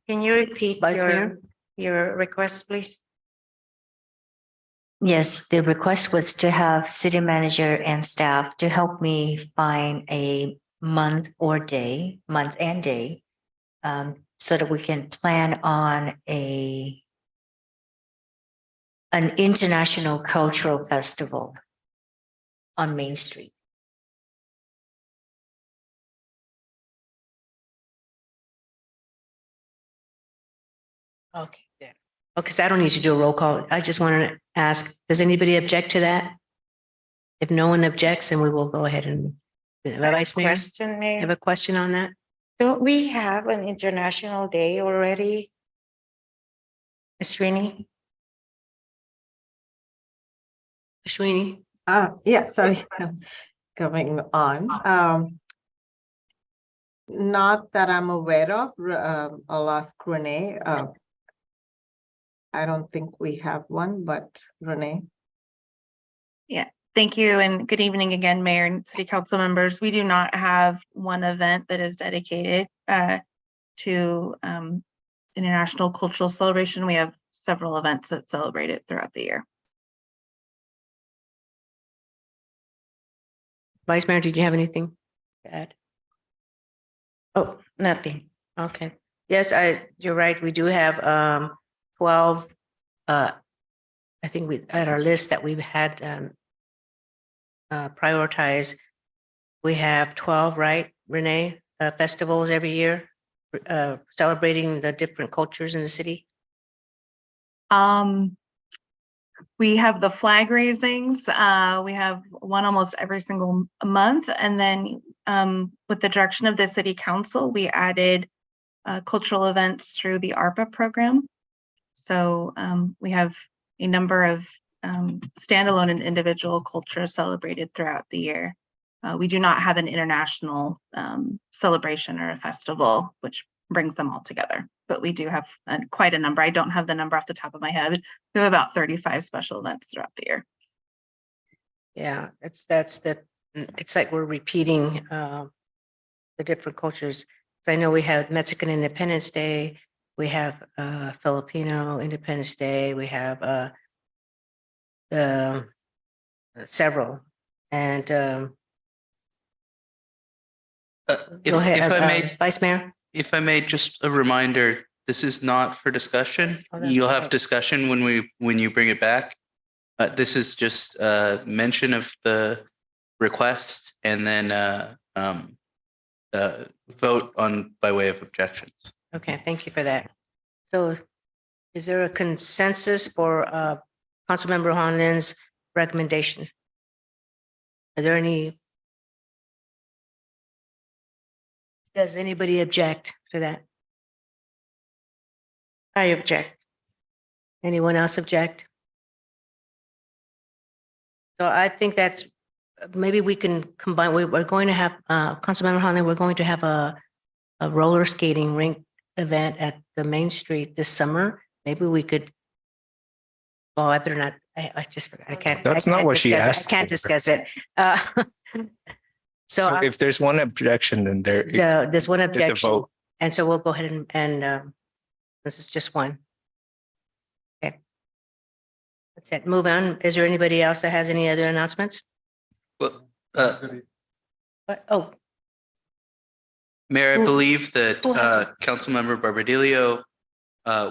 Speaker 4: Can you repeat
Speaker 1: Vice Mayor?
Speaker 4: your request, please? Yes, the request was to have city manager and staff to help me find a month and day, so that we can plan on an international cultural festival on Main Street.
Speaker 1: Okay, yeah. Okay, so I don't need to do a roll call. I just wanted to ask, does anybody object to that? If no one objects, then we will go ahead and. Vice Mayor,
Speaker 11: Question, Mayor.
Speaker 1: have a question on that?
Speaker 11: Don't we have an International Day already? Ms. Rini?
Speaker 1: Ashwini?
Speaker 21: Yeah, sorry, coming on. Not that I'm aware of. I'll ask Renee. I don't think we have one, but Renee.
Speaker 20: Yeah, thank you and good evening again, Mayor and City Council members. We do not have one event that is dedicated to International Cultural Celebration. We have several events that celebrate it throughout the year.
Speaker 1: Vice Mayor, did you have anything to add?
Speaker 11: Oh, nothing.
Speaker 1: Okay. Yes, you're right. We do have 12. I think we at our list that we've had prioritized. We have 12, right, Renee? Festivals every year, celebrating the different cultures in the city.
Speaker 20: We have the flag raisings. We have one almost every single month. And then with the direction of the City Council, we added cultural events through the ARPA program. So we have a number of standalone and individual cultures celebrated throughout the year. We do not have an international celebration or a festival, which
Speaker 5: brings them all together. But we do have quite a number. I don't have the number off the top of my head. We have about 35 special events throughout the year.
Speaker 1: Yeah, it's like we're repeating the different cultures. So I know we have Mexican Independence Day, we have Filipino Independence Day, we have the several, and go ahead,
Speaker 9: If I may,
Speaker 1: Vice Mayor.
Speaker 9: if I may, just a reminder, this is not for discussion.
Speaker 1: Oh, that's
Speaker 9: You'll
Speaker 1: right.
Speaker 9: have discussion when you bring it back. This is just a mention of the request and then vote on by way of objections.
Speaker 1: Okay, thank you for that. So is there a consensus for Councilmember Hanlin's recommendation? Are there any? Does anybody object to that? I object. Anyone else object? So I think that's, maybe we can combine, we're going to have, Councilmember Hanlin, we're going to have a roller skating rink event at the Main Street this summer. Maybe we could, well, I better not, I just forgot, I can't.
Speaker 8: That's
Speaker 1: I
Speaker 8: not
Speaker 1: can't
Speaker 8: what she
Speaker 1: discuss it.
Speaker 8: asked
Speaker 1: I can't
Speaker 8: for.
Speaker 1: discuss it. So
Speaker 8: So if there's one objection, then
Speaker 1: there's one
Speaker 8: it's a
Speaker 1: objection.
Speaker 8: vote.
Speaker 1: And so we'll go ahead and this is just one. Okay. That's it. Move on. Is there anybody else that has any other announcements?
Speaker 9: Well,
Speaker 1: What? Oh,
Speaker 9: Mayor, I
Speaker 1: Who-
Speaker 9: believe that
Speaker 1: who has
Speaker 9: Councilmember Barbadillo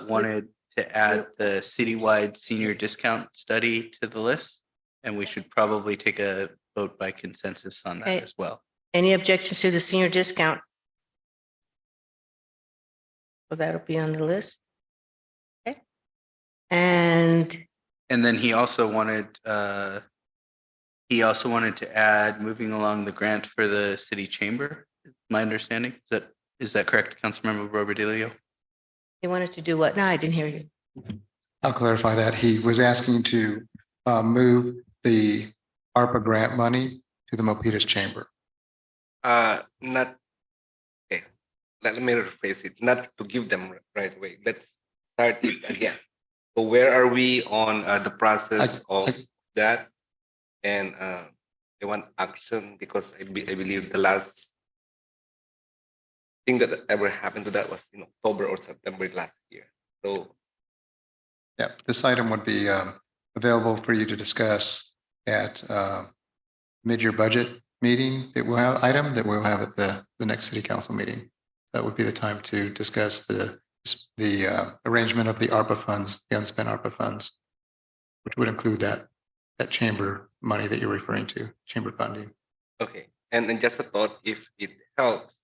Speaker 9: wanted to add the citywide senior discount study to the list, and we should probably take a vote by consensus on that
Speaker 1: Okay.
Speaker 9: as well.
Speaker 1: any objections to the senior discount? Well, that'll be on the list. Okay. And
Speaker 9: And then he also wanted to add moving along the grant for the city chamber. Is my understanding. Is that correct, Councilmember Barbadillo?
Speaker 1: he wanted to do what? No, I didn't hear you.
Speaker 12: I'll clarify that. He was asking to move the ARPA grant money to the Milpitas Chamber.
Speaker 10: Not, okay, let me rephrase it, not to give them right away. Let's start it again. So where are we on the process of that? And they want action because I believe the last thing that ever happened to that was in October or September last year. So
Speaker 12: Yeah, this item would be available for you to discuss at mid-year budget meeting that we'll have at the next city council meeting. That would be the time to discuss the arrangement of the ARPA funds, the unspent ARPA funds, which would include that chamber money that you're referring to, chamber funding.
Speaker 10: okay, and just a thought, if it helps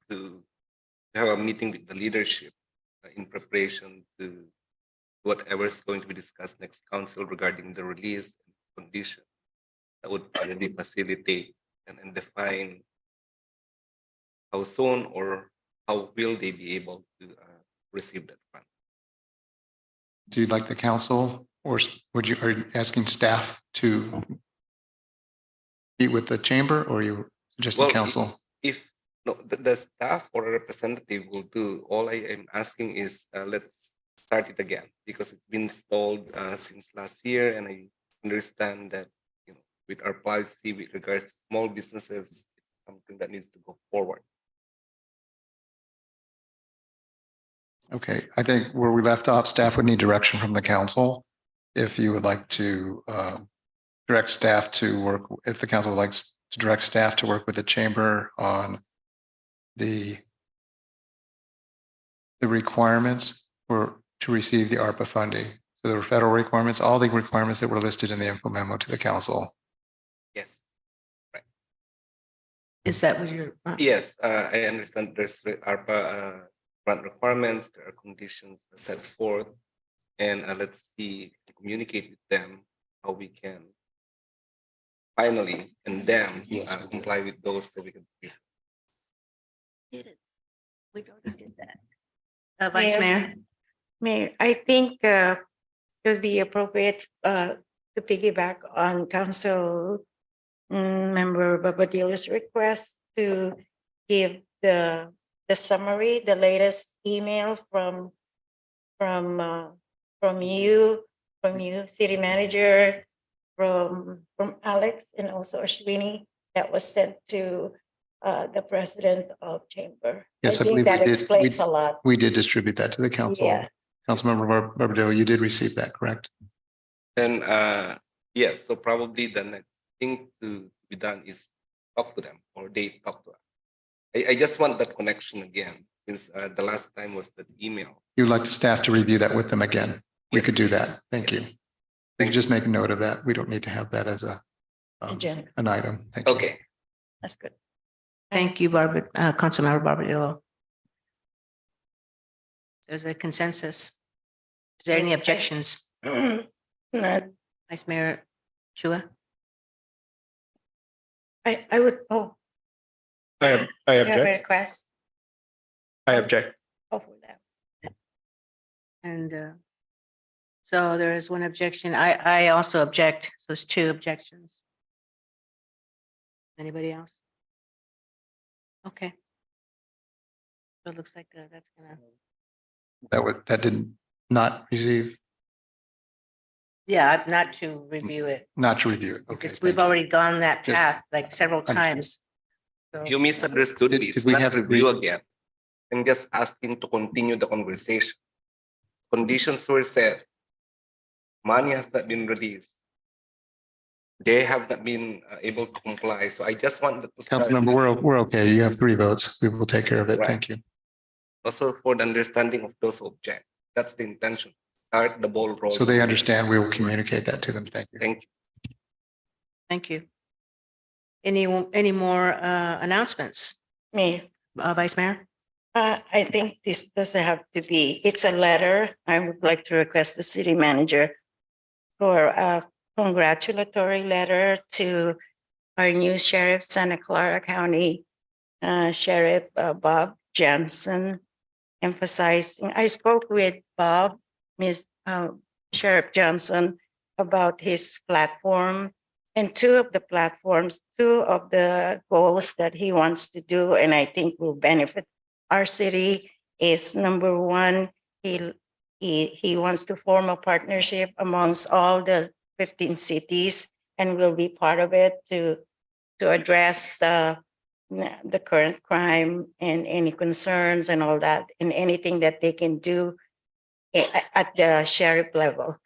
Speaker 10: to have a meeting with the leadership in preparation to whatever is going to be discussed next council regarding the release and condition, that would probably facilitate and define how soon or how will they be able to receive that fund.
Speaker 12: Do you like the council, or are you asking staff to meet with the chamber, or you just the council?
Speaker 10: If no, the staff or a representative will do, all I am asking is let's start it again because it's been stalled since last year, and I understand that with our policy with regards to small businesses, it's something that needs to go forward.
Speaker 12: Okay, I think where we left off, staff would need direction from the council. If you would like to direct staff to work, if the council would like to direct staff to work with the chamber on the requirements to receive the ARPA funding. So there were federal requirements, all the requirements that were listed in the info memo to the council.
Speaker 10: Yes.
Speaker 1: Is that what you're?
Speaker 10: Yes, I understand there's ARPA grant requirements, there are conditions set forth, and let's see, communicate with them how we can finally and them comply with those so we can.
Speaker 1: We already did that. Vice Mayor?
Speaker 11: Mayor, I think it would be appropriate to piggyback on Council Member Babadillo's request to give the the summary, the latest email from you, city manager, from Alex and also Ashwini, that was sent to the president of chamber.
Speaker 12: Yes, I
Speaker 11: think
Speaker 12: believe we
Speaker 11: that
Speaker 12: did.
Speaker 11: explains a lot.
Speaker 12: We did distribute that to the council.
Speaker 11: Yeah.
Speaker 12: Councilmember Barbadillo, you did receive that, correct?
Speaker 10: Then, yes, so probably the next thing to be done is talk to them or they talk to us. I just want that connection again, since the last time was the email.
Speaker 12: You'd like the staff to review that with them again? We
Speaker 10: Yes,
Speaker 12: could do
Speaker 10: please.
Speaker 12: that. Thank you.
Speaker 10: Yes.
Speaker 12: We can just make a note of that. We don't need to have that as a
Speaker 11: Agenda.
Speaker 12: an item. Thank you.
Speaker 10: Okay.
Speaker 11: That's good.
Speaker 1: Thank you, Councilmember Barbadillo. There's a consensus. Is there any objections?
Speaker 11: Not,
Speaker 1: Vice Mayor Chua?
Speaker 11: I would,
Speaker 8: I
Speaker 11: you have a
Speaker 8: object.
Speaker 11: request?
Speaker 8: I object.
Speaker 11: Oh, for that.
Speaker 1: And so there is one objection. I also object. So there's two objections. Anybody else? Okay. So it looks like that's gonna,
Speaker 12: That did not receive,
Speaker 1: not to review it.
Speaker 12: not to review it. Okay.
Speaker 1: It's, we've already gone that
Speaker 12: Just-
Speaker 1: path like several
Speaker 12: Understood.
Speaker 1: times. So-
Speaker 10: You misunderstood me.
Speaker 12: Did
Speaker 10: It's
Speaker 12: we
Speaker 10: not
Speaker 12: have
Speaker 10: review again. I'm just asking to continue the conversation. Conditions were set. Money has not been released. They have not been able to comply. So I just want to start
Speaker 12: Councilmember, we're okay. You have 3 votes. We will take care of it.
Speaker 10: Right.
Speaker 12: Thank you.
Speaker 10: also for the understanding of those who object. That's the intention. Start the ball rolling.
Speaker 12: So they understand. We will communicate that to them. Thank you.
Speaker 10: Thank you.
Speaker 1: Thank you. Any more announcements?
Speaker 11: Me.
Speaker 1: Vice Mayor?
Speaker 11: I think this doesn't have to be, it's a letter. I would like to request the city manager for a congratulatory letter to our new sheriff, Santa Clara County Sheriff Bob Johnson, emphasizing, I spoke with Bob, Sheriff Johnson, about his platform and two of the goals that he wants to do, and I think will benefit our city is number one, he wants to form a partnership amongst all the 15 cities and will be part of it to address the current crime and any concerns and all that, and anything that they can do at the sheriff level.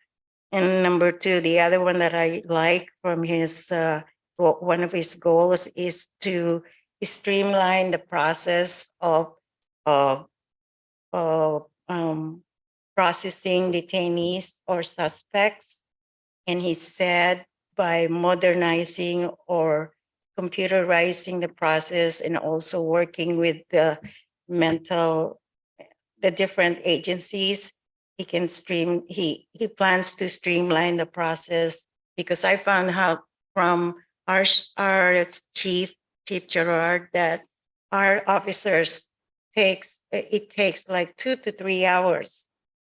Speaker 11: And number two, the other one that I like from his one of his goals is to streamline the process of processing detainees or suspects. And he said by modernizing or computerizing the process and also working with the different agencies, he plans to streamline the process, because I found out from our chief Gerard that our officers takes like 2 to 3 hours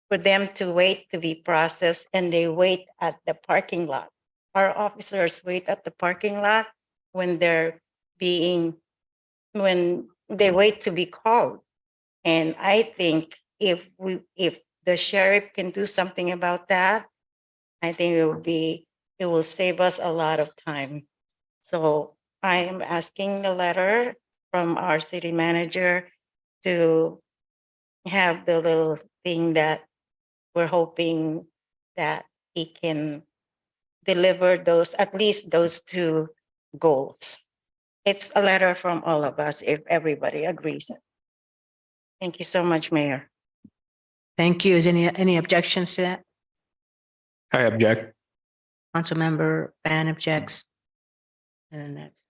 Speaker 11: for them to wait to be processed, and they wait at the parking lot. Our officers wait at the parking lot when they wait to be called. And I think if the sheriff can do something about that, I think it will save us a lot of time. So I am asking the letter from our city manager to have the little thing that we're hoping that he can deliver at least those two goals. It's a letter from all of us, if everybody agrees. Thank you so much, Mayor.
Speaker 1: Thank you. Is any objections to that?
Speaker 8: I object.
Speaker 1: Councilmember Ban objects. And that's,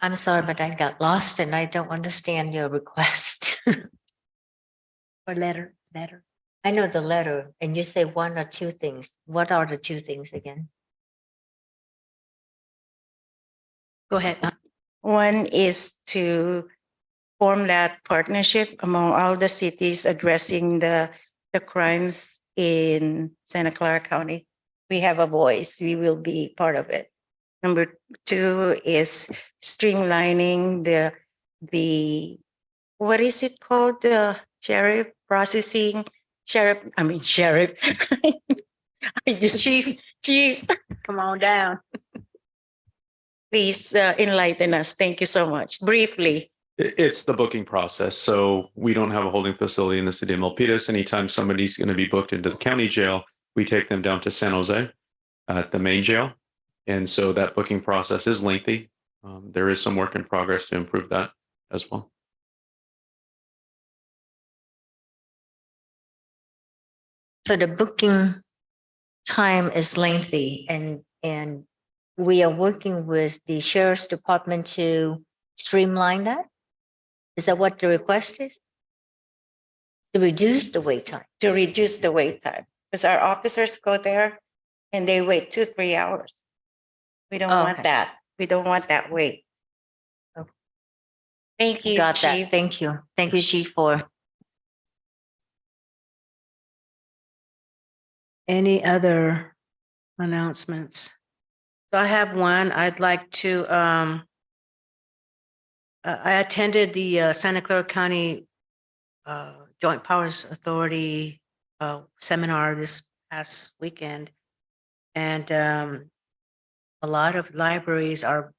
Speaker 4: I'm sorry, but I got lost and I don't understand your request.
Speaker 1: or letter.
Speaker 4: I know the letter, and you say 1 or 2 things. What are the 2 things again?
Speaker 1: Go ahead.
Speaker 11: One is to form that partnership among all the cities addressing the crimes in Santa Clara County. We have a voice. We will be part of it. Number 2 is streamlining the what is it called? The sheriff processing, sheriff. Chief, come on down. Please enlighten us. Thank you so much. Briefly.
Speaker 8: It's the booking process. So we don't have a holding facility in the city of Milpitas. Anytime somebody's going to be booked into the county jail, we take them down to San Jose at the main jail. And so that booking process is lengthy. There is some work in progress to improve that as well.
Speaker 4: So the booking time is lengthy, and we are working with the sheriff's department to streamline that. Is that what the request is? To reduce the wait time.
Speaker 11: To reduce the wait time, because our officers go there and they wait 2-3 hours. We don't want
Speaker 4: Okay.
Speaker 11: that. We don't want that wait. Thank you,
Speaker 4: Got
Speaker 11: Chief.
Speaker 4: that. Thank you. Thank you, Chief, for
Speaker 1: Any other announcements? So I have one. I'd like to, I attended the Santa Clara County Joint Powers Authority seminar this past weekend. And a lot of libraries are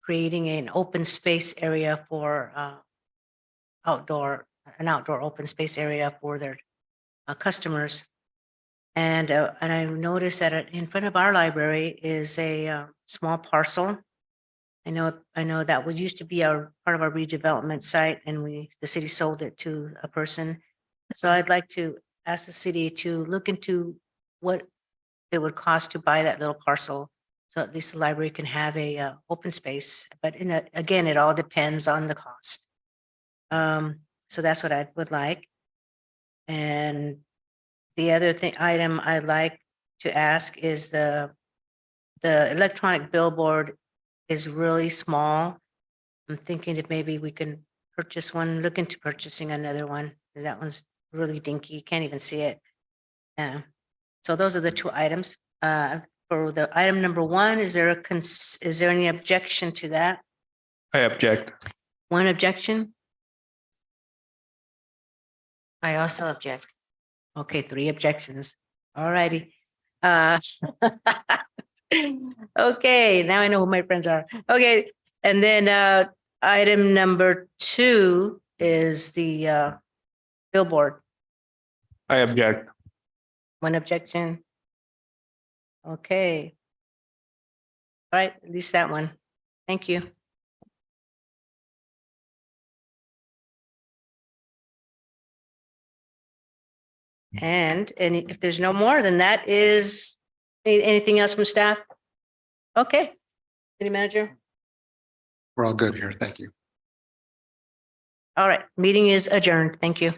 Speaker 1: creating an open space area for an outdoor open space area for their customers. And I noticed that in front of our library is a small parcel. I know that was used to be part of our redevelopment site, and the city sold it to a person. So I'd like to ask the city to look into what it would cost to buy that little parcel, so at least the library can have a open space. But again, it all depends on the cost. So that's what I would like. And the other item I'd like to ask is the electronic billboard is really small. I'm thinking if maybe we can purchase one, look into purchasing another one. That one's really dinky, can't even see it. Yeah. So those are the two items. For the item number one, is there any objection to that?
Speaker 8: I object.
Speaker 1: One objection?
Speaker 4: I also object.
Speaker 1: Okay, 3 objections. All righty. Okay, now I know who my friends are. Okay, and then item number 2 is the billboard.
Speaker 8: I object.
Speaker 1: 1 objection. Okay. All right, at least that one. Thank you. And if there's no more, then that is anything else from staff? Okay. City manager?
Speaker 12: We're all good here. Thank you.
Speaker 1: All right, meeting is adjourned. Thank you.